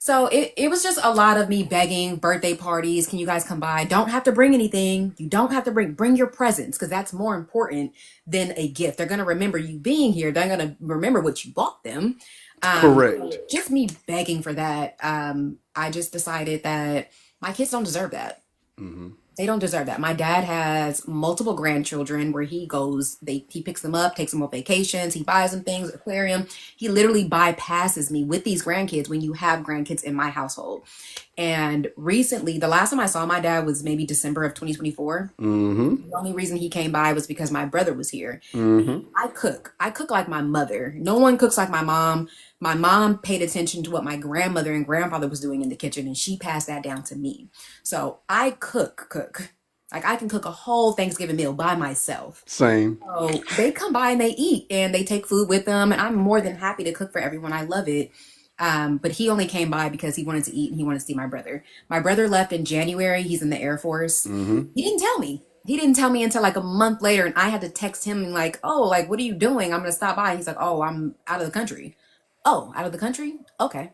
So it was just a lot of me begging, birthday parties. Can you guys come by? Don't have to bring anything. You don't have to bring your presents because that's more important than a gift. They're going to remember you being here. They're going to remember what you bought them. Correct. Just me begging for that. I just decided that my kids don't deserve that. Mm-hmm. They don't deserve that. My dad has multiple grandchildren where he goes, he picks them up, takes them on vacations, he buys them things, aquarium. He literally bypasses me with these grandkids when you have grandkids in my household. And recently, the last time I saw my dad was maybe December of 2024. Mm-hmm. The only reason he came by was because my brother was here. Mm-hmm. I cook like my mother. No one cooks like my mom. My mom paid attention to what my grandmother and grandfather was doing in the kitchen, and she passed that down to me. So I cook. Like I can cook a whole Thanksgiving meal by myself. Same. So they come by and they eat and they take food with them, and I'm more than happy to cook for everyone. I love it. But he only came by because he wanted to eat and he wanted to see my brother. My brother left in January. He's in the Air Force. Mm-hmm. He didn't tell me. He didn't tell me until like a month later, and I had to text him and like, oh, like, what are you doing? I'm going to stop by. And he's like, oh, I'm out of the country. Oh, out of the country? Okay.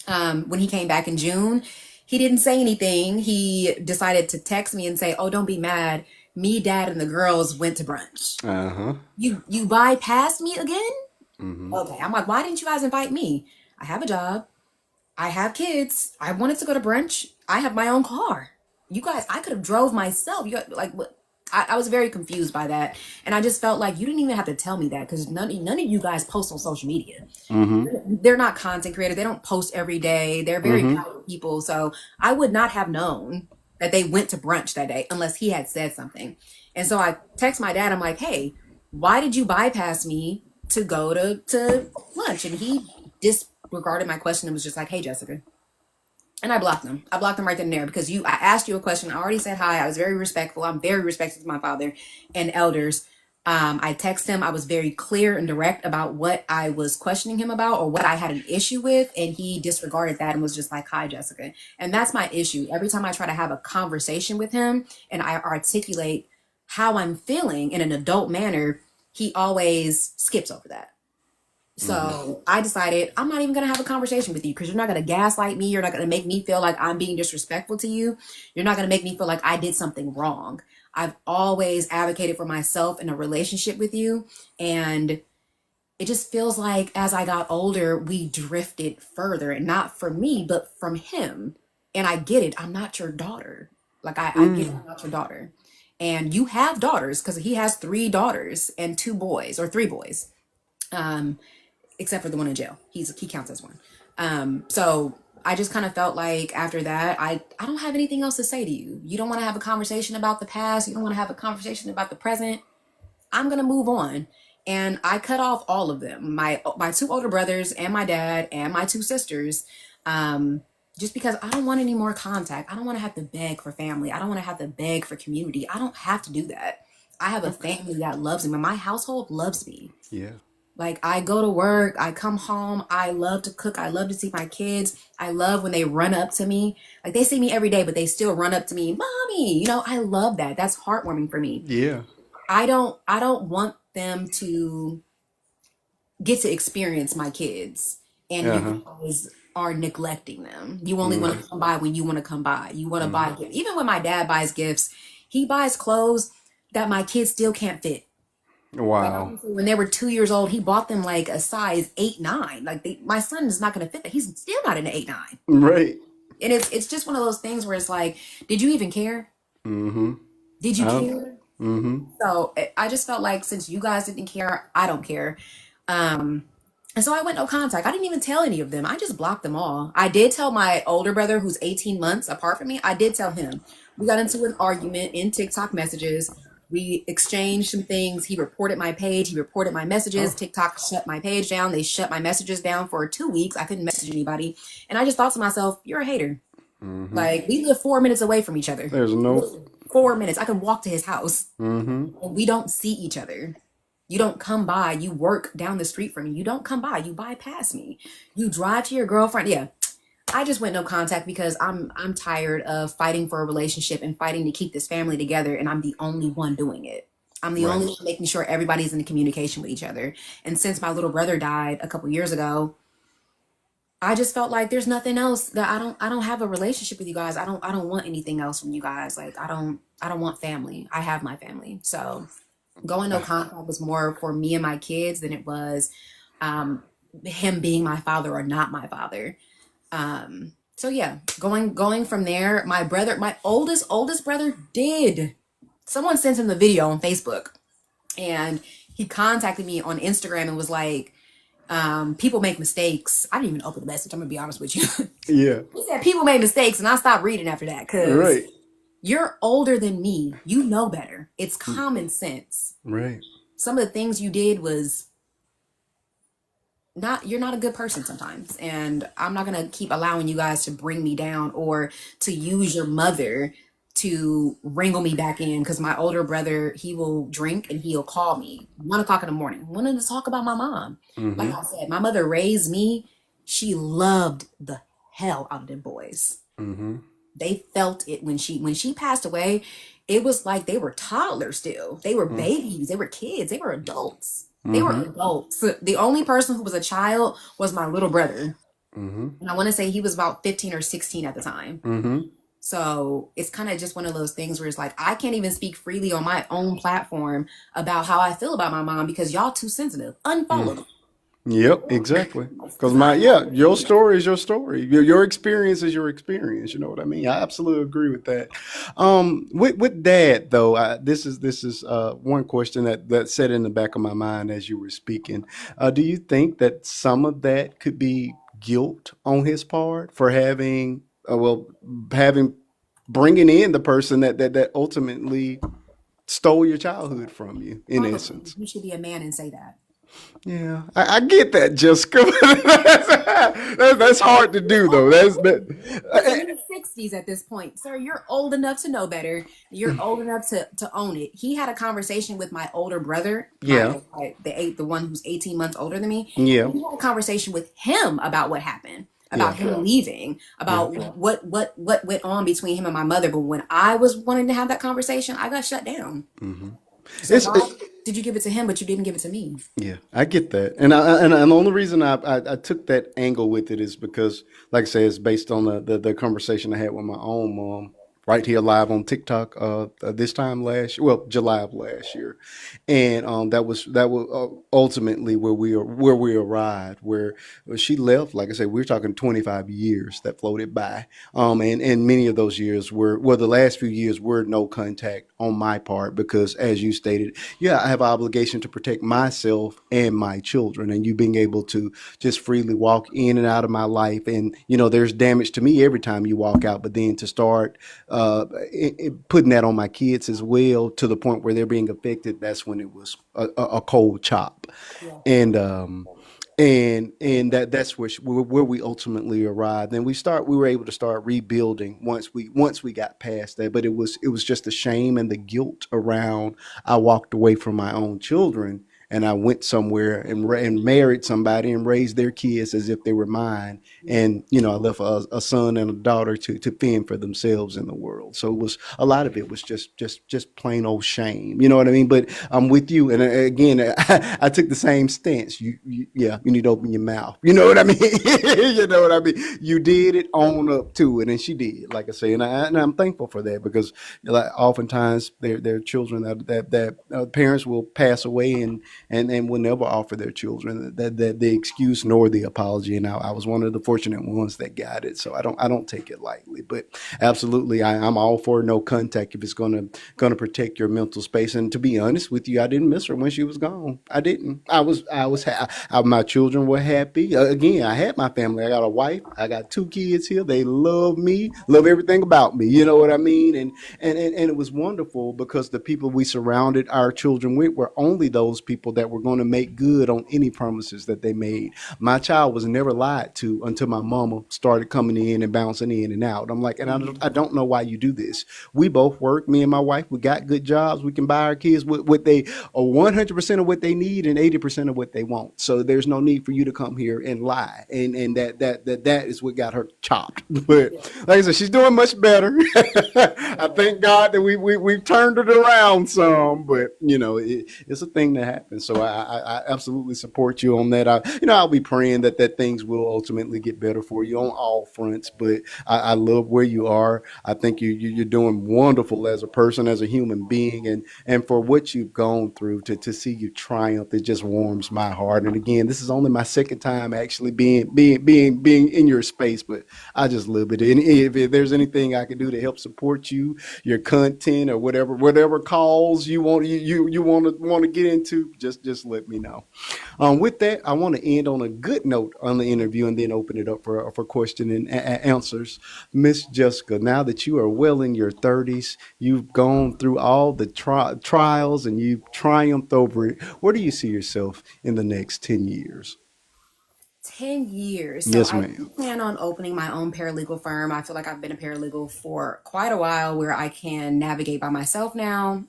When he came back in June, he didn't say anything. He decided to text me and say, oh, don't be mad. Me, dad, and the girls went to brunch. Uh-huh. You bypassed me again? Mm-hmm. Okay. I'm like, why didn't you guys invite me? I have a job. I have kids. I wanted to go to brunch. I have my own car. You guys, I could have drove myself. You guys, like, what? I was very confused by that. And I just felt like you didn't even have to tell me that because none of you guys post on social media. Mm-hmm. They're not content creators. They don't post every day. They're very Mm-hmm. private people. So I would not have known that they went to brunch that day unless he had said something. And so I text my dad. I'm like, hey, why did you bypass me to go to lunch? And he disregarded my question and was just like, hey, Jessica. And I blocked him. I blocked him right then and there because I asked you a question. I already said hi. I was very respectful. I'm very respectful to my father and elders. I texted him. I was very clear and direct about what I was questioning him about or what I had an issue with. And he disregarded that and was just like, hi, Jessica. And that's my issue. Every time I try to have a conversation with him and I articulate how I'm feeling in an adult manner, he always skips over that. So I decided I'm not even going to have a conversation with you because you're not going to gaslight me. You're not going to make me feel like I'm being disrespectful to you. You're not going to make me feel like I did something wrong. I've always advocated for myself in a relationship with you. And it just feels like as I got older, we drifted further, and not from me, but from him. And I get it. I'm not your daughter. Like I get it, I'm not your daughter. And you have daughters because he has 3 daughters and 2 boys or 3 boys. Except for the one in jail. He counts as one. So I just kind of felt like after that, I don't have anything else to say to you. You don't want to have a conversation about the past. You don't want to have a conversation about the present. I'm gonna move on. And I cut off all of them. My two older brothers and my dad and my two sisters. Just because I don't want any more contact. I don't want to have to beg for family. I don't want to have to beg for community. I don't have to do that. I have a family that loves me. My household loves me. Yeah. Like I go to work, I come home, I love to cook, I love to see my kids. I love when they run up to me. Like they see me every day, but they still run up to me, "Mommy." I love that. That's heartwarming for me. Yeah. I don't want them to get to experience my kids and Uh-huh. you guys are neglecting them. You only want Mm-hmm. to come by when you want to come by. You want to buy Mm-hmm. gifts. Even when my dad buys gifts, he buys clothes that my kids still can't fit. Like Wow. obviously, when they were 2 years old, he bought them like a size 8, 9. Like my son is not going to fit that. He's still not in an 8, 9. Right. And it's just one of those things where it's like, did you even care? Mm-hmm. Did you Um, care? mm-hmm. So I just felt like since you guys didn't care, I don't care. Um, and so I went no contact. I didn't even tell any of them. I just blocked them all. I did tell my older brother, who's 18 months apart from me, I did tell him. We got into an argument in TikTok messages. We exchanged some things. He reported my page. He reported my messages. Oh. TikTok shut my page down. They shut my messages down for 2 weeks. I couldn't message anybody. And I just thought to myself, you're a hater. Mm-hmm. Like we live 4 minutes away from each other. There's no. 4 minutes. I can walk to his house. Mm-hmm. And we don't see each other. You don't come by. You work down the street from me. You don't come by. You bypass me. You drive to your girlfriend. Yeah. I just went no contact because I'm tired of fighting for a relationship and fighting to keep this family together, and I'm the only one doing it. I'm the only Right. one making sure everybody's in communication with each other. And since my little brother died a couple years ago, I just felt like there's nothing else that I don't have a relationship with you guys. I don't want anything else from you guys. Like I don't want family. I have my family. So going no contact was more for me and my kids than it was him being my father or not my father. So yeah, going from there, my oldest brother did. Someone sent him the video on Facebook and he contacted me on Instagram and was like, people make mistakes. I didn't even open the message. I'm gonna be honest with you. Yeah. He said people made mistakes and I stopped reading after that because Right. you're older than me. You know better. It's common sense. Right. Some of the things you did was you're not a good person sometimes. And I'm not going to keep allowing you guys to bring me down or to use your mother to wrangle me back in. Because my older brother, he will drink and he'll call me 1 o'clock in the morning, wanting to talk about my mom. Like Mm-hmm. I said, my mother raised me. She loved the hell out of them boys. Mm-hmm. They felt it when she passed away. It was like they were toddlers still. They were babies. They were kids. They were adults. They were Mm-hmm. adults. The only person who was a child was my little brother. Mm-hmm. And I want to say he was about 15 or 16 at the time. Mm-hmm. So it's kind of just one of those things where it's like, I can't even speak freely on my own platform about how I feel about my mom because y'all too sensitive. Unfollow them. Yep, exactly. Because your story is your story. Your experience is your experience. You know what I mean? I absolutely agree with that. With dad though, this is one question that sat in the back of my mind as you were speaking. Do you think that some of that could be guilt on his part for having bringing in the person that ultimately stole your childhood from you, in Probably. essence? You should be a man and say that. Yeah, I get that, Jessica. That's hard to do, though. He's in his 60s at this point. Sir, you're old enough to know better. You're old enough to own it. He had a conversation with my older brother. Yeah. The one who's 18 months older than me. Yeah. He had a conversation with him about what happened, about Yeah. him leaving, about what went on between him and my mother. But when I was wanting to have that conversation, I got shut down. Mm-hmm. So why did you give it to him, but you didn't give it to me? Yeah, I get that, and the only reason I took that angle with it is because, like I say, it's based on the conversation I had with my own mom right here live on TikTok this time last year, well, July of last year, and that was ultimately where we arrived. Where she left, like I said, we're talking 25 years that floated by, and many of those years were well, the last few years were no contact on my part because, as you stated, yeah, I have an obligation to protect myself and my children, and you being able to just freely walk in and out of my life, and there's damage to me every time you walk out, but then to start putting that on my kids as well to the point where they're being affected, that's when it was a cold chop. Yeah. And that's where we ultimately arrived, and we were able to start rebuilding once we got past that. But it was just the shame and the guilt around, I walked away from my own children and I went somewhere and married somebody and raised their kids as if they were mine. And, I left a son and a daughter to fend for themselves in the world. So a lot of it was just plain old shame. You know what I mean? But I'm with you. And again, I took the same stance. Yeah, you need to open your mouth. You know what I mean? You know what I mean? You did it, own up to it. And she did, like I say. And I'm thankful for that because like, oftentimes there are children that parents will pass away and will never offer their children that the excuse nor the apology. And I was one of the fortunate ones that got it, so I don't take it lightly. But absolutely, I'm all for no contact if it's gonna protect your mental space. And to be honest with you, I didn't miss her when she was gone. I didn't. My children were happy. Again, I had my family. I got a wife. I got two kids here. They love me, love everything about me. You know what I mean? And it was wonderful because the people we surrounded our children with were only those people that were going to make good on any promises that they made. My child was never lied to until my mama started coming in and bouncing in and out. I'm like, and I don't know why you do this. We both work, me and my wife. We got good jobs. We can buy our kids what they 100% of what they need and 80% of what they want. So there's no need for you to come here and lie. And that is what got her chopped. But like I said, she's doing much better. I thank God that we've turned it around some. But it's a thing that happens. So I absolutely support you on that. I'll be praying that things will ultimately get better for you on all fronts. But I love where you are. I think you're doing wonderful as a person, as a human being, and for what you've gone through to see you triumph, it just warms my heart. And again, this is only my second time actually being in your space, but I just love it. And if there's anything I can do to help support you, your content or whatever calls you want to get into, just let me know. With that, I want to end on a good note on the interview and then open it up for question and answers. Miss Jessica, now that you are well in your 30s, you've gone through all the trials and you've triumphed over it. Where do you see yourself in the next 10 years? 10 years. So Yes, I do ma'am. plan on opening my own paralegal firm. I feel like I've been a paralegal for quite a while where I can navigate by myself now.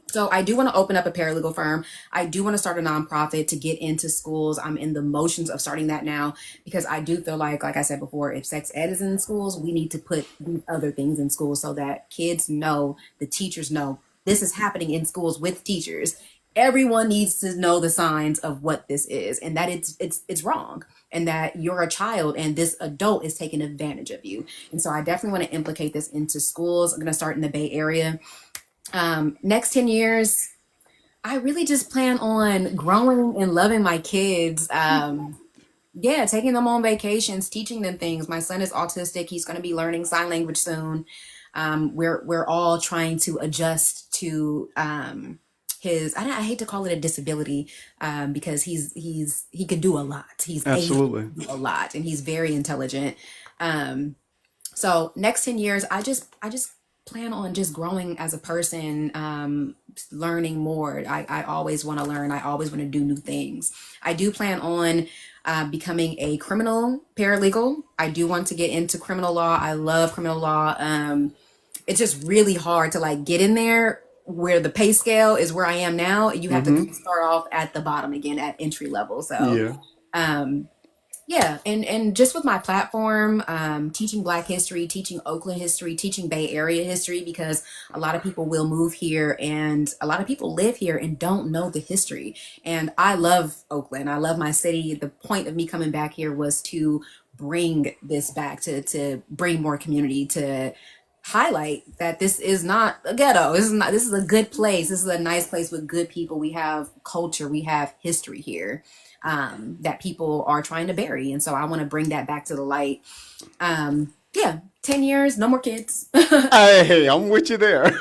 So I do want to open up a paralegal firm. I do want to start a nonprofit to get into schools. I'm in the motions of starting that now because I do feel like I said before, if sex ed is in schools, we need to put these other things in schools so that kids know, the teachers know this is happening in schools with teachers. Everyone needs to know the signs of what this is and that it's wrong and that you're a child and this adult is taking advantage of you. And so I definitely want to implicate this into schools. I'm going to start in the Bay Area. Next 10 years, I really just plan on growing and loving my kids. Yeah, taking them on vacations, teaching them things. My son is autistic. He's going to be learning sign language soon. We're all trying to adjust to his. I hate to call it a disability because he can do a lot. He's able Absolutely. to do a lot, and he's very intelligent. Um, so next 10 years, I just plan on just growing as a person, learning more. I always want to learn. I always want to do new things. I do plan on becoming a criminal paralegal. I do want to get into criminal law. I love criminal law. It's just really hard to like get in there where the pay scale is where I am now. You have to start off at the bottom again at entry level. So Yeah. um, yeah, and just with my platform, teaching Black history, teaching Oakland history, teaching Bay Area history, because a lot of people will move here and a lot of people live here and don't know the history. And I love Oakland. I love my city. The point of me coming back here was to bring this back, to bring more community, to highlight that this is not a ghetto. This is a good place. This is a nice place with good people. We have culture, we have history here, that people are trying to bury. And so I want to bring that back to the light. Yeah, 10 years, no more kids. Hey, I'm with you there.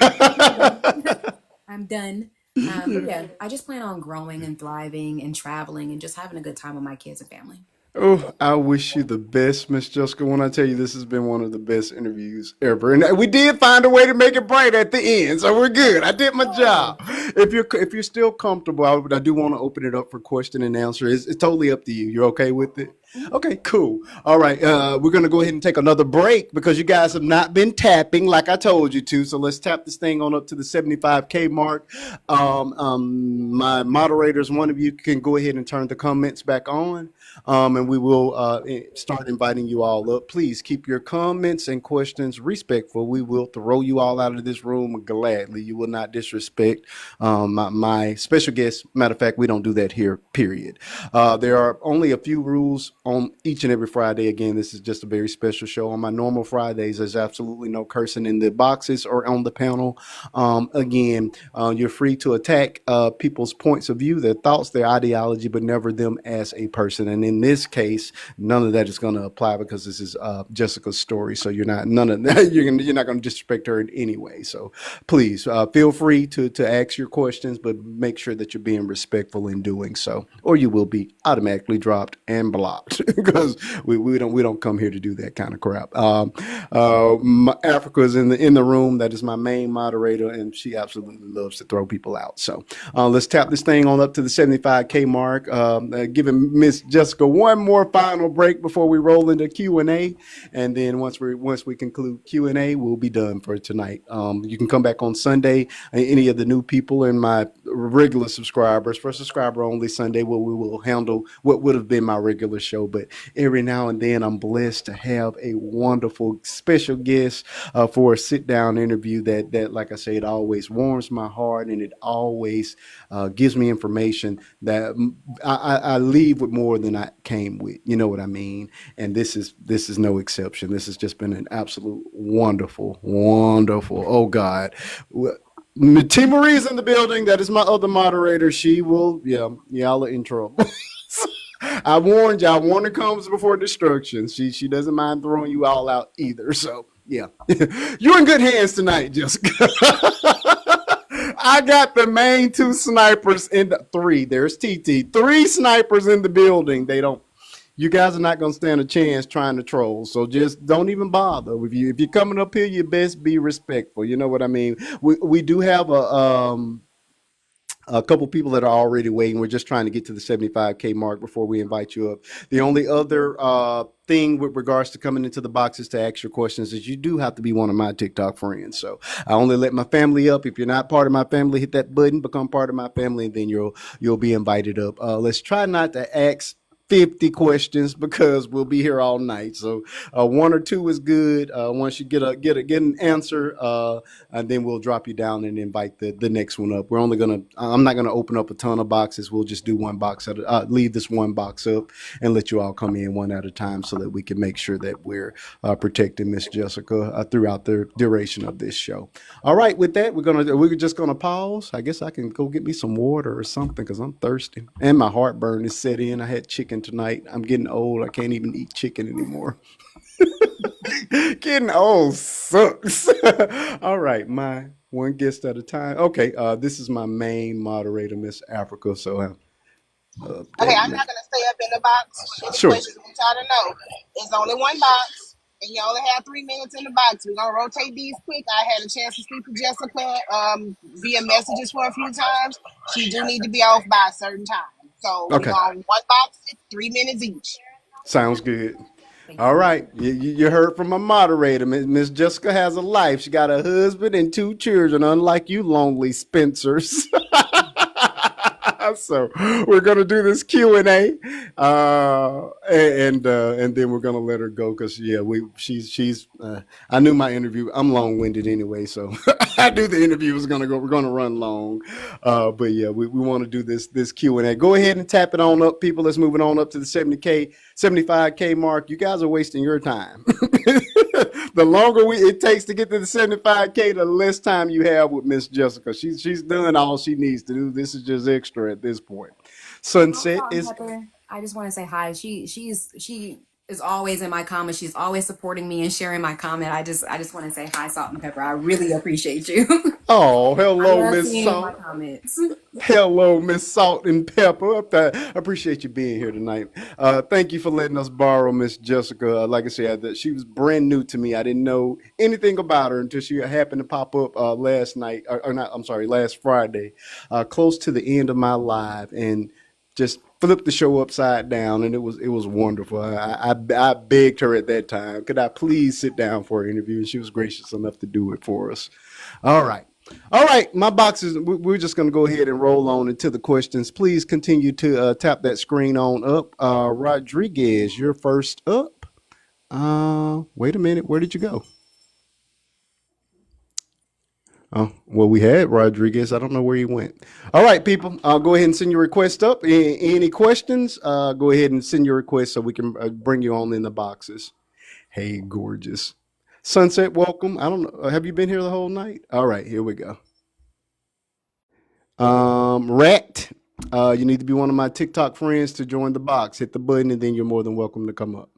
I'm done. But yeah, I just plan on growing and thriving and traveling and just having a good time with my kids and family. Oh, I wish you the best, Miss Jessica. When I tell you this has been one of the best interviews ever, and we did find a way to make it bright at the end, so we're good. I did my job. If you're still comfortable, I do want to open it up for question and answer. It's totally up to you. You're okay with it? Okay, cool. All right, we're gonna go ahead and take another break because you guys have not been tapping like I told you to. So let's tap this thing on up to the 75K mark. My moderators, one of you can go ahead and turn the comments back on. And we will start inviting you all up. Please keep your comments and questions respectful. We will throw you all out of this room gladly. You will not disrespect my special guest. Matter of fact, we don't do that here, period. There are only a few rules on each and every Friday. Again, this is just a very special show. On my normal Fridays, there's absolutely no cursing in the boxes or on the panel. Again, you're free to attack people's points of view, their thoughts, their ideology, but never them as a person. And in this case, none of that is going to apply because this is Jessica's story. So you're not you're not going to disrespect her in any way. So please feel free to ask your questions, but make sure that you're being respectful in doing so, or you will be automatically dropped and blocked because we don't come here to do that kind of crap. Africa is in the room. That is my main moderator, and she absolutely loves to throw people out. So let's tap this thing on up to the 75K mark. Giving Miss Jessica one more final break before we roll into Q&A, and then once we conclude Q&A, we'll be done for tonight. You can come back on Sunday. Any of the new people and my regular subscribers, for subscriber only Sunday, where we will handle what would have been my regular show. But every now and then, I'm blessed to have a wonderful special guest for a sit down interview that, like I say, it always warms my heart, and it always gives me information that I leave with more than I came with. You know what I mean? And this is no exception. This has just been an absolute wonderful. Oh God. T. Marie's in the building. That is my other moderator. She will, y'all are in trouble. I warned y'all. Warning comes before destruction. She doesn't mind throwing you all out either. So yeah, you're in good hands tonight, Jessica. I got the main two snipers in the three. There's TT. 3 snipers in the building. You guys are not going to stand a chance trying to troll. So just don't even bother. If you're coming up here, you best be respectful. You know what I mean? We do have a couple people that are already waiting. We're just trying to get to the 75K mark before we invite you up. The only other thing with regards to coming into the boxes to ask your questions is you do have to be one of my TikTok friends. So I only let my family up. If you're not part of my family, hit that button, become part of my family, and then you'll be invited up. Let's try not to ask 50 questions because we'll be here all night. So 1 or 2 is good. Once you get an answer, and then we'll drop you down and invite the next one up. I'm not gonna open up a ton of boxes. We'll just do one box leave this one box up and let you all come in one at a time so that we can make sure that we're protecting Miss Jessica throughout the duration of this show. All right, with that, we're just gonna pause. I guess I can go get me some water or something because I'm thirsty and my heartburn is set in. I had chicken tonight. I'm getting old. I can't even eat chicken anymore. Getting old sucks. All right, my one guest at a time. Okay, this is my main moderator, Miss Africa. So, Okay, I'm not gonna stay up in the box with any sure. questions. I want y'all to know it's only one box, and you only have 3 minutes in the box. We're gonna rotate these quick. I had a chance to speak to Jessica via messages for a few times. She do need to be off by a certain time. So we're Okay, on one box, 3 minutes each. sounds good. Thank All you. right, you heard from my moderator. Miss Jessica has a life. She got a husband and 2 children, unlike you lonely Spencers. So we're gonna do this Q&A, and then we're gonna let her go because she's I knew my interview. I'm long winded anyway, so I knew the interview was gonna go. We're gonna run long, but yeah, we want to do this Q&A. Go ahead and tap it on up, people. Let's move it on up to the 70K, 75K mark. You guys are wasting your time. The longer it takes to get to the 75K, the less time you have with Miss Jessica. She's done all she needs to do. This is just extra at this point. Sunset Salt and is Pepper, I just want to say hi. She is always in my comments. She's always supporting me and sharing my comment. I just want to say hi, Salt and Pepper. I really appreciate you. oh I hello love Miss seeing my Salt. comments. Hello, Miss Salt and Pepper. I appreciate you being here tonight. Thank you for letting us borrow Miss Jessica. Like I said, she was brand new to me. I didn't know anything about her until she happened to pop up last night, or not. I'm sorry, last Friday, close to the end of my live, and just flipped the show upside down, and it was wonderful. I begged her at that time, could I please sit down for an interview, and she was gracious enough to do it for us. All right. All right, my boxes, we're just going to go ahead and roll on into the questions. Please continue to tap that screen on up. Rodriguez, you're first up. Wait a minute. Where did you go? Oh, well, we had Rodriguez. I don't know where he went. All right, people, go ahead and send your request up. Any questions? Go ahead and send your request so we can bring you on in the boxes. Hey, gorgeous. Sunset, welcome. I don't know. Have you been here the whole night? All right, here we go. Rat, you need to be one of my TikTok friends to join the box. Hit the button, and then you're more than welcome to come up.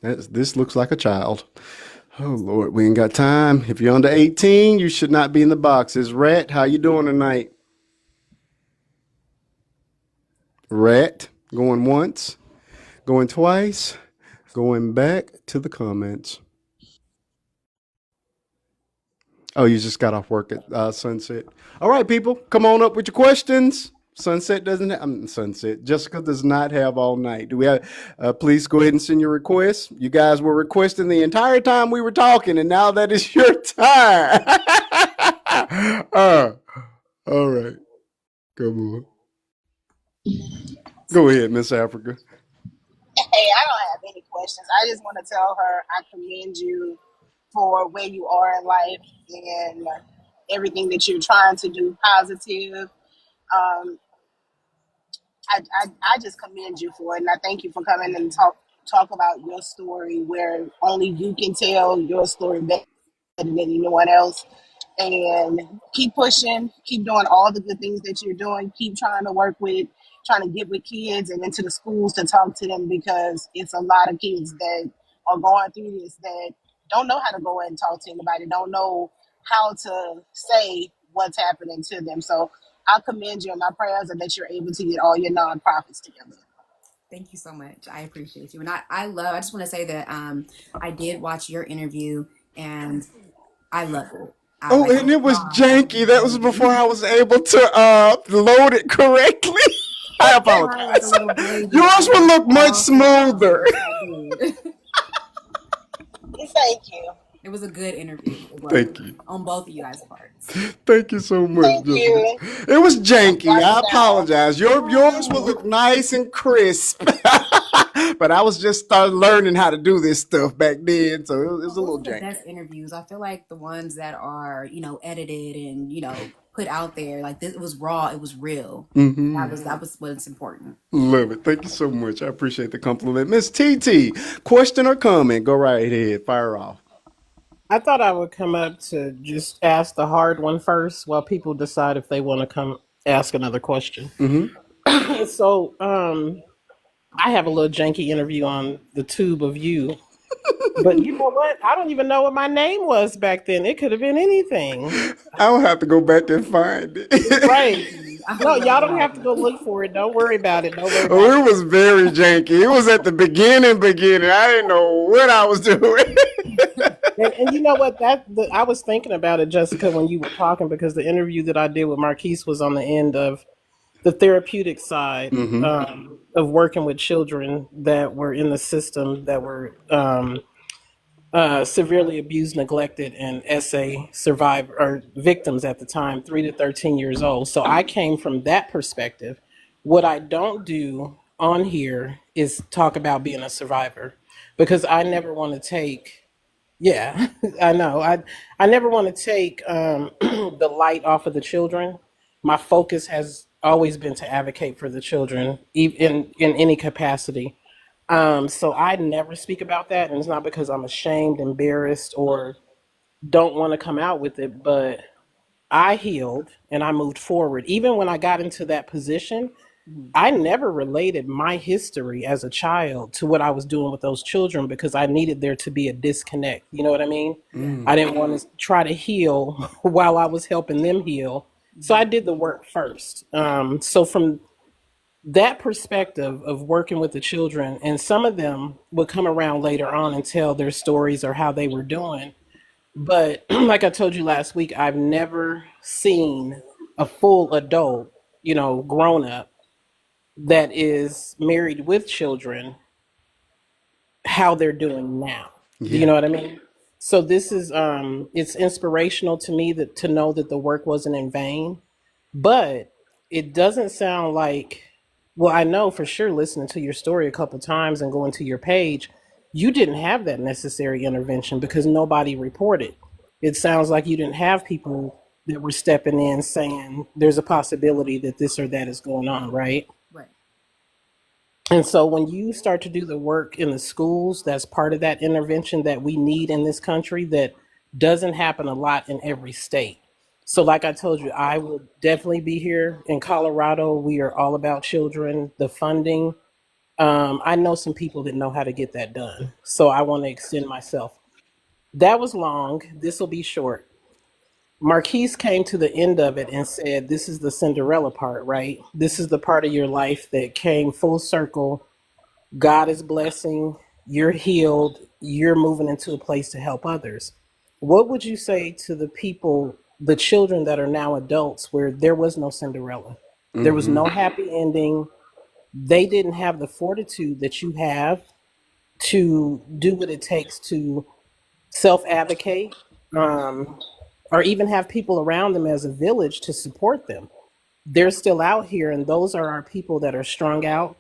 This looks like a child. Oh, Lord, we ain't got time. If you're under 18, you should not be in the boxes. Rat, how you doing tonight? Rat, going once, going twice, going back to the comments. Oh, you just got off work at Sunset. All right, people, come on up with your questions. Sunset doesn't have, Sunset. Jessica does not have all night. Do we have, please go ahead and send your requests. You guys were requesting the entire time we were talking, and now that is your time. All right. Come on. Go ahead, Miss Africa. Hey, I don't have any questions. I just want to tell her I commend you for where you are in life and everything that you're trying to do positive. Um, I just commend you for it, and I thank you for coming and talk about your story where only you can tell your story better than anyone else. And keep pushing, keep doing all the good things that you're doing. Keep trying to get with kids and into the schools to talk to them, because it's a lot of kids that are going through this that don't know how to go and talk to anybody, don't know how to say what's happening to them. So I commend you, and my prayers are that you're able to get all your nonprofits together. Thank you so much. I appreciate you. And I just want to say that I did watch your interview and I loved it. And it was janky. That was before I was able to load it correctly. I apologize. Yours would look much smoother. Thank you. It was a good interview. Thank you. On both of you guys' parts. Thank you so much. Thank you. It was janky. I apologize. Yours will look nice and crisp. But I was just starting learning how to do this stuff back then, so it was a little janky. Best interviews. I feel like the ones that are, edited and, put out there, like this, it was raw, it was real. Mm-hmm. That was what's important. Love it. Thank you so much. I appreciate the compliment. Miss TT, question or comment? Go right ahead. Fire off. I thought I would come up to just ask the hard one first while people decide if they want to come ask another question. Mm-hmm. So, I have a little janky interview on the tube of you. But you know what? I don't even know what my name was back then. It could have been anything. I'll have to go back and find it. Right. No, y'all don't have to go look for it. Don't worry about it. Don't worry about Oh, it was very janky. It was at the beginning. I didn't know what I was doing. And you know what? I was thinking about it, Jessica, when you were talking, because the interview that I did with Marquise was on the end of the therapeutic side of working with children that were in the system that were severely abused, neglected, and SA survivor or victims at the time, 3 to 13 years old. So I came from that perspective. What I don't do on here is talk about being a survivor because I never want to take. Yeah, I know. I never want to take the light off of the children. My focus has always been to advocate for the children, in any capacity. So I never speak about that, and it's not because I'm ashamed, embarrassed, or don't want to come out with it, but I healed and I moved forward. Even when I got into that position, I never related my history as a child to what I was doing with those children because I needed there to be a disconnect. You know what I mean? Yeah. I didn't want to try to heal while I was helping them heal. So I did the work first. So from that perspective of working with the children, and some of them would come around later on and tell their stories or how they were doing. But like I told you last week, I've never seen a full adult, grown up that is married with children, how they're doing now. Do you Yeah. know what I mean? So this is it's inspirational to me that to know that the work wasn't in vain, but it doesn't sound like, well, I know for sure listening to your story a couple times and going to your page, you didn't have that necessary intervention because nobody reported. It sounds like you didn't have people that were stepping in saying there's a possibility that this or that is going on, right? Right. And so when you start to do the work in the schools, that's part of that intervention that we need in this country that doesn't happen a lot in every state. So like I told you, I will definitely be here in Colorado. We are all about children, the funding. I know some people that know how to get that done. So I want to extend myself. That was long. This will be short. Marquise came to the end of it and said, this is the Cinderella part, right? This is the part of your life that came full circle. God is blessing, you're healed, you're moving into a place to help others. What would you say to the people, the children that are now adults, where there was no Cinderella? There was Mm-hmm. no happy ending. They didn't have the fortitude that you have to do what it takes to self advocate, um, or even have people around them as a village to support them. They're still out here, and those are our people that are strung out.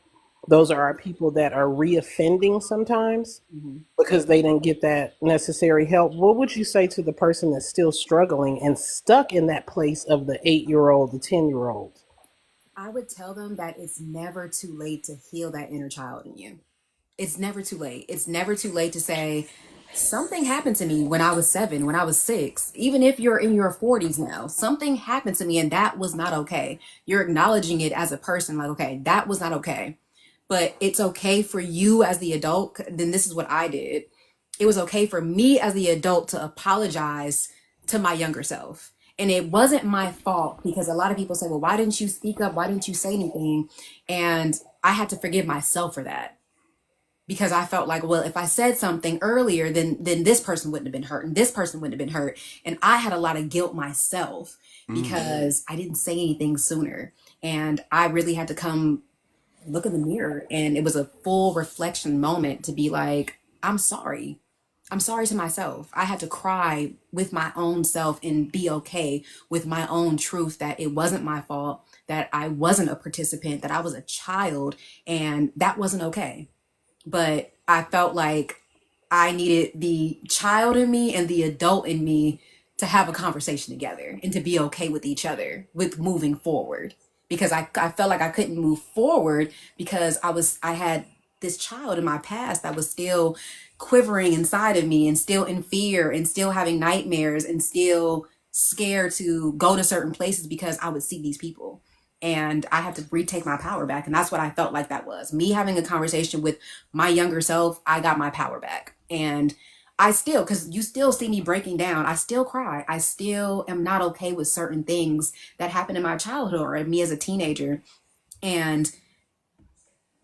Those are our people that are reoffending sometimes Hmm. because they didn't get that necessary help. What would you say to the person that's still struggling and stuck in that place of the 8-year old, the 10-year old? I would tell them that it's never too late to heal that inner child in you. It's never too late. It's never too late to say, something happened to me when I was 7, when I was 6. Even if you're in your 40s now, something happened to me and that was not okay. You're acknowledging it as a person, like, okay, that was not okay. But it's okay for you as the adult. Then this is what I did. It was okay for me as the adult to apologize to my younger self. And it wasn't my fault because a lot of people say, well, why didn't you speak up? Why didn't you say anything? And I had to forgive myself for that because I felt like, well, if I said something earlier, then this person wouldn't have been hurt and this person wouldn't have been hurt. And I had a lot of guilt myself because I didn't say anything sooner. And I really had to come look in the mirror, and it was a full reflection moment to be like, I'm sorry. I'm sorry to myself. I had to cry with my own self and be okay with my own truth that it wasn't my fault, that I wasn't a participant, that I was a child, and that wasn't okay. But I felt like I needed the child in me and the adult in me to have a conversation together and to be okay with each other with moving forward because I felt like I couldn't move forward because I had this child in my past that was still quivering inside of me and still in fear and still having nightmares and still scared to go to certain places because I would see these people and I had to retake my power back. And that's what I felt like that was me having a conversation with my younger self. I got my power back. And I still, because you still see me breaking down, I still cry. I still am not okay with certain things that happened in my childhood or me as a teenager. And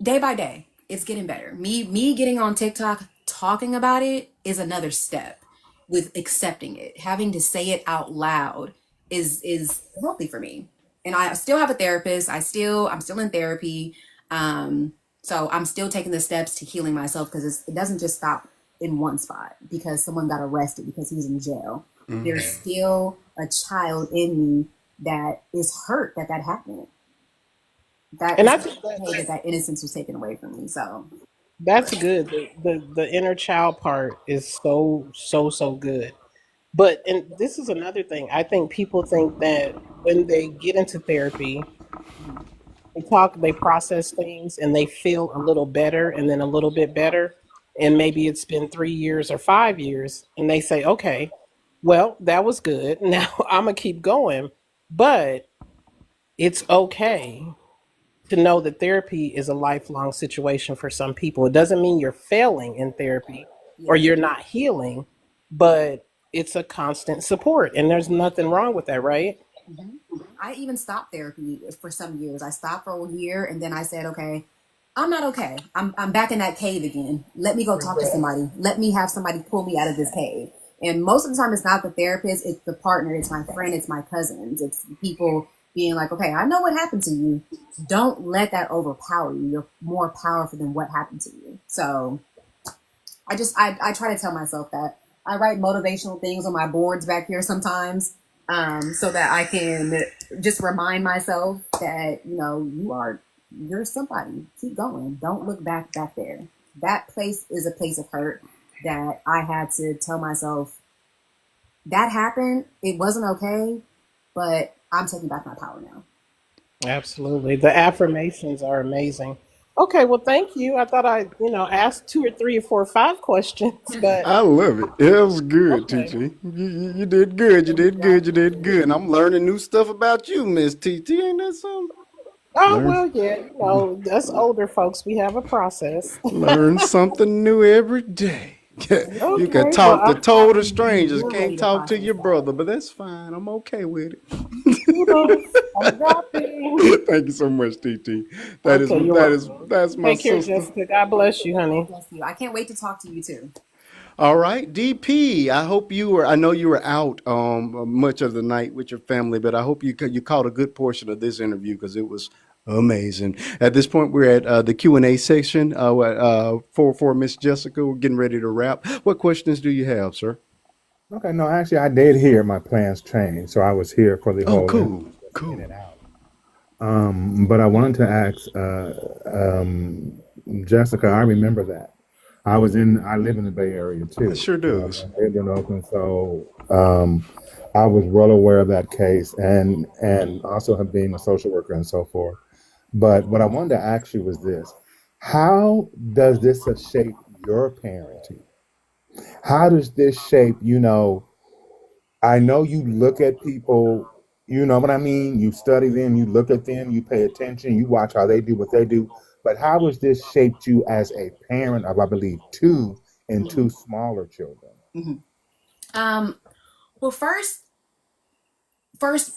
day by day, it's getting better. Me getting on TikTok, talking about it is another step with accepting it. Having to say it out loud is healthy for me. And I still have a therapist. I'm still in therapy. So I'm still taking the steps to healing myself because it doesn't just stop in one spot because someone got arrested because he's in jail. Mm. There's still a child in me that is hurt that happened. That And is I not think okay that innocence was taken away from me. So that's good. The inner child part is so good. But and this is another thing. I think people think that when they get into therapy, they process things, and they feel a little better, and then a little bit better, and maybe it's been 3 years or 5 years, and they say, "Okay, well, that was good. Now I'm gonna keep going." But it's okay to know that therapy is a lifelong situation for some people. It doesn't mean you're failing in therapy or yeah. you're not healing, but it's a constant support, and there's nothing wrong with that, right? hmm I even stopped therapy for some years. I stopped for a year and then I said, okay, I'm not okay. I'm back in that cave again. Let me go talk to somebody. Let me have somebody pull me out of this cave. And most of the time, it's not the therapist, it's the partner, it's my friend, it's my cousins, it's people being like, okay, I know what happened to you. Don't let that overpower you. You're more powerful than what happened to you. So I try to tell myself that. I write motivational things on my boards back here sometimes, so that I can just remind myself that you're somebody. Keep going. Don't look back there. That place is a place of hurt that I had to tell myself that happened. It wasn't okay, but I'm taking back my power now. Absolutely. The affirmations are amazing. Okay, well, thank you. I thought asked 2 or 3 or 4 or 5 questions, but I love it. It was good, okay. TT. You did good. You did good. You did good. And I'm learning new stuff about you, Miss TT. Ain't that something? Oh, Learn, well, yeah, us older folks, we have a process. learn something new every day. You can Okay, well, talk to I'm total Happy strangers. you're ready Can't to talk to process your that. brother, but that's fine. I'm okay with toodles. I'm dropping. it. Thank you so much, TT. Okay, you're welcome. That's my Take care, sister. Jessica. God bless you, honey. Bless you. I can't wait to talk to you too. All right, DP. I hope you were. I know you were out much of the night with your family, but I hope you caught a good portion of this interview because it was amazing. At this point, we're at the Q&A section. For Miss Jessica, we're getting ready to wrap. What questions do you have, sir? Okay, no, actually, I did hear my plans change, so I was here for the Oh, whole interview, cool, just in cool. and out. But I wanted to ask Jessica. I remember that I live in the Bay Area It too. sure does. I lived in Oakland, so I was well aware of that case, and also have been a social worker and so forth. But what I wanted to ask you was this: how does this shape your parenting? How does this shape, I know you look at people, you know what I mean? You study them, you look at them, you pay attention, you watch how they do what they do. But how has this shaped you as a parent of, I believe, two and hmm two smaller children? hmm Um, well, first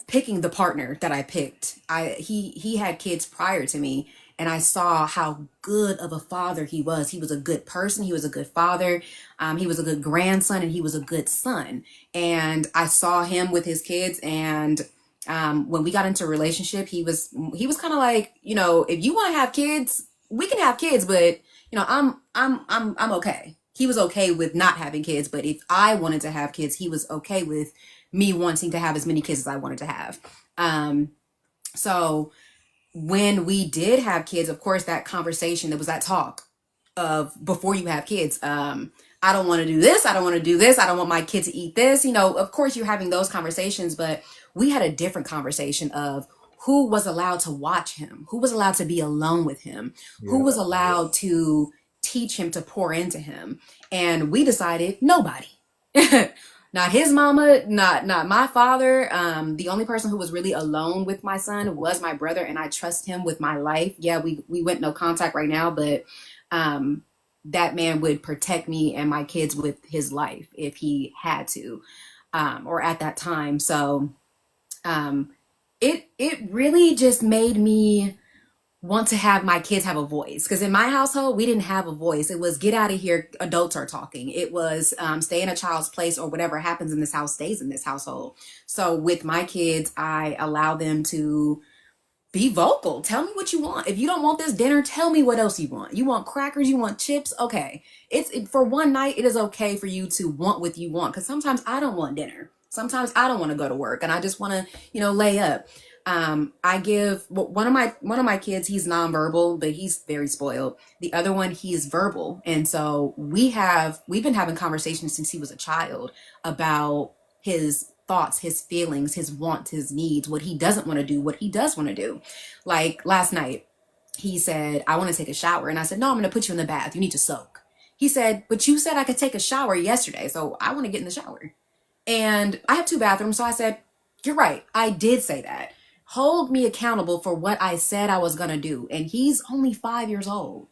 picking the partner that I picked, he had kids prior to me, and I saw how good of a father he was. He was a good person. He was a good father. He was a good grandson, and he was a good son. And I saw him with his kids, and when we got into a relationship, he was kind of like, if you want to have kids, we can have kids, but I'm okay. He was okay with not having kids, but if I wanted to have kids, he was okay with me wanting to have as many kids as I wanted to have. Um, so when we did have kids, of course, that conversation, there was that talk of before you have kids. I don't want to do this. I don't want to do this. I don't want my kid to eat this. Of course, you're having those conversations, but we had a different conversation of who was allowed to watch him, who was allowed to be alone with him, who Yeah. was allowed to teach him, to pour into him. And we decided nobody. Not his mama, not my father. The only person who was really alone with my son was my brother, and I trust him with my life. Yeah, we went no contact right now, but um, that man would protect me and my kids with his life if he had to, or at that time. So um, it really just made me want to have my kids have a voice, because in my household we didn't have a voice. It was get out of here, adults are talking. It was stay in a child's place, or whatever happens in this house stays in this household. So with my kids, I allow them to be vocal. Tell me what you want. If you don't want this dinner, tell me what else you want. You want crackers? You want chips? Okay. For one night, it is okay for you to want what you want. Because sometimes I don't want dinner. Sometimes I don't want to go to work and I just want to, lay up. I give one of my kids, he's nonverbal, but he's very spoiled. The other one, he's verbal. And so we've been having conversations since he was a child about his thoughts, his feelings, his wants, his needs, what he doesn't want to do, what he does want to do. Like last night, he said, I want to take a shower. And I said, no, I'm going to put you in the bath. You need to soak. He said, but you said I could take a shower yesterday. So I want to get in the shower. And I have 2 bathrooms. So I said, you're right. I did say that. Hold me accountable for what I said I was going to do. And he's only 5 years old.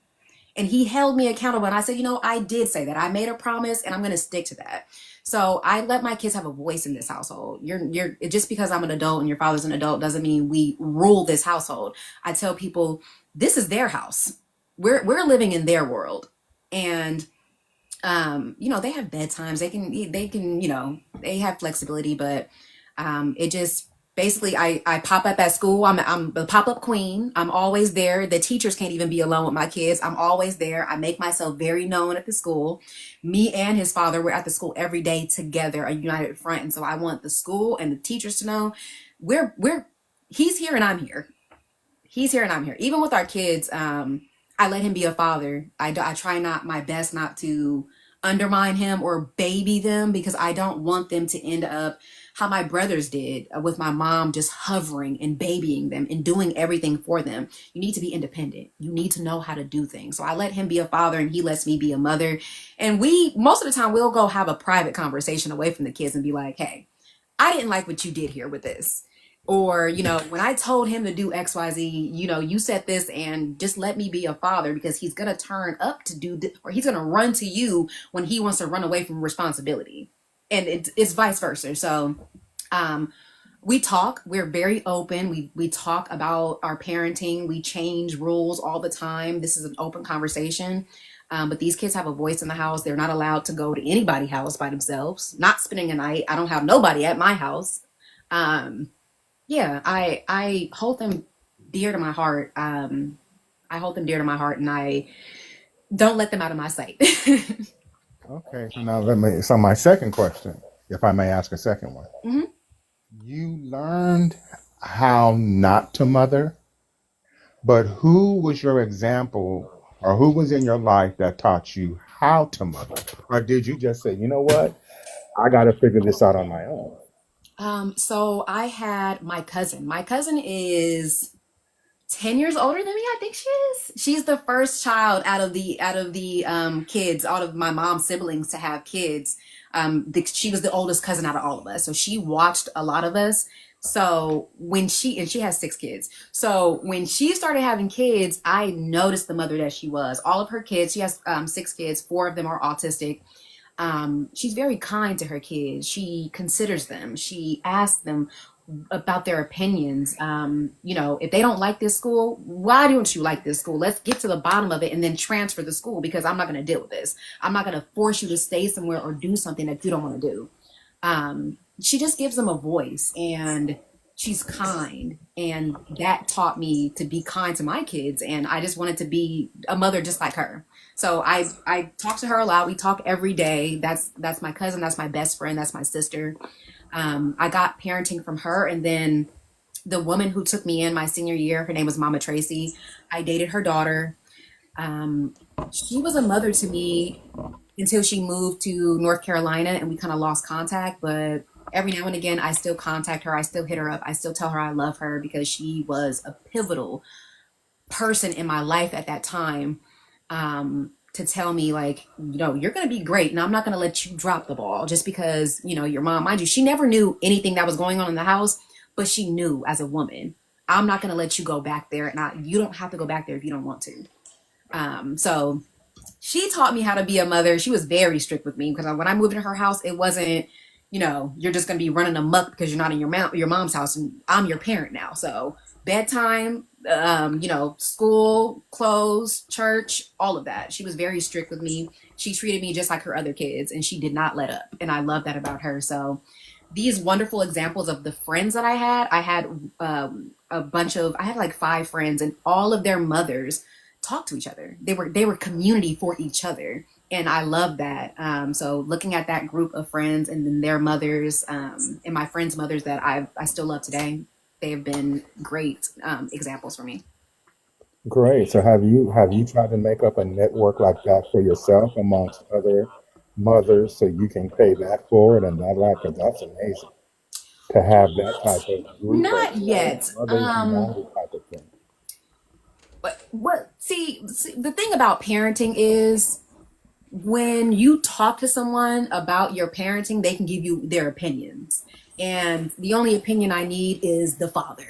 And he held me accountable. And I said, I did say that. I made a promise and I'm going to stick to that. So I let my kids have a voice in this household. You're just because I'm an adult and your father's an adult doesn't mean we rule this household. I tell people this is their house. We're living in their world. And they have bedtimes. They can, they have flexibility, but it just basically I pop up at school. I'm the pop-up queen. I'm always there. The teachers can't even be alone with my kids. I'm always there. I make myself very known at the school. Me and his father, we're at the school every day together, a united front. And so I want the school and the teachers to know he's here and I'm here. He's here and I'm here. Even with our kids, I let him be a father. I try my best not to undermine him or baby them because I don't want them to end up how my brothers did with my mom, just hovering and babying them and doing everything for them. You need to be independent. You need to know how to do things. So I let him be a father and he lets me be a mother. And most of the time we'll go have a private conversation away from the kids and be like, hey, I didn't like what you did here with this. Or, when I told him to do XYZ, you said this and just let me be a father because he's going to turn up to do this, or he's going to run to you when he wants to run away from responsibility. And it's vice versa. So we talk, we're very open. We talk about our parenting. We change rules all the time. This is an open conversation. But these kids have a voice in the house. They're not allowed to go to anybody's house by themselves, not spending a night. I don't have nobody at my house. I hold them dear to my heart. I hold them dear to my heart and I don't let them out of my sight. Okay, so now so my second question, if I may ask a second one. Mhm. You learned how not to mother, but who was your example or who was in your life that taught you how to mother? Or did you just say, you know what, I got to figure this out on my own? So I had my cousin. My cousin is 10 years older than me, I think she is. She's the first child out of the kids, out of my mom's siblings to have kids. She was the oldest cousin out of all of us. So she watched a lot of us. So and she has 6 kids. So when she started having kids, I noticed the mother that she was. All of her kids, she has 6 kids, 4 of them are autistic. She's very kind to her kids. She considers them. She asks them about their opinions. If they don't like this school, why don't you like this school? Let's get to the bottom of it and then transfer the school because I'm not going to deal with this. I'm not going to force you to stay somewhere or do something that you don't want to do. She just gives them a voice and she's kind. And that taught me to be kind to my kids. And I just wanted to be a mother just like her. So I talk to her a lot. We talk every day. That's my cousin. That's my best friend. That's my sister. I got parenting from her. And then the woman who took me in my senior year, her name was Mama Tracy. I dated her daughter. She was a mother to me until she moved to North Carolina and we kind of lost contact. But every now and again, I still contact her. I still hit her up. I still tell her I love her because she was a pivotal person in my life at that time. To tell me like, you're going to be great. And I'm not going to let you drop the ball just because, your mom, mind you, she never knew anything that was going on in the house, but she knew as a woman, I'm not going to let you go back there. And you don't have to go back there if you don't want to. So she taught me how to be a mother. She was very strict with me because when I moved into her house, it wasn't, you're just going to be running amok because you're not in your mom's house and I'm your parent now. So bedtime, school, clothes, church, all of that. She was very strict with me. She treated me just like her other kids and she did not let up. And I love that about her. So these wonderful examples of the friends that I had I had like 5 friends, and all of their mothers talked to each other. They were community for each other. And I love that. So looking at that group of friends and then their mothers, and my friends' mothers that I still love today, they have been great examples for me. Great. So have you tried to make up a network like that for yourself amongst other mothers so you can pay that forward and that like 'cause that's amazing to have that type of group of Not yet. mothers united type of thing. But what? See, the thing about parenting is when you talk to someone about your parenting, they can give you their opinions, and the only opinion I need is the father.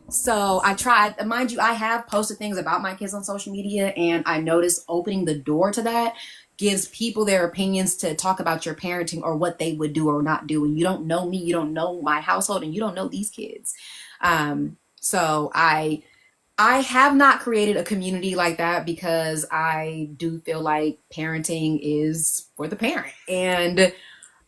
So I tried, mind you, I have posted things about my kids on social media, and I noticed opening the door to that gives people their opinions to talk about your parenting or what they would do or not do. And you don't know me, you don't know my household, and you don't know these kids. So I have not created a community like that because I do feel like parenting is for the parent. And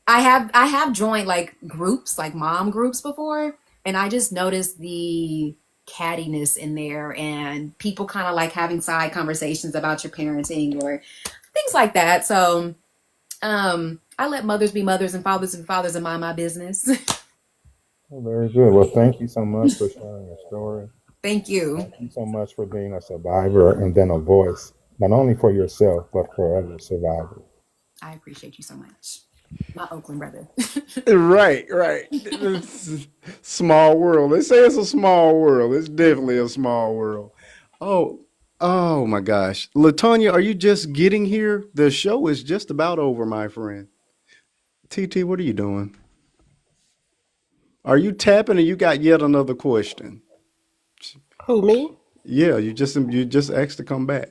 I have joined like groups, like mom groups before, and I just noticed the cattiness in there and people kind of like having side conversations about your parenting or things like that. So I let mothers be mothers and fathers and mind my business. Well, very good. Well, thank you so much for sharing your story. Thank you. Thank you so much for being a survivor and then a voice, not only for yourself, but for other survivors. I appreciate you so much. My Oakland brother. Right, right. It's small world. They say it's a small world. It's definitely a small world. Oh, oh my gosh. Latonya, are you just getting here? The show is just about over, my friend. TT, what are you doing? Are you tapping or you got yet another question? Who, me? Yeah, you just asked to come back.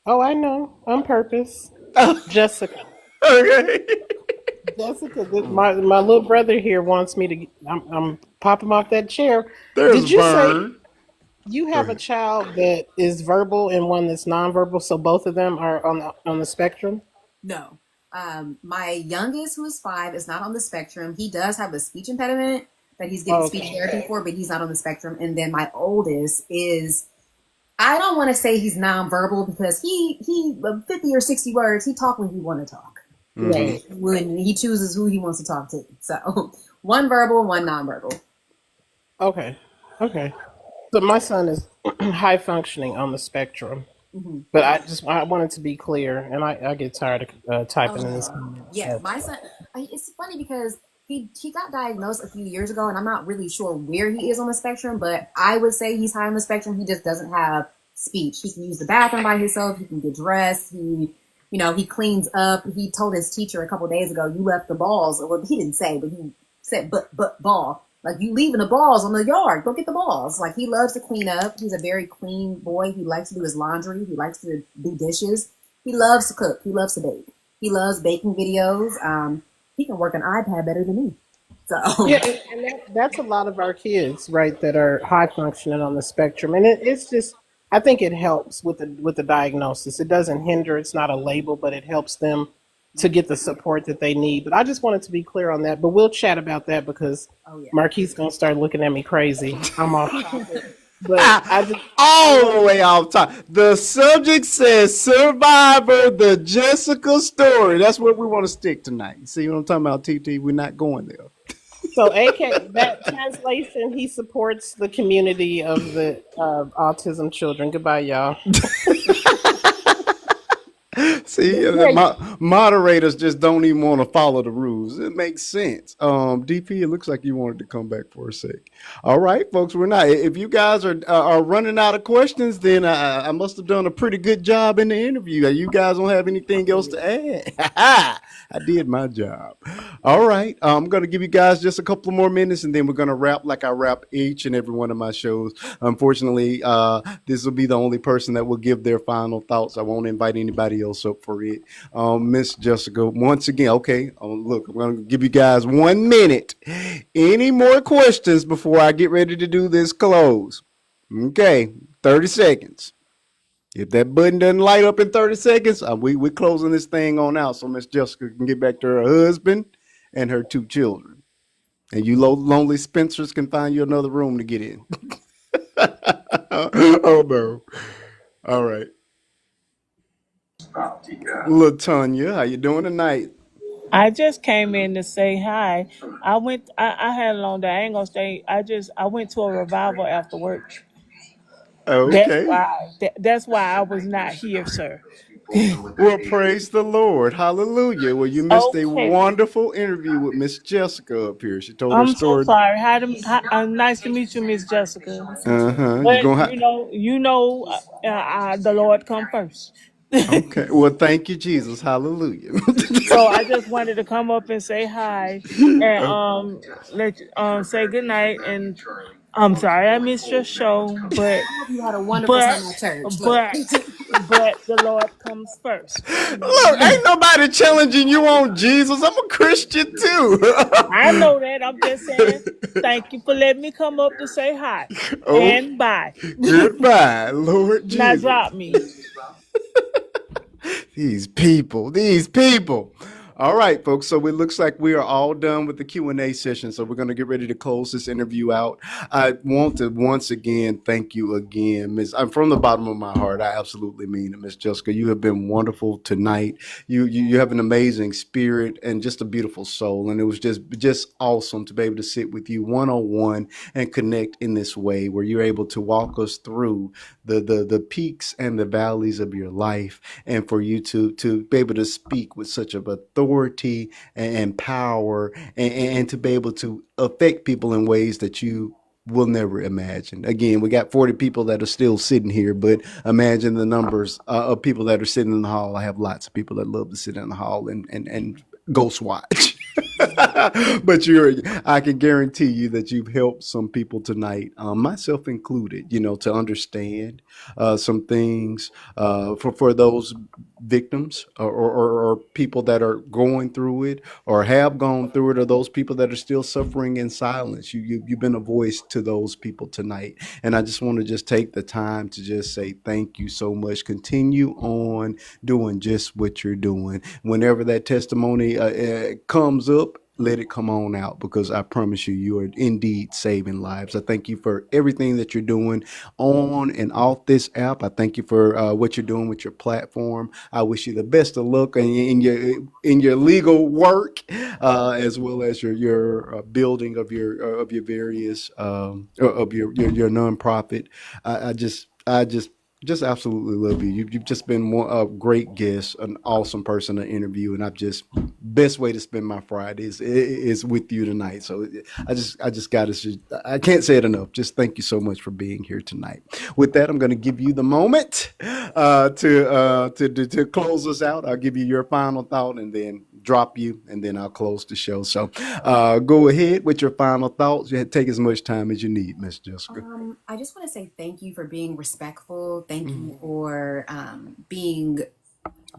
Oh, I know. On purpose. Jessica. Okay. Jessica, my little brother here wants me to. I'm popping off that chair. There's Did you say Vern. you Go have a ahead. child that is verbal and one that's nonverbal? So both of them are on the spectrum. No. My youngest, who is 5, is not on the spectrum. He does have a speech impediment that he's getting speech Okay. therapy for, but he's not on the spectrum. And then my oldest is, I don't want to say he's nonverbal because he 50 or 60 words, he talk when he want to talk. Hmm. Right. When he chooses who he wants to talk to. So one verbal, one nonverbal. Okay. Okay. So my son is high functioning on the spectrum, Hmm. but I wanted to be clear, and I get tired of typing in this comment. Yeah, So my son. It's funny because he got diagnosed a few years ago, and I'm not really sure where he is on the spectrum, but I would say he's high on the spectrum. He just doesn't have speech. He can use the bathroom by himself. He can get dressed. He cleans up. He told his teacher a couple days ago, "You left the balls." Well, he didn't say, but he said, "But ball." Like, you leaving the balls on the yard. Go get the balls. Like, he loves to clean up. He's a very clean boy. He likes to do his laundry. He likes to do dishes. He loves to cook. He loves to bake. He loves baking videos. He can work an iPad better than me. yeah, So, that's a lot of our kids, right, that are high functioning on the spectrum, and it's just I think it helps with the diagnosis. It doesn't hinder. It's not a label, but it helps them to get the support that they need. But I just wanted to be clear on that. But we'll chat about that because oh yeah. Marquise gonna start looking at me crazy. I'm off topic, but I All the wanted way off top. The subject says Survivor, the Jessica story. That's what we want to stick tonight. See what I'm talking about, TT? We're not going there. so AK that translation. He supports the community of the autism children. Goodbye, y'all. See, But yeah, moderators just don't even want to follow the rules. It makes sense. DP, it looks like you wanted to come back for a sec. All right, folks, we're not. If you guys are running out of questions, then I must have done a pretty good job in the interview. You guys don't have anything else to add. I did my job. All right, I'm gonna give you guys just a couple more minutes, and then we're gonna wrap like I wrap each and every one of my shows. Unfortunately, this will be the only person that will give their final thoughts. I won't invite anybody else up for it. Miss Jessica, once again, okay. Look, I'm gonna give you guys 1 minute. Any more questions before I get ready to do this close? Okay, 30 seconds. If that button doesn't light up in 30 seconds, we're closing this thing on out so Miss Jessica can get back to her husband and her 2 children. And you lonely Spencers can find you another room to get in. Oh no. All right. Latonya, how you doing tonight? I just came in to say hi. I had a long day. I ain't gonna stay. I went to a revival after work. Okay. That's why I was not here, sir. Well, praise the Lord. Hallelujah. Well, you missed a Okay. wonderful interview with Miss Jessica up here. She told her I'm so story. sorry. Nice to meet you, Miss Jessica. Uh-huh. You But gonna have the Lord come first. okay. Well, thank you, Jesus. Hallelujah. So I just wanted to come up and say hi and Uh, let you, say good night. And I'm sorry I missed your show, I hope you had a wonderful but time at church. Look. but the Lord comes first. Look, ain't nobody challenging you on Jesus. I'm a Christian too. I know that. I'm just saying thank you for letting me come up to say hi Oh, and bye. goodbye, Lord Now Jesus. drop me. These people, these people. All right, folks. So it looks like we are all done with the Q&A session. So we're going to get ready to close this interview out. I want to once again thank you again, Miss. I'm from the bottom of my heart. I absolutely mean it, Miss Jessica. You have been wonderful tonight. You have an amazing spirit and just a beautiful soul. And it was just awesome to be able to sit with you one-on-one and connect in this way where you're able to walk us through the peaks and the valleys of your life, and for you to be able to speak with such of authority and power, and to be able to affect people in ways that you will never imagine. Again, we got 40 people that are still sitting here, but imagine the numbers of people that are sitting in the hall. I have lots of people that love to sit in the hall and ghost watch. But I can guarantee you that you've helped some people tonight, myself included, to understand some things for those victims, or people that are going through it or have gone through it, or those people that are still suffering in silence. You've been a voice to those people tonight. And I just want to just take the time to just say thank you so much. Continue on doing just what you're doing. Whenever that testimony comes up, let it come on out, because I promise you, you are indeed saving lives. I thank you for everything that you're doing on and off this app. I thank you for what you're doing with your platform. I wish you the best of luck in your legal work, as well as your building of your various of your nonprofit. I just absolutely love you. You've just been a great guest, an awesome person to interview, and best way to spend my Fridays is with you tonight. So I can't say it enough. Just thank you so much for being here tonight. With that, I'm going to give you the moment to close us out. I'll give you your final thought and then drop you, and then I'll close the show. So go ahead with your final thoughts. You take as much time as you need, Miss Jessica. I just want to say thank you for being respectful. Thank you for being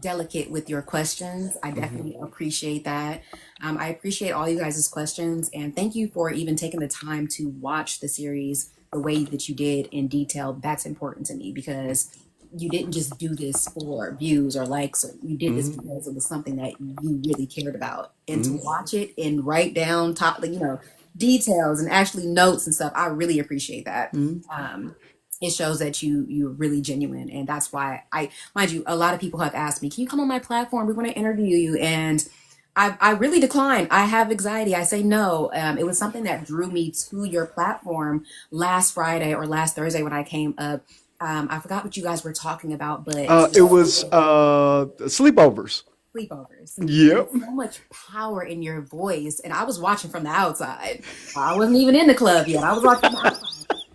delicate with your questions. I definitely appreciate that. I appreciate all you guys' questions, and thank you for even taking the time to watch the series the way that you did in detail. That's important to me, because you didn't just do this for views or likes, or you did this because it was something that you really cared about. And to watch it and write down details and actually notes and stuff, I really appreciate that. It shows that you're really genuine. And that's why mind you, a lot of people have asked me, can you come on my platform? We want to interview you. And I really decline. I have anxiety. I say no. It was something that drew me to your platform last Friday or last Thursday when I came up. I forgot what you guys were talking about, but It was sleepovers. sleepovers. Yep. So much power in your voice. And I was watching from the outside. I wasn't even in the club yet. I was watching from the outside.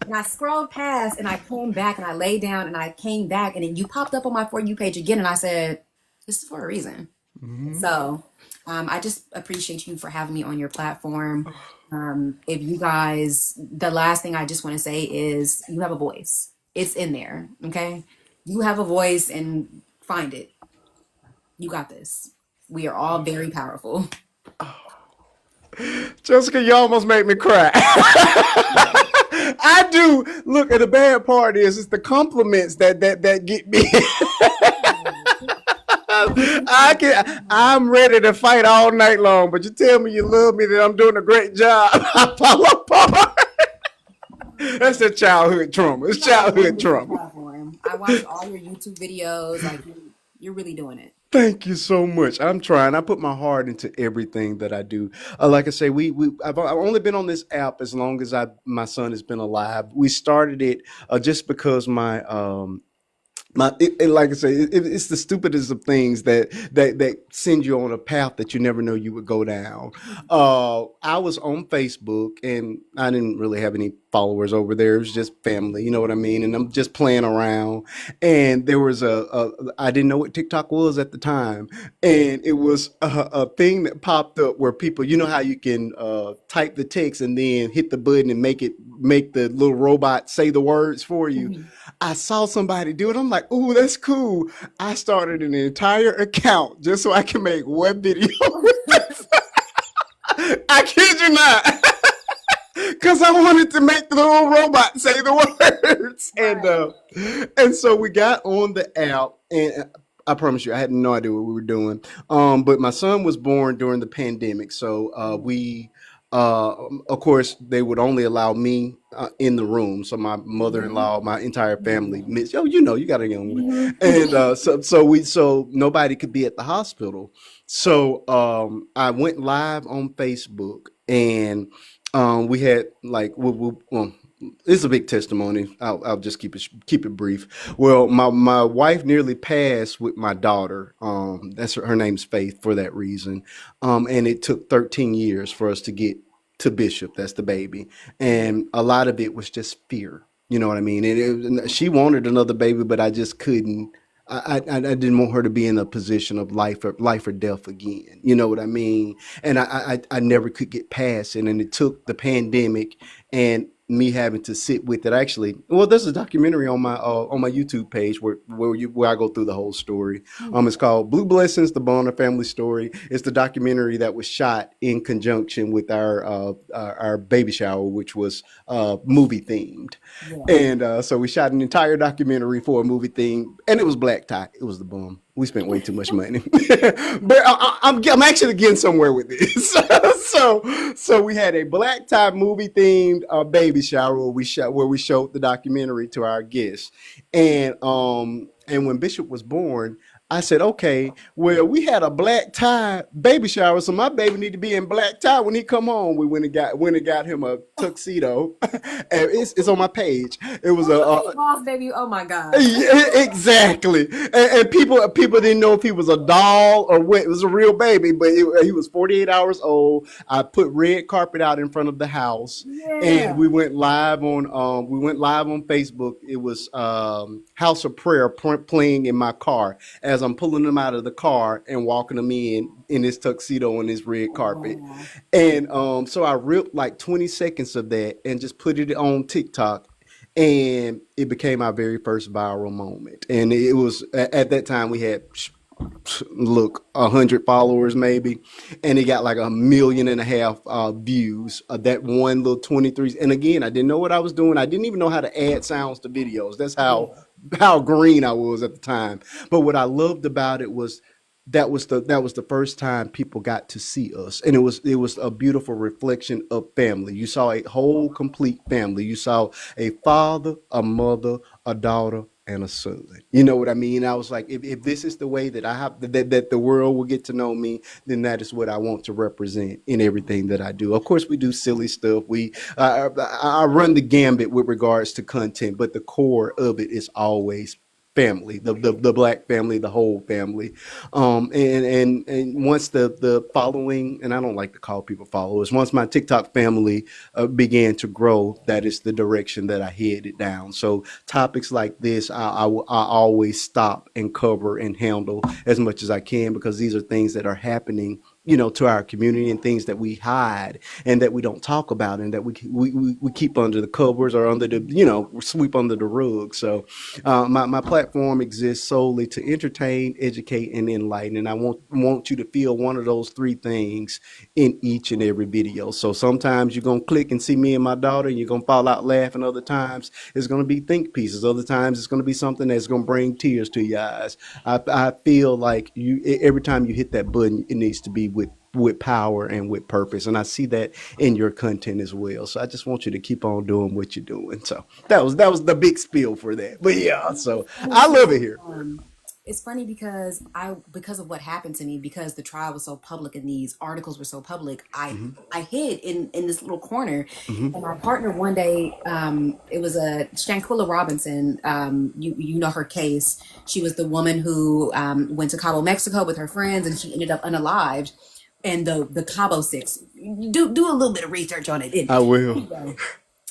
And I scrolled past and I came back and I laid down and I came back, and then you popped up on my For You page again, and I said, this is for a reason. So I just appreciate you for having me on your platform. If you guys, the last thing I just want to say is you have a voice. It's in there. Okay. You have a voice, and find it. You got this. We are all very powerful. Jessica, you almost made me cry. I do. Look, and the bad part is it's the compliments that get me. I'm ready to fight all night long, but you tell me you love me, that I'm doing a great job. I fall apart. That's the childhood trauma. It's You got a childhood wonderful trauma. platform. I watch all your YouTube videos. Like you're really doing it. Thank you so much. I'm trying. I put my heart into everything that I do. Like I say, I've only been on this app as long as my son has been alive. We started it just because like I say, it's the stupidest of things that send you on a path that you never know you would go down. I was on Facebook and I didn't really have any followers over there. It was just family, you know what I mean? And I'm just playing around. And there was I didn't know what TikTok was at the time, and it was a thing that popped up where people, you know how you can type the text and then hit the button and make the little robot say the words for you. Mhm. I saw somebody do it. I'm like, ooh, that's cool. I started an entire account just so I can make one video. I kid you not. Because I wanted to make the little robot say the words. Right. And so we got on the app, and I promise you, I had no idea what we were doing. But my son was born during the pandemic. So of course, they would only allow me in the room. So my mother-in-law, my entire family, you got a young one. Mhm. And so nobody could be at the hospital. So I went live on Facebook, and we had like well, it's a big testimony. I'll just keep it brief. Well, my wife nearly passed with my daughter. That's her name's Faith for that reason. And it took 13 years for us to get to Bishop. That's the baby, and a lot of it was just fear. You know what I mean? She wanted another baby, but I just couldn't. I didn't want her to be in a position of life or death again. You know what I mean? And I never could get past it. And it took the pandemic and me having to sit with it. Actually, well, there's a documentary on my YouTube page where I go through the whole story. It's called Blue Blessings: The Bonner Family Story. It's the documentary that was shot in conjunction with our baby shower, which was movie themed. Yeah. And so we shot an entire documentary for a movie theme, and it was black tie. It was the bomb. We spent way too much money, but I'm actually getting somewhere with this. So we had a black tie movie themed baby shower where we showed the documentary to our guests, and when Bishop was born, I said, okay, well, we had a black tie baby shower, so my baby need to be in black tie when he come home. We went and got him a tuxedo, and it's on my page. It was Boss baby. Oh my God. yeah, exactly. And people didn't know if he was a doll or what. It was a real baby, but he was 48 hours old. I put red carpet out in front of the house, and Yeah. we went live on Facebook. It was House of Prayer playing in my car as I'm pulling him out of the car and walking him in his tuxedo on his red carpet. Wow. And so I ripped like 20 seconds of that and just put it on TikTok, and it became our very first viral moment. And it was at that time we had 100 followers maybe, and it got like 1.5 million views of that one little 23. And again, I didn't know what I was doing. I didn't even know how to add sounds to videos. That's how green I was at the time. But what I loved about it was that was the first time people got to see us, and it was a beautiful reflection of family. You saw a whole complete family. You saw a father, a mother, a daughter, and a son. You know what I mean? I was like, if this is the way that I have that the world will get to know me, then that is what I want to represent in everything that I do. Of course, we do silly stuff. I run the gambit with regards to content, but the core of it is always family, the black family, the whole family. And once the following, and I don't like to call people followers, once my TikTok family began to grow, that is the direction that I headed down. So topics like this, I always stop and cover and handle as much as I can, because these are things that are happening to our community, and things that we hide and that we don't talk about, and that we keep under the covers, or under the, sweep under the rug. So my platform exists solely to entertain, educate, and enlighten. And I want you to feel one of those three things in each and every video. So sometimes you're going to click and see me and my daughter, and you're going to fall out laughing. Other times it's going to be think pieces. Other times it's going to be something that's going to bring tears to your eyes. I feel like every time you hit that button, it needs to be with power and with purpose. And I see that in your content as well. So I just want you to keep on doing what you're doing. So that was the big spiel for that. But yeah, so I love it here. It's funny because of what happened to me, because the trial was so public and these articles were so public, I hid in this little corner. And my partner one day, it was a Shanquilla Robinson, you know her case. She was the woman who went to Cabo, Mexico with her friends, and she ended up unalived. And the Cabo Six, do a little bit of research on it. I will.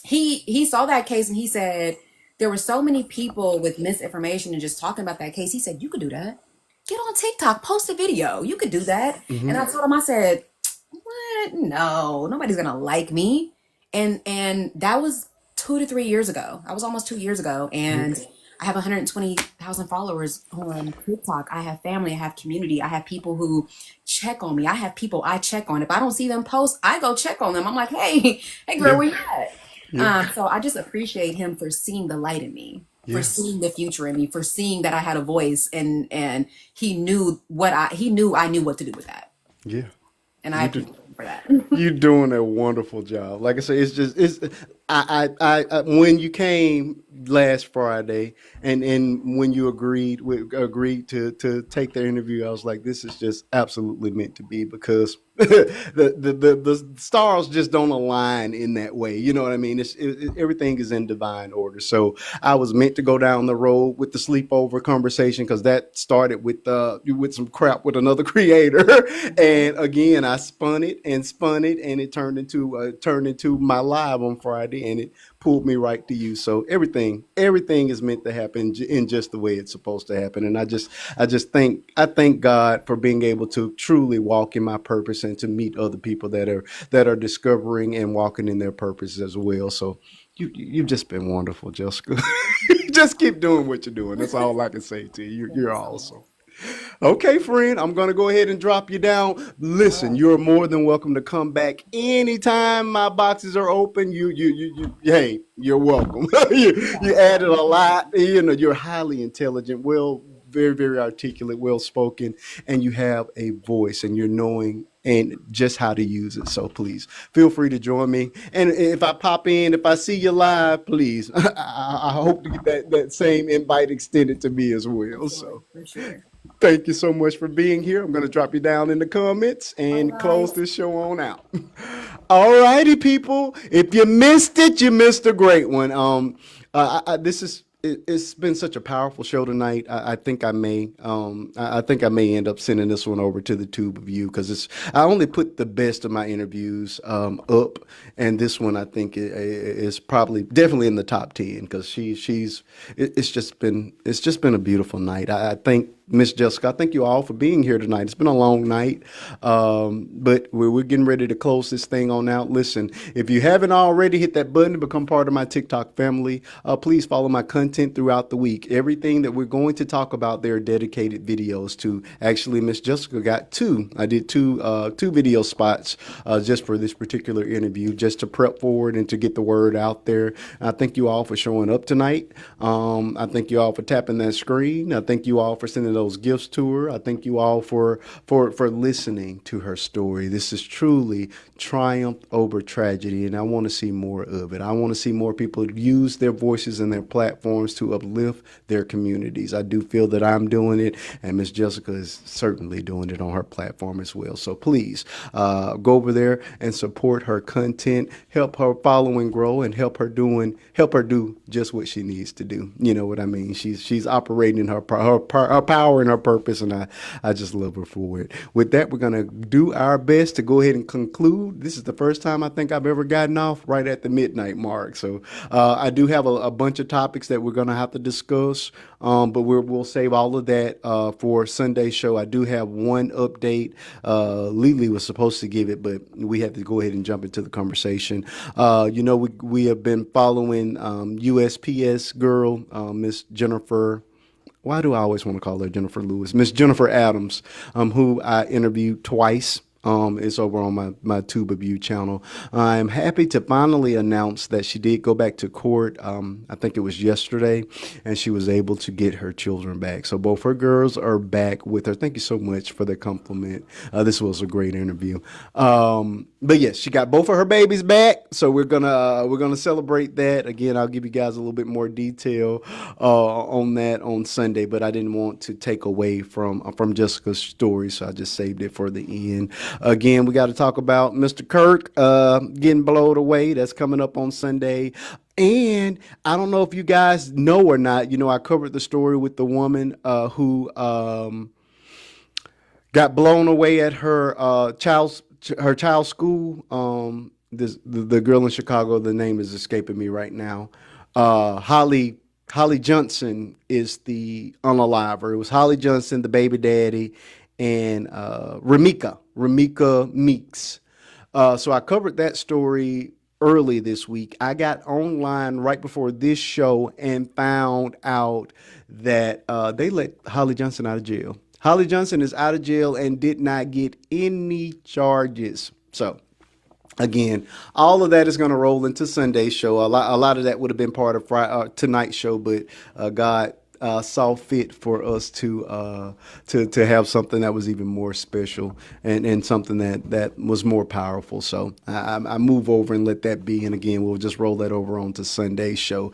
He saw that case, and he said there were so many people with misinformation and just talking about that case. He said, you could do that. Get on TikTok, post a video. You could do that. And I told him, I said, what? No, nobody's gonna like me. And that was 2 to 3 years ago. I was almost 2 years ago, and I have 120,000 followers on TikTok. I have family, I have community, I have people who check on me. I have people I check on. If I don't see them post, I go check on them. I'm like, hey girl, where you at? So I just appreciate him for seeing the light in me, for seeing the future in me, for seeing that I had a voice, and he knew I knew what to do with that. Yeah. And I appreciate him for that. You're doing a wonderful job. Like I say, I when you came last Friday, and when you agreed to take the interview, I was like, this is just absolutely meant to be, because the stars just don't align in that way. You know what I mean? Everything is in divine order. So I was meant to go down the road with the sleepover conversation, because that started with some crap with another creator, and again I spun it, and it turned into my live on Friday, and it pulled me right to you. So everything is meant to happen in just the way it's supposed to happen. And I thank God for being able to truly walk in my purpose, and to meet other people that are discovering and walking in their purpose as well. So you've just been wonderful, Jessica. Just keep doing what you're doing. That's all I can say to you. You're awesome. Okay, friend, I'm going to go ahead and drop you down. Listen, you're more than welcome to come back anytime my boxes are open. Hey, you're welcome. You added a lot. You're highly intelligent, very, very articulate, well-spoken, and you have a voice, and you're knowing and just how to use it. So please feel free to join me. And if I pop in, if I see you live, please, I hope to get that same invite extended to me as well. So For sure. thank you so much for being here. I'm going to drop you down in the comments and close this show on out. All righty, people. If you missed it, you missed a great one. It's been such a powerful show tonight. I think I may end up sending this one over to the tube of you, because I only put the best of my interviews up, and this one I think is probably definitely in the top 10, because it's just been a beautiful night. I think Miss Jessica, I thank you all for being here tonight. It's been a long night, but we're getting ready to close this thing on out. Listen, if you haven't already, hit that button to become part of my TikTok family. Please follow my content throughout the week. Everything that we're going to talk about, there are dedicated videos to. Actually, Miss Jessica got two. I did two video spots just for this particular interview, just to prep forward and to get the word out there. I thank you all for showing up tonight. I thank you all for tapping that screen. I thank you all for sending those gifts to her. I thank you all for listening to her story. This is truly triumph over tragedy, and I want to see more of it. I want to see more people use their voices and their platforms to uplift their communities. I do feel that I'm doing it, and Miss Jessica is certainly doing it on her platform as well. So please go over there and support her content, help her following grow, and help her do just what she needs to do. You know what I mean? She's operating her power power and her purpose, and I just love her for it. With that, we're gonna do our best to go ahead and conclude. This is the first time I think I've ever gotten off right at the midnight mark. So I do have a bunch of topics that we're gonna have to discuss, but we'll save all of that for Sunday's show. I do have one update. Lily was supposed to give it, but we had to go ahead and jump into the conversation. We have been following USPS girl, Miss Jennifer. Why do I always want to call her Jennifer Lewis? Miss Jennifer Adams, who I interviewed twice. It's over on my Tuba View channel. I'm happy to finally announce that she did go back to court. I think it was yesterday, and she was able to get her children back. So both her girls are back with her. Thank you so much for the compliment. This was a great interview. But yes, she got both of her babies back. So we're gonna celebrate that. Again, I'll give you guys a little bit more detail on that on Sunday. But I didn't want to take away from Jessica's story, so I just saved it for the end. Again, we got to talk about Mr. Kirk getting blown away. That's coming up on Sunday. And I don't know if you guys know or not, I covered the story with the woman who got blown away at her child's school. The girl in Chicago, the name is escaping me right now. Holly Johnson is the unaliver. It was Holly Johnson, the baby daddy, and Ramika Meeks. So I covered that story early this week. I got online right before this show and found out that they let Holly Johnson out of jail. Holly Johnson is out of jail and did not get any charges. So again, all of that is going to roll into Sunday's show. A lot of that would have been part of tonight's show, but God saw fit for us to have something that was even more special and something that was more powerful. So I move over and let that be. And again, we'll just roll that over onto Sunday's show.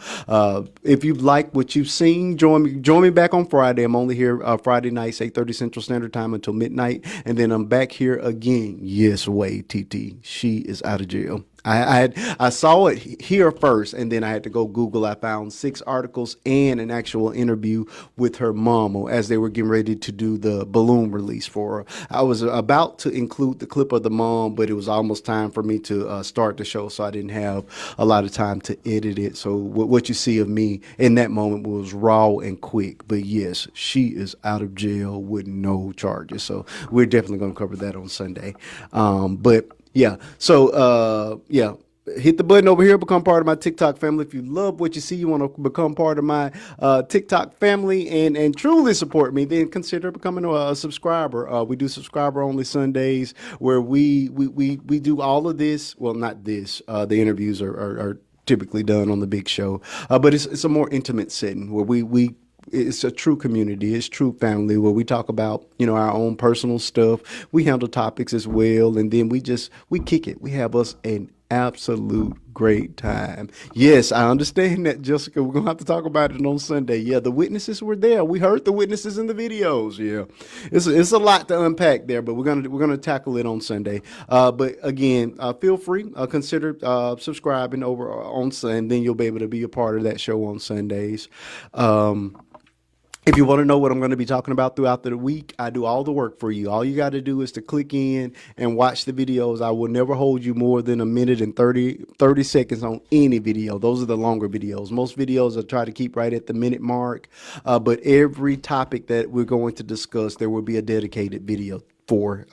If you like what you've seen, join me back on Friday. I'm only here Friday nights, 8:30 Central Standard Time until midnight, and then I'm back here again. Yes, Wade TT, she is out of jail. I saw it here first, and then I had to go Google. I found 6 articles and an actual interview with her mama as they were getting ready to do the balloon release for her. I was about to include the clip of the mom, but it was almost time for me to start the show, so I didn't have a lot of time to edit it. So what you see of me in that moment was raw and quick. But yes, she is out of jail with no charges. So we're definitely going to cover that on Sunday. But yeah. So, hit the button over here, become part of my TikTok family. If you love what you see, you want to become part of my TikTok family and truly support me, then consider becoming a subscriber. We do subscriber only Sundays where we do all of this. Well, not this. The interviews are typically done on the big show, but it's a more intimate setting where we it's a true community. It's true family where we talk about, our own personal stuff. We handle topics as well. And then we kick it. We have us an absolute great time. Yes, I understand that, Jessica. We're going to have to talk about it on Sunday. Yeah, the witnesses were there. We heard the witnesses in the videos. Yeah, it's a lot to unpack there, but we're gonna tackle it on Sunday. But again, feel free, consider subscribing over on Sunday, and then you'll be able to be a part of that show on Sundays. If you want to know what I'm going to be talking about throughout the week, I do all the work for you. All you got to do is to click in and watch the videos. I will never hold you more than a minute and 30 seconds on any video. Those are the longer videos. Most videos I try to keep right at the minute mark. But every topic that we're going to discuss, there will be a dedicated video for.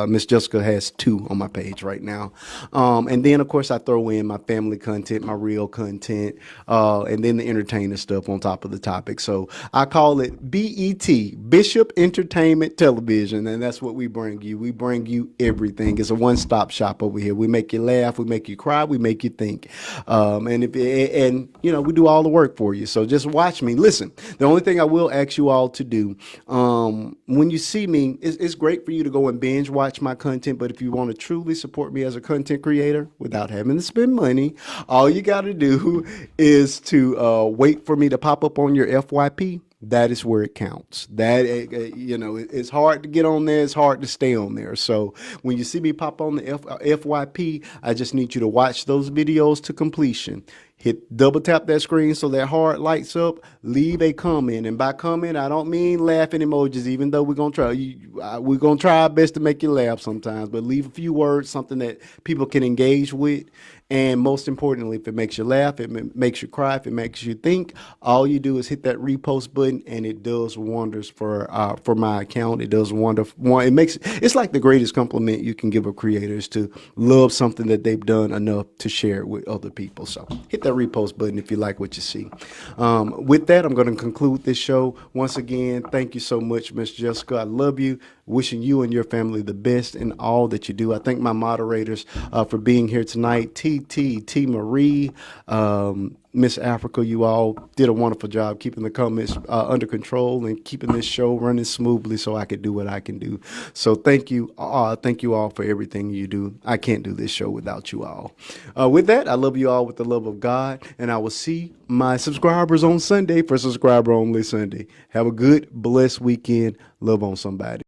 Miss Jessica has 2 on my page right now. And then, of course, I throw in my family content, my real content, and then the entertainer stuff on top of the topic. So I call it BET, Bishop Entertainment Television, and that's what we bring you. We bring you everything. It's a one-stop shop over here. We make you laugh, we make you cry, we make you think. And we do all the work for you. So just watch me. Listen, the only thing I will ask you all to do, when you see me, it's great for you to go and binge watch my content, but if you want to truly support me as a content creator without having to spend money, all you got to do is to wait for me to pop up on your FYP. That is where it counts. That it's hard to get on there. It's hard to stay on there. So when you see me pop on the FYP, I just need you to watch those videos to completion. hit double tap that screen so that heart lights up. Leave a comment, and by comment I don't mean laughing emojis. Even though we're gonna try our best to make you laugh sometimes, but leave a few words, something that people can engage with. And most importantly, if it makes you laugh, makes you cry, if it makes you think, all you do is hit that repost button, and it does wonders for my account. It does it's like the greatest compliment you can give a creator is to love something that they've done enough to share it with other people. So hit that repost button if you like what you see. With that, I'm going to conclude this show. Once again, thank you so much, Miss Jessica. I love you. Wishing you and your family the best in all that you do. I thank my moderators for being here tonight. T Marie, Miss Africa, you all did a wonderful job keeping the comments under control and keeping this show running smoothly so I could do what I can do. So thank you all for everything you do. I can't do this show without you all. With that, I love you all with the love of God, and I will see my subscribers on Sunday for Subscriber Only Sunday. Have a good, blessed weekend. Love on somebody.